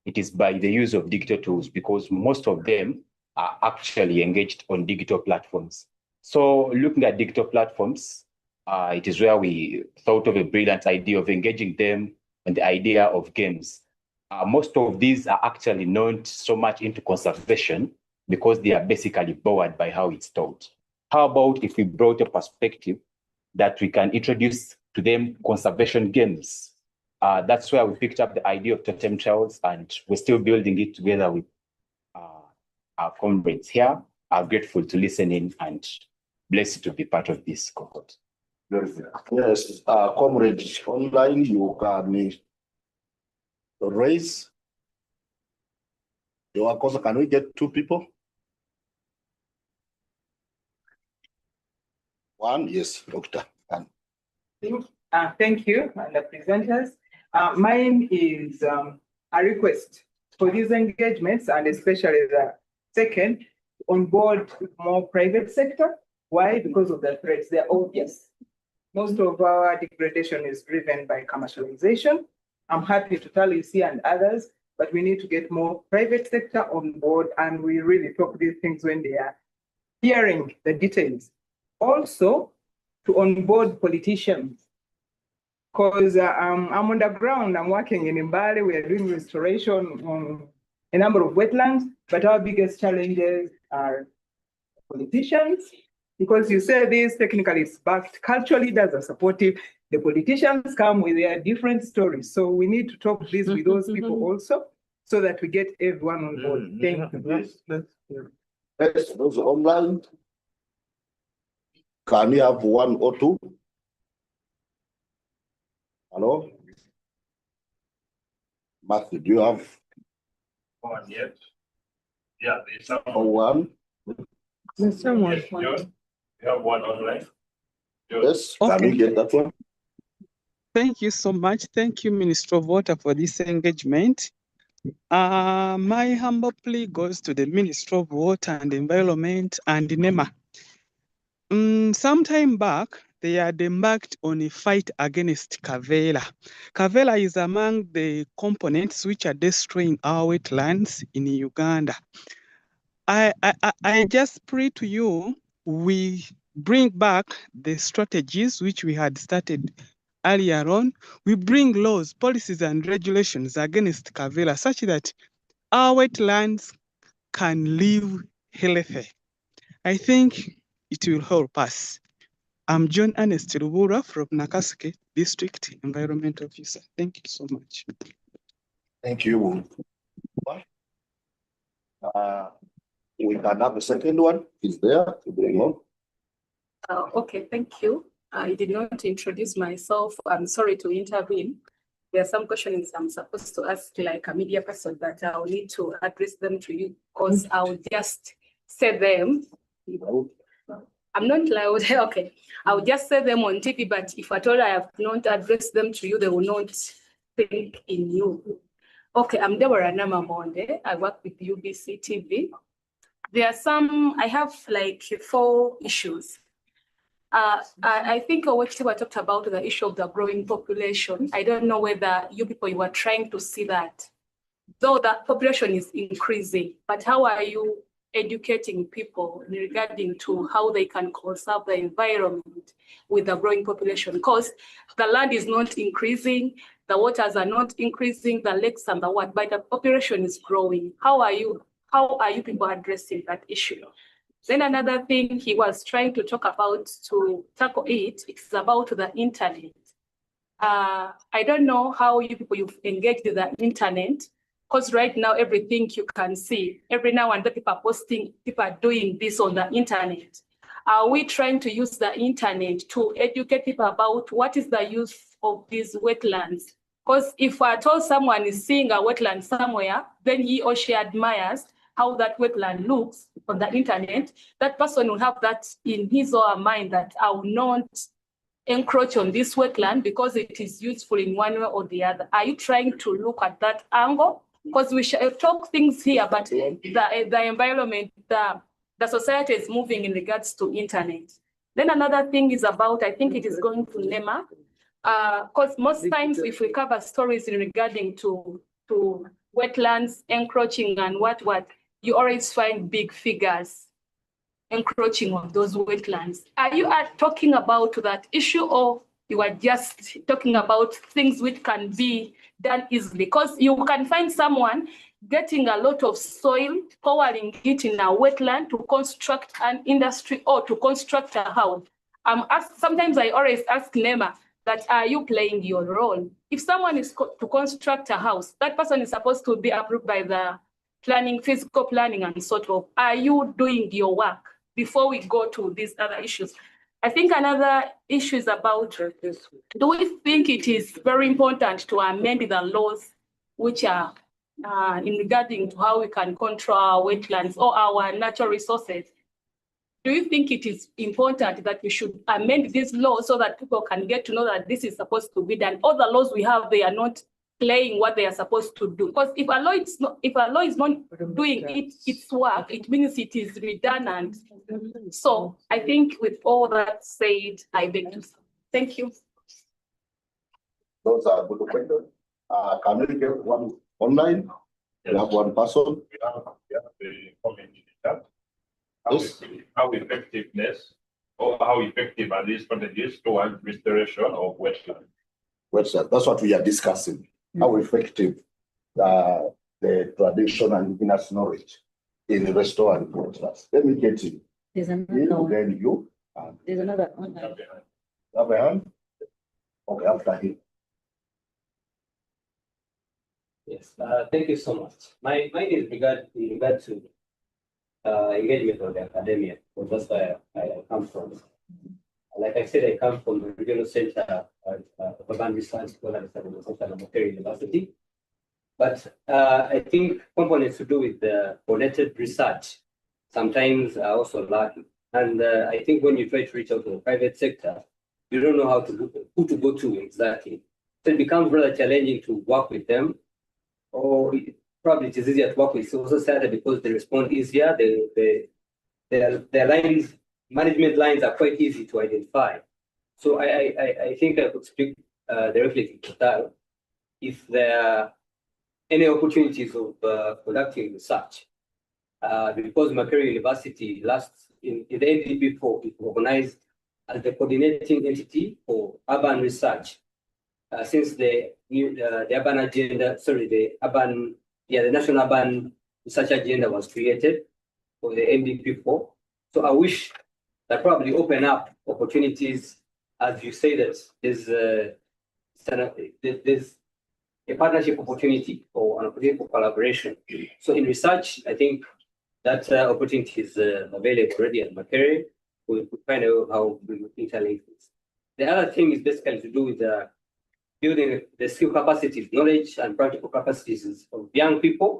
It is by the use of digital tools, because most of them are actually engaged on digital platforms. So looking at digital platforms, it is where we thought of a brilliant idea of engaging them on the idea of games. Most of these are actually not so much into conservation because they are basically bored by how it's taught. How about if we brought a perspective that we can introduce to them conservation games? That's where we picked up the idea of Totem Trails, and we're still building it together with our comrades here. I'm grateful to listen in and blessed to be part of this cohort. Yes, comrades online, you can raise your question. Can we get 2 people? One, yes, Doctor. Thank you, and the presenters. Mine is a request for these engagements, and especially the second, on board more private sector. Why? Because of the threats. They're obvious. Most of our degradation is driven by commercialization. I'm happy to tell you, and others, but we need to get more private sector on board, and we really talk these things when they are hearing the details. Also, to onboard politicians, because I'm on the ground, I'm working in Mbale, we are doing restoration on a number of wetlands, but our biggest challenges are politicians, because you say this technically is backed, cultural leaders are supportive, the politicians come with their different stories. So we need to talk this with those people also, so that we get everyone on board. Thank you. Yes, those online. Can we have 1 or 2? Hello? Matthew, do you have one yet? Yeah, there's one? There's someone. Yes, John, you have one online. John. Yes, can we get that one? Thank you so much. Thank you, Minister of Water, for this engagement. My humble plea goes to the Minister of Water and Environment and NEMA. Some time back, they had embarked on a fight against Kavela. Kavela is among the components which are destroying our wetlands in Uganda. I just pray to you, we bring back the strategies which we had started earlier on. We bring laws, policies, and regulations against Kavela such that our wetlands can live healthy. I think it will help us. I'm John Ernest Rubura from Nakaseke District Environment Officer. Thank you so much. Thank you. We can have the second one. Is there to bring on? Okay, thank you. I did not introduce myself. I'm sorry to intervene. There are some questions I'm supposed to ask like a media person, but I'll need to address them to you because I'll just say them. I'm not loud. Okay, I'll just say them on TV, but if at all I have not addressed them to you, they will not think in you. Okay, I'm Deborah Namamonde. I work with UBC TV. There are I have like 4 issues. I think what we talked about the issue of the growing population. I don't know whether you people were trying to see that, though the population is increasing, but how are you educating people regarding to how they can conserve the environment with the growing population? Because the land is not increasing, the waters are not increasing, the lakes and the what, but the population is growing. How are you people addressing that issue? Then another thing he was trying to talk about to tackle it's about the internet. I don't know how you people you've engaged with the internet, because right now everything you can see, every now and then people are posting, people are doing this on the internet. Are we trying to use the internet to educate people about what is the use of these wetlands? Because if I told someone is seeing a wetland somewhere, then he or she admires how that wetland looks on the internet, that person will have that in his or her mind that I will not encroach on this wetland because it is useful in one way or the other. Are you trying to look at that angle? Because we shall talk things here, but the environment, the society is moving in regards to internet. Then another thing is about, I think it is going to NEMA, because most times if we cover stories in regarding to wetlands encroaching and what, you always find big figures encroaching on those wetlands. Are you talking about that issue, or you are just talking about things which can be done easily? Because you can find someone getting a lot of soil, pouring it in a wetland to construct an industry or to construct a house. Sometimes I always ask NEMA that, are you playing your role? If someone is to construct a house, that person is supposed to be approved by the planning, physical planning and sort of. Are you doing your work before we go to these other issues? I think another issue is about, do we think it is very important to amend the laws which are in regarding to how we can control our wetlands or our natural resources? Do you think it is important that we should amend these laws so that people can get to know that this is supposed to be done? All the laws we have, they are not playing what they are supposed to do. Because if a law is not doing its work, it means it is redundant. So I think with all that said, I beg to stop. Thank you. Those are good questions. Can we get one online? We have one person. We have the comment in the chat. Yes. How effectiveness or how effective are these strategies towards restoration of wetlands? Wetlands. That's what we are discussing. How effective the traditional indigenous knowledge in restoring wetlands. Let me get you. There's another one. Then you. There's another one. Have a hand? Okay, after him. Yes, thank you so much. Mine is regard to engagement of the academia, because that's where I come from. Like I said, I come from the regional center of urban research program at Macquarie University. But I think components to do with the connected research sometimes are also lacking. And I think when you try to reach out to the private sector, you don't know who to go to exactly. So it becomes rather challenging to work with them, or probably it is easier to work with civil society because they respond easier. Their lines, management lines are quite easy to identify. So I think I could speak directly to that if there are any opportunities of conducting research. Because Macquarie University in the NDP4 is organized as the coordinating entity for urban research since the urban agenda, the National Urban Research Agenda was created for the NDP4. So I wish that probably open up opportunities, as you say, that there's a partnership opportunity or an opportunity for collaboration. So in research, I think that opportunity is available already at Macquarie. We could find out how we interlink this. The other thing is basically to do with building the skill capacities, knowledge and practical capacities of young people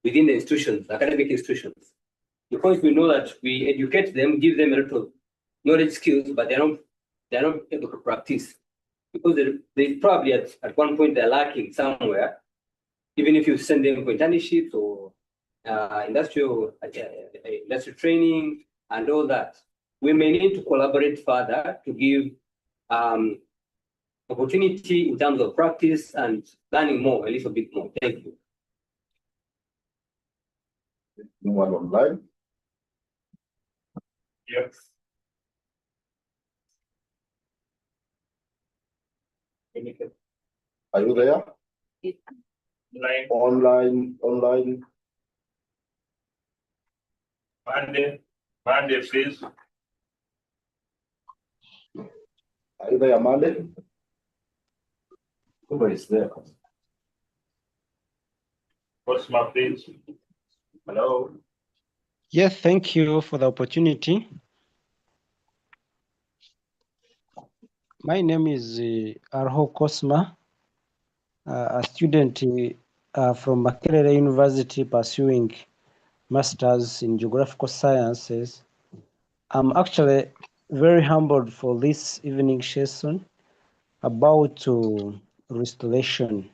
within the institutions, academic institutions. Because we know that we educate them, give them a lot of knowledge skills, but they're not able to practice. Because they probably at one point they're lacking somewhere, even if you send them for internships or industrial training and all that. We may need to collaborate further to give opportunity in terms of practice and learning more, a little bit more. Thank you. No one online? Yes. Are you there? Online. Monday. Monday, please. Are you there, Amanda? Nobody's there. Cosma, please. Hello. Yes, thank you for the opportunity. My name is Arho Cosma, a student from Makerere University pursuing Masters in Geographical Sciences. I'm actually very humbled for this evening session about restoration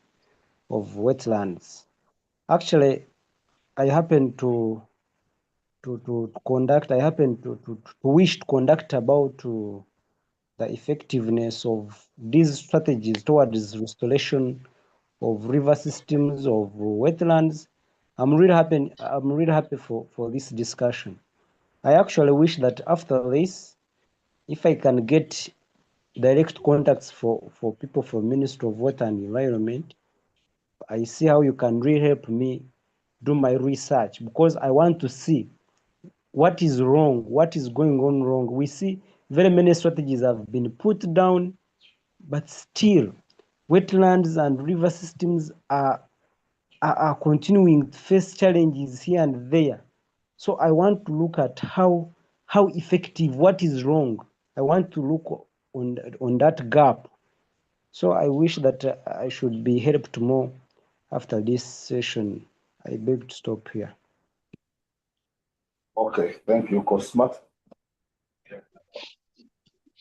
of wetlands. Actually, I happen to wish to conduct about the effectiveness of these strategies towards restoration of river systems, of wetlands. I'm really happy for this discussion. I actually wish that after this, if I can get direct contacts for people from Ministry of Water and Environment, I see how you can really help me do my research, because I want to see what is wrong, what is going on wrong. We see very many strategies have been put down, but still wetlands and river systems are continuing to face challenges here and there. So I want to look at how effective, what is wrong. I want to look on that gap. So I wish that I should be helped more after this session. I beg to stop here. Okay, thank you, Cosma.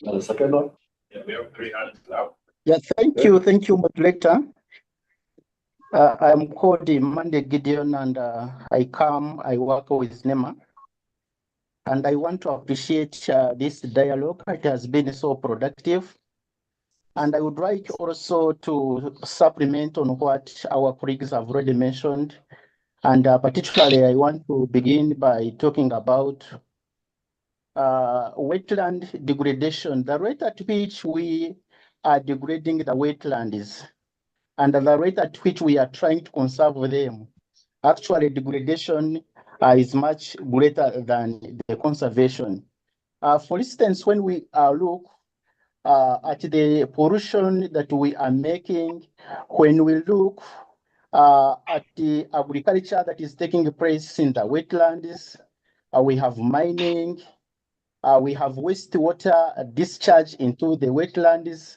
The second one? Yeah, we have 3 hands now. Yeah, thank you, moderator. I'm called Monday Gideon, and I work with NEMA. And I want to appreciate this dialogue. It has been so productive. And I would like also to supplement on what our colleagues have already mentioned. And particularly, I want to begin by talking about wetland degradation, the rate at which we are degrading the wetlands and the rate at which we are trying to conserve them. Actually, degradation is much greater than the conservation. For instance, when we look at the pollution that we are making, when we look at the agriculture that is taking place in the wetlands, we have mining, we have wastewater discharge into the wetlands.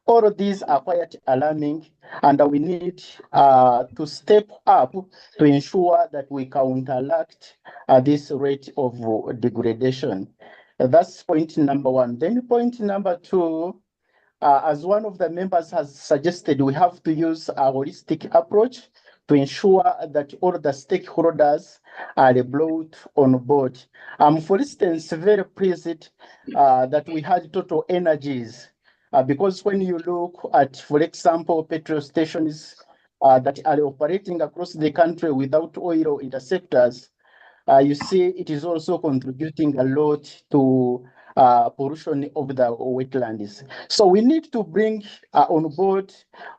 All of these are quite alarming, and we need to step up to ensure that we counteract this rate of degradation. That's point number one. Then point number two, as one of the members has suggested, we have to use a holistic approach to ensure that all the stakeholders are brought on board. For instance, very pleased that we had Total Energies, because when you look at, for example, petrol stations that are operating across the country without oil interceptors, you see it is also contributing a lot to pollution of the wetlands. So we need to bring on board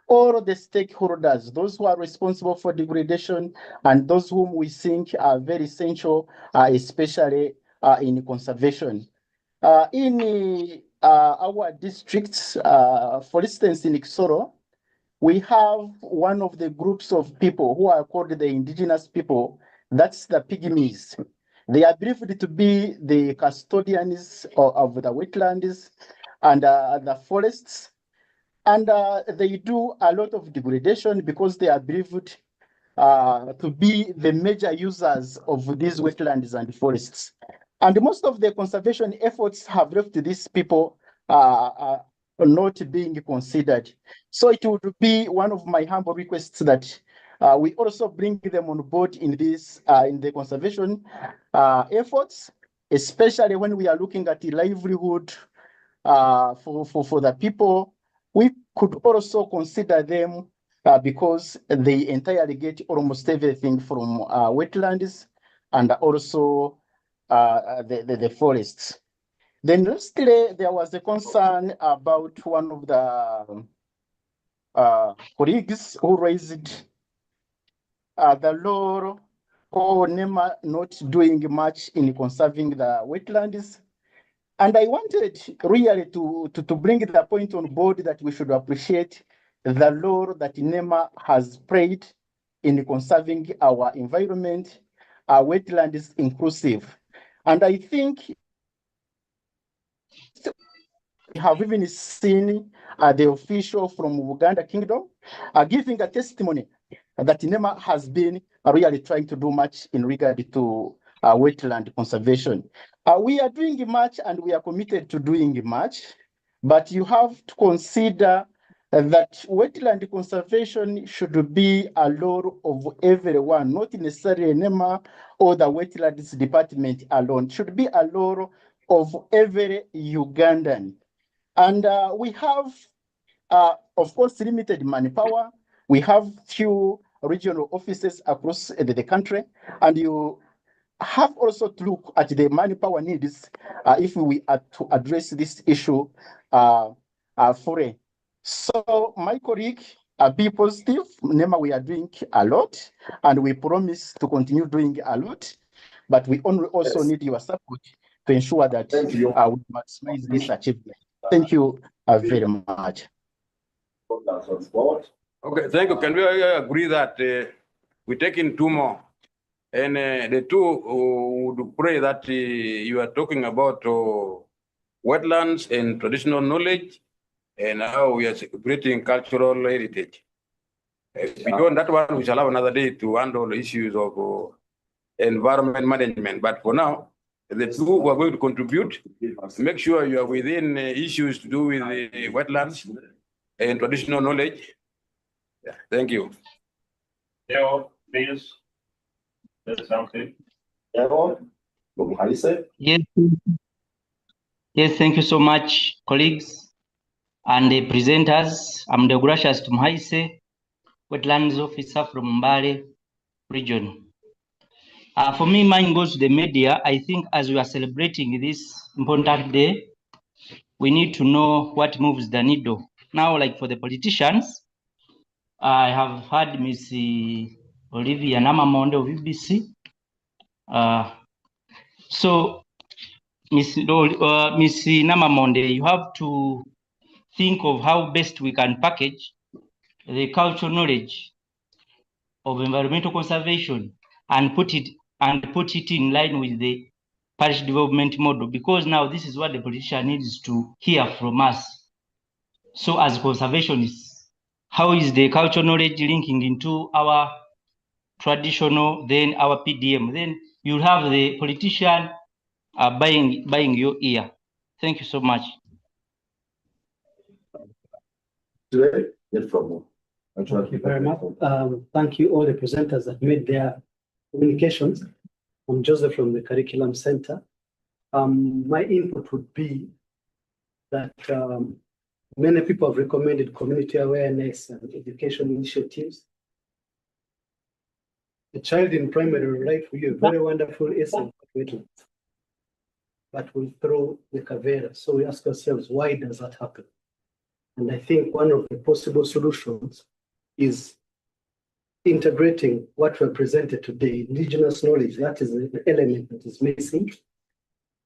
all the stakeholders, those who are responsible for degradation and those whom we think are very essential, especially in conservation. In our districts, for instance, in Kisoro, we have one of the groups of people who are called the indigenous people. That's the pygmies. They are believed to be the custodians of the wetlands and the forests. And they do a lot of degradation because they are believed to be the major users of these wetlands and forests. And most of the conservation efforts have left these people not being considered. So it would be one of my humble requests that we also bring them on board in this in the conservation efforts, especially when we are looking at the livelihood for the people. We could also consider them because they entirely get almost everything from wetlands and also the forests. Then lastly, there was a concern about one of the colleagues who raised the role call NEMA not doing much in conserving the wetlands. And I wanted really to bring the point on board that we should appreciate the role that NEMA has played in conserving our environment, our wetlands inclusive. And I think we have even seen the official from Uganda Kingdom giving a testimony that NEMA has been really trying to do much in regard to wetland conservation. We are doing much and we are committed to doing much, but you have to consider that wetland conservation should be a role of everyone, not necessarily NEMA or the wetlands department alone. It should be a role of every Ugandan. And we have, of course, limited manpower. We have few regional offices across the country, and you have also to look at the manpower needs if we are to address this issue fully. So my colleague, be positive. NEMA, we are doing a lot, and we promise to continue doing a lot, but we also need your support to ensure that we maximize this achievement. Thank you very much. Okay, thank you. Can we agree that we take in two more? And the two would pray that you are talking about wetlands and traditional knowledge and how we are celebrating cultural heritage. Beyond that one, we shall have another day to handle issues of environment management. But for now, the two who are going to contribute, make sure you are within issues to do with the wetlands and traditional knowledge. Yeah, thank you. Leo, please. That's something. Yes. Yes, thank you so much, colleagues and the presenters. I'm Deogratius Tumhaise, Wetlands Officer from Mbale region. For me, mine goes to the media. I think as we are celebrating this important day, we need to know what moves the needle. Now, like for the politicians, I have heard Ms. Olivia Namamonde of UBC. So, Ms. Namamonde, you have to think of how best we can package the cultural knowledge of environmental conservation and put it in line with the parish development model, because now this is what the politician needs to hear from us. So as conservationists, how is the cultural knowledge linking into our traditional, then our PDM? Then you'll have the politician buying your ear. Thank you so much. Thank you very much. Thank you all the presenters that made their communications. I'm Joseph from the Curriculum Center. My input would be that many people have recommended community awareness and education initiatives. A child in primary will write for you a very wonderful essay about wetlands, but will throw the cavera. So we ask ourselves, why does that happen? And I think one of the possible solutions is integrating what we presented today, indigenous knowledge. That is the element that is missing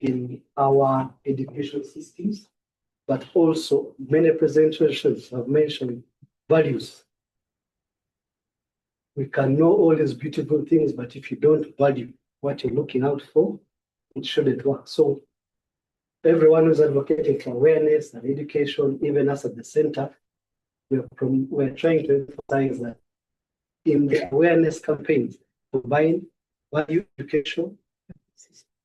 in our education systems, but also many presentations have mentioned values. We can know all these beautiful things, but if you don't value what you're looking out for, it shouldn't work. So everyone who's advocating for awareness and education, even us at the center, we're trying to emphasize that in the awareness campaigns, combine value education,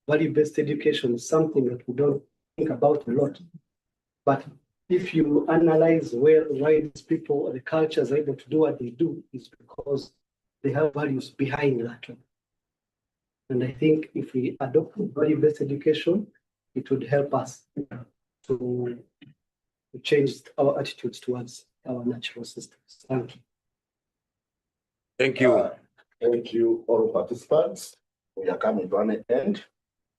value-based education is something that we don't think about a lot. But if you analyze why these people, the cultures are able to do what they do, is because they have values behind that. And I think if we adopt value-based education, it would help us to change our attitudes towards our natural systems. Thank you. Thank you. Thank you, all participants. We are coming to an end.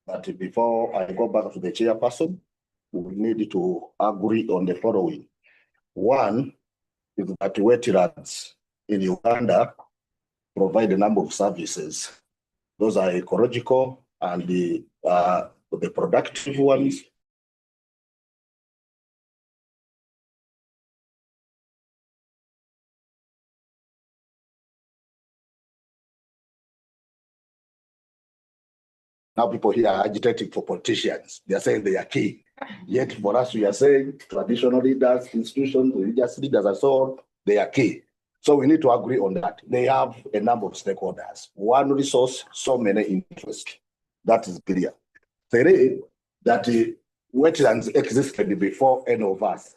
But before I go back to the chairperson, we need to agree on the following. One is that wetlands in Uganda provide a number of services. Those are ecological and the productive ones. Now people here are agitating for politicians. They are saying they are key. Yet for us, we are saying traditional leaders, institutions, religious leaders, and so on, they are key. So we need to agree on that. They have a number of stakeholders. One resource, so many interests. That is clear. Three, that wetlands existed before any of us.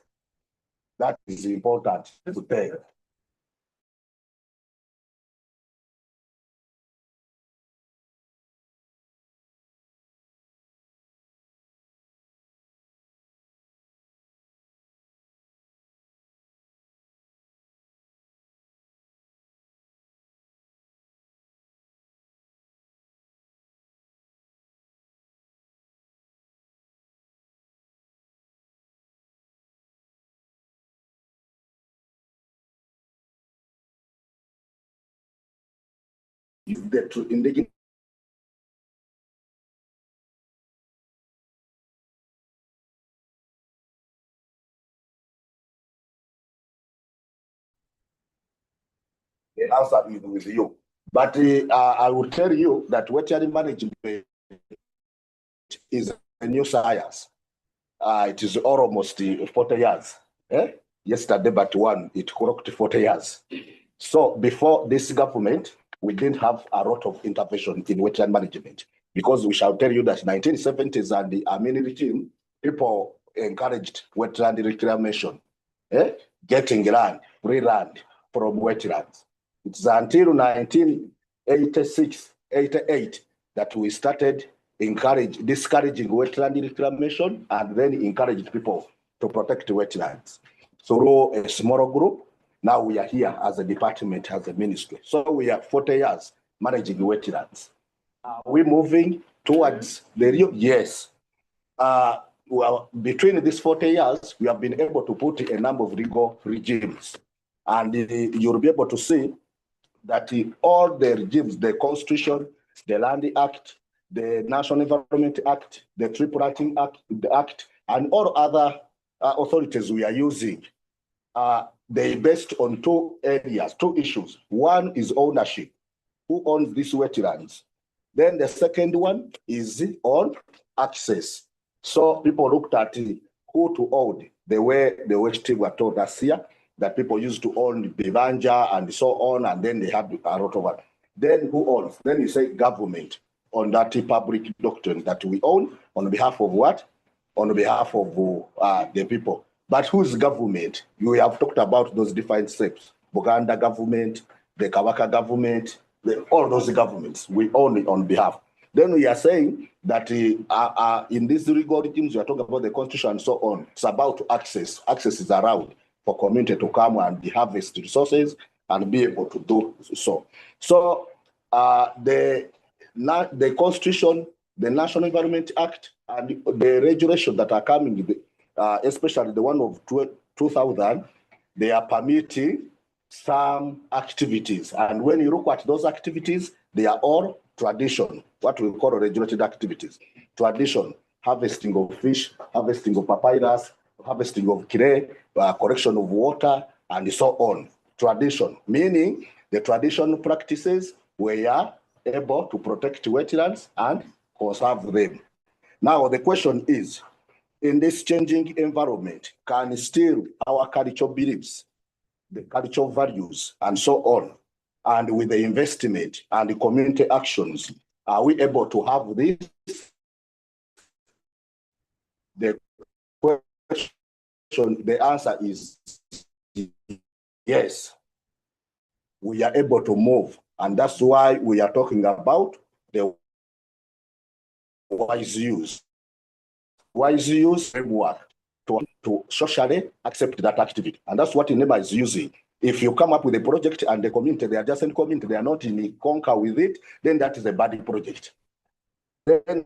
That is important to take. The indigenous the answer is with you. But I will tell you that wetland management is a new science. It is almost 40 years. Yesterday, but one, it clocked 40 years. So before this government, we didn't have a lot of intervention in wetland management, because we shall tell you that 1970s and the Amin regime, people encouraged wetland reclamation, getting land, free land from wetlands. It's until 1986, 88 that we started discouraging wetland reclamation and then encouraged people to protect wetlands. Through a small group, now we are here as a department, as a ministry. So we are 40 years managing wetlands. Are we moving towards the real? Yes. Well, between these 40 years, we have been able to put a number of legal regimes. And you'll be able to see that all the regimes, the Constitution, the Land Act, the National Environment Act, the Tree Planting Act, the Act, and all other authorities we are using, they based on two areas, two issues. One is ownership. Who owns these wetlands? Then the second one is on access. So people looked at who to own, the way the West were told us here, that people used to own Bivanja and so on, and then they had a lot of it. Then who owns? Then you say government on that public doctrine that we own on behalf of what? On behalf of the people. But whose government? We have talked about those different steps. Buganda government, the Kawaka government, all those governments, we own it on behalf. Then we are saying that in these legal regimes, we are talking about the constitution and so on. It's about access. Access is around for community to come and harvest resources and be able to do so. So the Constitution, the National Environment Act, and the regulations that are coming, especially the one of 2000, they are permitting some activities. And when you look at those activities, they are all tradition, what we call regulated activities. Tradition, harvesting of fish, harvesting of papyrus, harvesting of clay, collection of water, and so on. Tradition, meaning the traditional practices were able to protect wetlands and conserve them. Now, the question is, in this changing environment, can still our cultural beliefs, the cultural values, and so on, and with the investment and the community actions, are we able to have this? The question, the answer is yes. We are able to move, and that's why we are talking about the wise use. Wise use framework to socially accept that activity. And that's what NEMA is using. If you come up with a project and the community, the adjacent community, they are not in conquer with it, then that is a bad project. Then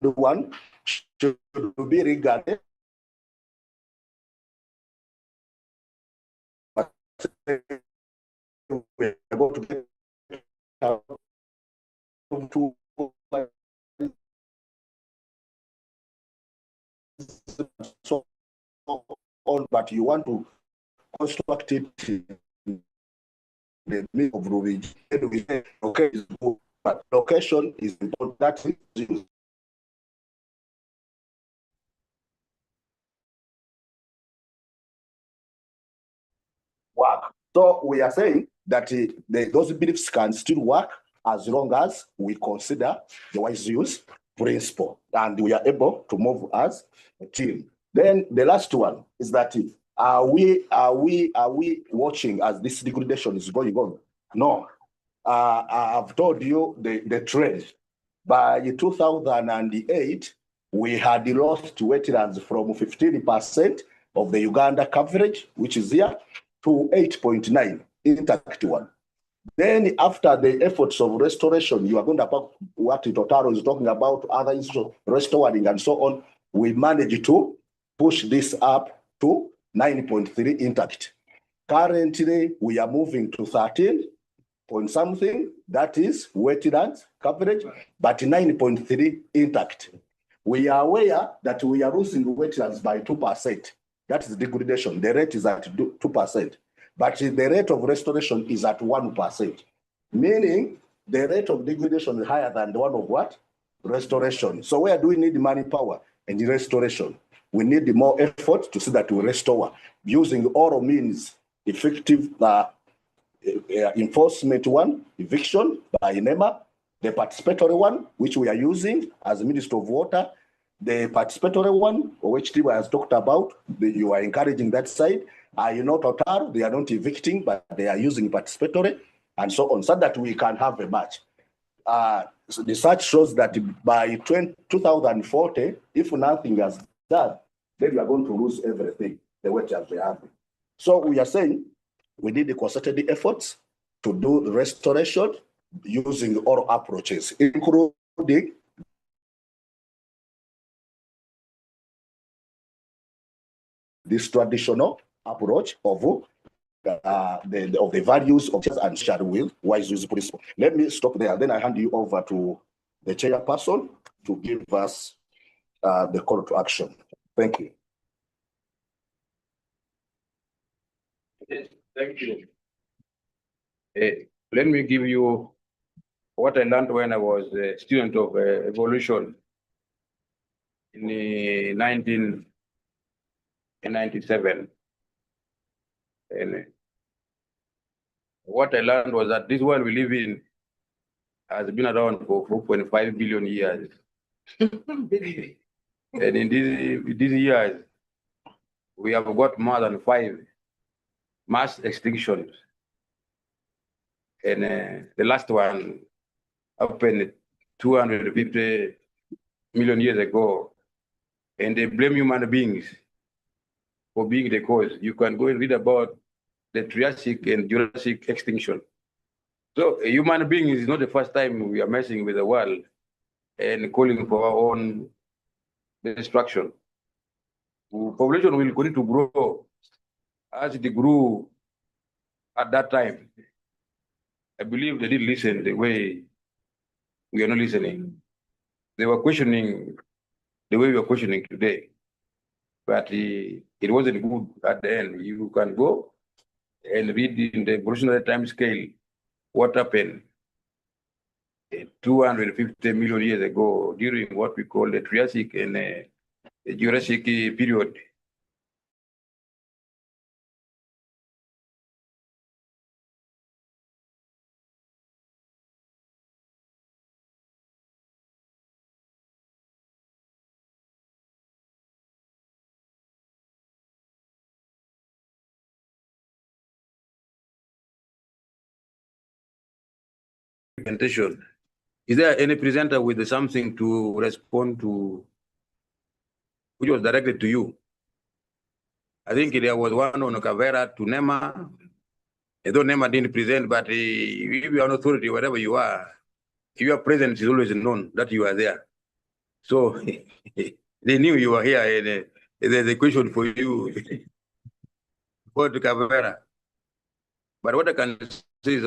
the one should be regarded we are going to get to so on, but you want to construct it in the middle of Ruby. Okay, but location is important. That is work. So we are saying that those beliefs can still work as long as we consider the wise use principle and we are able to move as a team. Then the last one is that are we watching as this degradation is going on? No. I've told you the trend. By 2008, we had lost wetlands from 15% of the Uganda coverage, which is here, to 8.9 intact one. Then after the efforts of restoration, you are going to about what Totaro is talking about, other issues, restoring and so on, we managed to push this up to 9.3 intact. Currently, we are moving to 13 point something, that is wetlands coverage, but 9.3 intact. We are aware that we are losing wetlands by 2%. That is degradation. The rate is at 2%. But the rate of restoration is at 1%. Meaning the rate of degradation is higher than the one of what? Restoration. So where do we need manpower and restoration? We need more effort to see that we restore using all means, effective enforcement one, eviction by NEMA, the participatory one, which we are using as Minister of Water, the participatory one, which Tiba has talked about, you are encouraging that side. You know, Total, they are not evicting, but they are using participatory and so on, so that we can have a match. So the research shows that by 2040, if nothing has done, then we are going to lose everything, the way that we have. So we are saying we need the concerted efforts to do restoration using all approaches, including this traditional approach of the values of and shared will, wise use principle. Let me stop there. Then I hand you over to the chairperson to give us the call to action. Thank you. Yes, thank you. Let me give you what I learned when I was a student of evolution in 1997. And what I learned was that this world we live in has been around for 4.5 billion years. And in these years, we have got more than 5 mass extinctions. And the last one happened 250 million years ago. And they blame human beings for being the cause. You can go and read about the Triassic and Jurassic extinction. So a human being is not the first time we are messing with the world and calling for our own destruction. Population will continue to grow as it grew at that time. I believe they didn't listen the way we are not listening. They were questioning the way we are questioning today. But it wasn't good at the end. You can go and read in the evolutionary time scale what happened 250 million years ago during what we call the Triassic and the Jurassic period. Presentation. Is there any presenter with something to respond to, which was directed to you? I think there was one on Kavera to NEMA. Although NEMA didn't present, but if you are an authority, wherever you are, if your presence is always known that you are there. So They knew you were here, and there's a question for you. Go to Cabrera. But what I can say is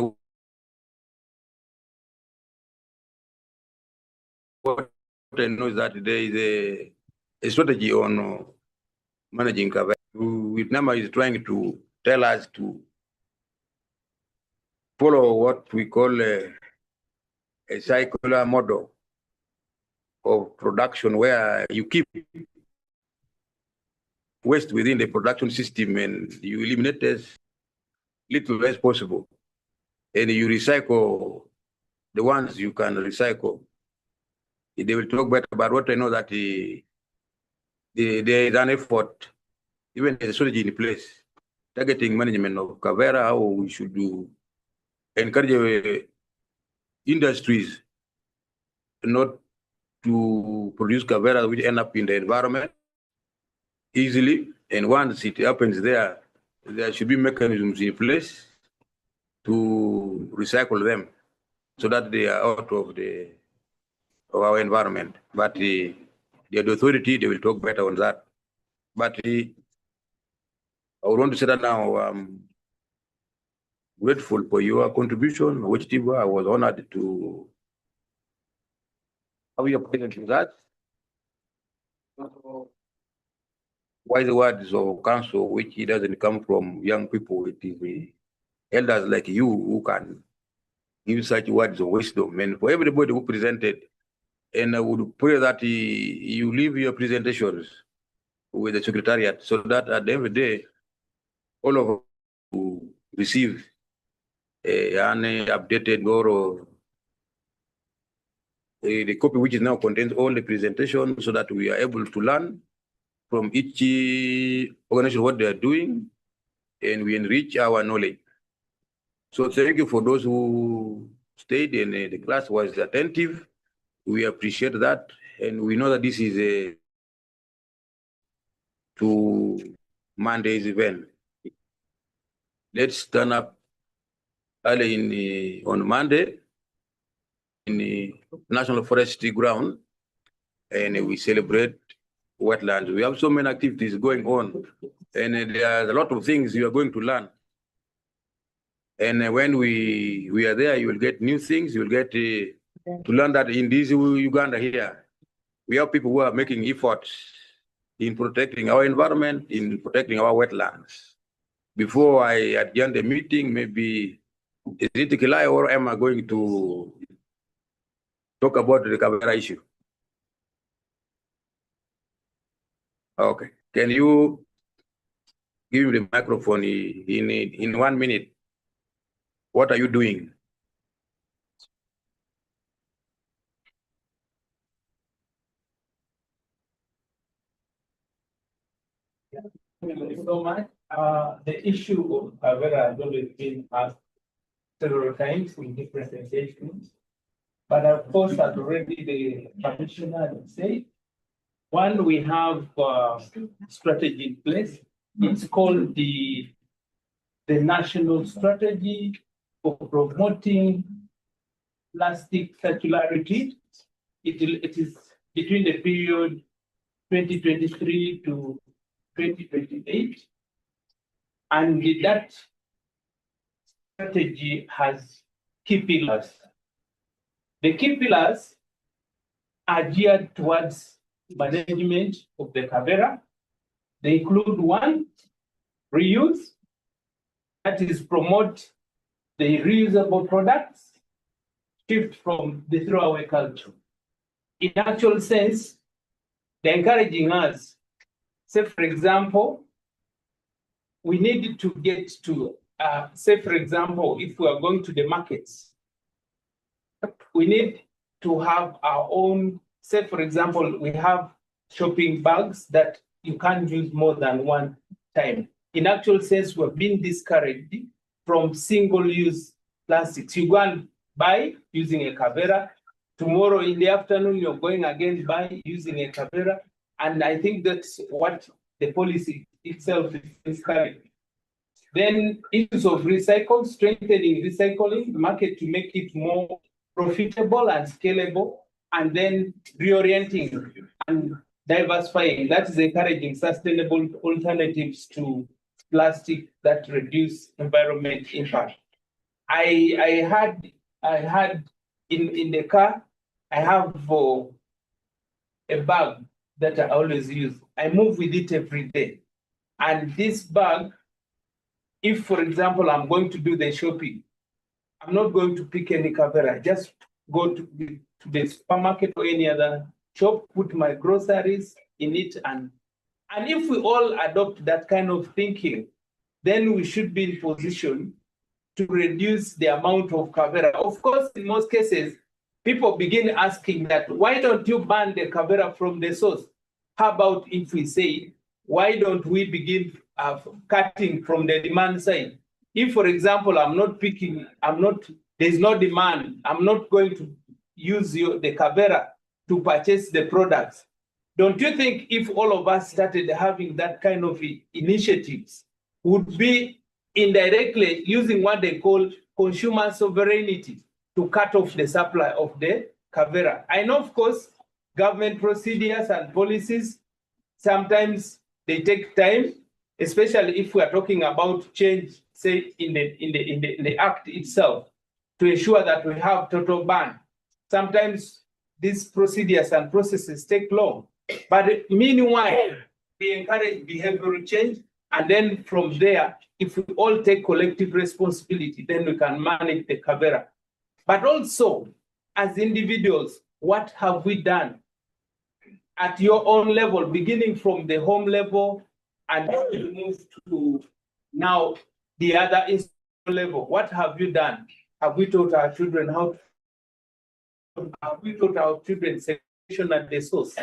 what I know is that there is a strategy on managing Cabrera. Vietnam is trying to tell us to follow what we call a circular model of production where you keep waste within the production system and you eliminate as little as possible. And you recycle the ones you can recycle. They will talk better about what I know that there is an effort, even a strategy in place, targeting management of Cavera, how we should do, encourage industries not to produce Cavera which end up in the environment easily. And once it happens there should be mechanisms in place to recycle them so that they are out of our environment. But the authority, they will talk better on that. But I would want to say that now I'm grateful for your contribution, which I was honored to have your presence in that. Why the words of council, which it doesn't come from young people, it is the elders like you who can give such words of wisdom. And for everybody who presented, and I would pray that you leave your presentations with the secretariat so that at the end of the day, all of us will receive an updated or the copy which is now contains all the presentations so that we are able to learn from each organization what they are doing and we enrich our knowledge. So thank you for those who stayed and the class was attentive. We appreciate that. And we know that this is to Monday's event. Let's turn up early on Monday in the National Forestry Ground and we celebrate wetlands. We have so many activities going on and there are a lot of things you are going to learn. And when we are there, you will get new things. You will get to learn that in this Uganda here, we have people who are making efforts in protecting our environment, in protecting our wetlands. Before I adjourn the meeting, maybe is it Kilai or am I going to talk about the Cavera issue? Okay. Can you give me the microphone in 1 minute? What are you doing? Thank you so much. The issue of Cavera has always been asked several times in different engagements. But of course, as already the commissioner said, one, we have strategy in place. It's called the National Strategy for Promoting Plastic Circularity. It is between the period 2023 to 2028. And that strategy has key pillars. The key pillars are geared towards management of the Cavera. They include one, reuse, that is promote the reusable products, shift from the throwaway culture. In actual sense, they're encouraging us, say for example, we need to get to, say for example, if we are going to the markets, we need to have our own, say for example, we have shopping bags that you can't use more than one time. In actual sense, we're being discouraged from single-use plastics. You go and buy using a Cavera. Tomorrow in the afternoon, you're going again buy using a Cavera. And I think that's what the policy itself is discouraging. Then issues of recycle, strengthening recycling market to make it more profitable and scalable, and then reorienting. And diversifying, that is encouraging sustainable alternatives to plastic that reduce environment impact. I had in the car, I have a bag that I always use. I move with it every day. And this bag, if for example, I'm going to do the shopping, I'm not going to pick any Kavera, just go to the supermarket or any other shop, put my groceries in it. And if we all adopt that kind of thinking, then we should be in position to reduce the amount of Kavera. Of course, in most cases, people begin asking that, why don't you ban the Kavera from the source? How about if we say, why don't we begin cutting from the demand side? If, for example, there's no demand, I'm not going to use the Kavera to purchase the products. Don't you think if all of us started having that kind of initiatives, would be indirectly using what they call consumer sovereignty to cut off the supply of the Kavera? I know, of course, government procedures and policies, sometimes they take time, especially if we are talking about change, say in the act itself, to ensure that we have total ban. Sometimes these procedures and processes take long, but meanwhile, we encourage behavioral change, and then from there, if we all take collective responsibility, then we can manage the Kavera. But also, as individuals, what have we done at your own level, beginning from the home level and move to now the other institutional level? What have you done? Have we taught our children how to, have we taught our children segregation at the source?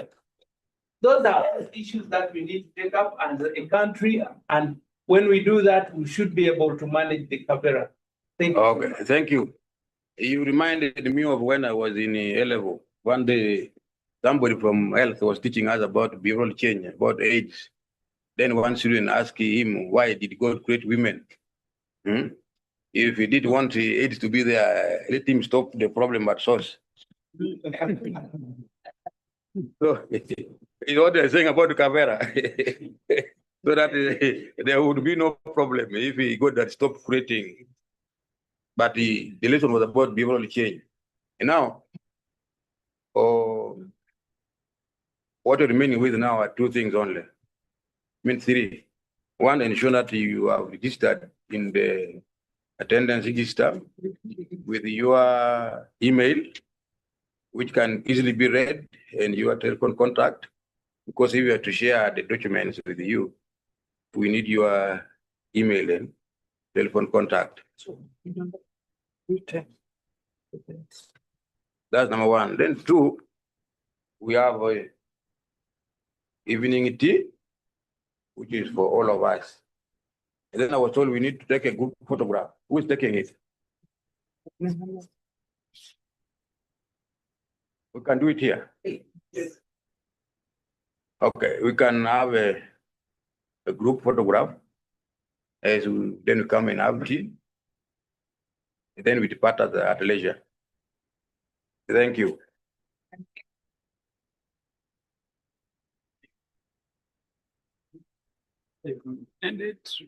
Those are issues that we need to take up as a country, and when we do that, we should be able to manage the Kavera. Thank you. Okay, thank you. You reminded me of when I was in A level. One day, somebody from health was teaching us about behavioral change, about AIDS. Then one student asked him, why did God create women? If he did want AIDS to be there, let him stop the problem at source. So, it's what they're saying about the Kavera. So that there would be no problem if he got that stop creating. But the lesson was about behavioral change. And now, what we're remaining with now are two things only. I mean, three. One, ensure that you are registered in the attendance register with your email, which can easily be read, and your telephone contact. Because if you are to share the documents with you, we need your email and telephone contact. That's number one. Then two, we have evening tea, which is for all of us. And then I was told we need to take a group photograph. Who is taking it? We can do it here. Yes. Okay, we can have a group photograph as we then come and have tea. And then we depart at leisure. Thank you. And it's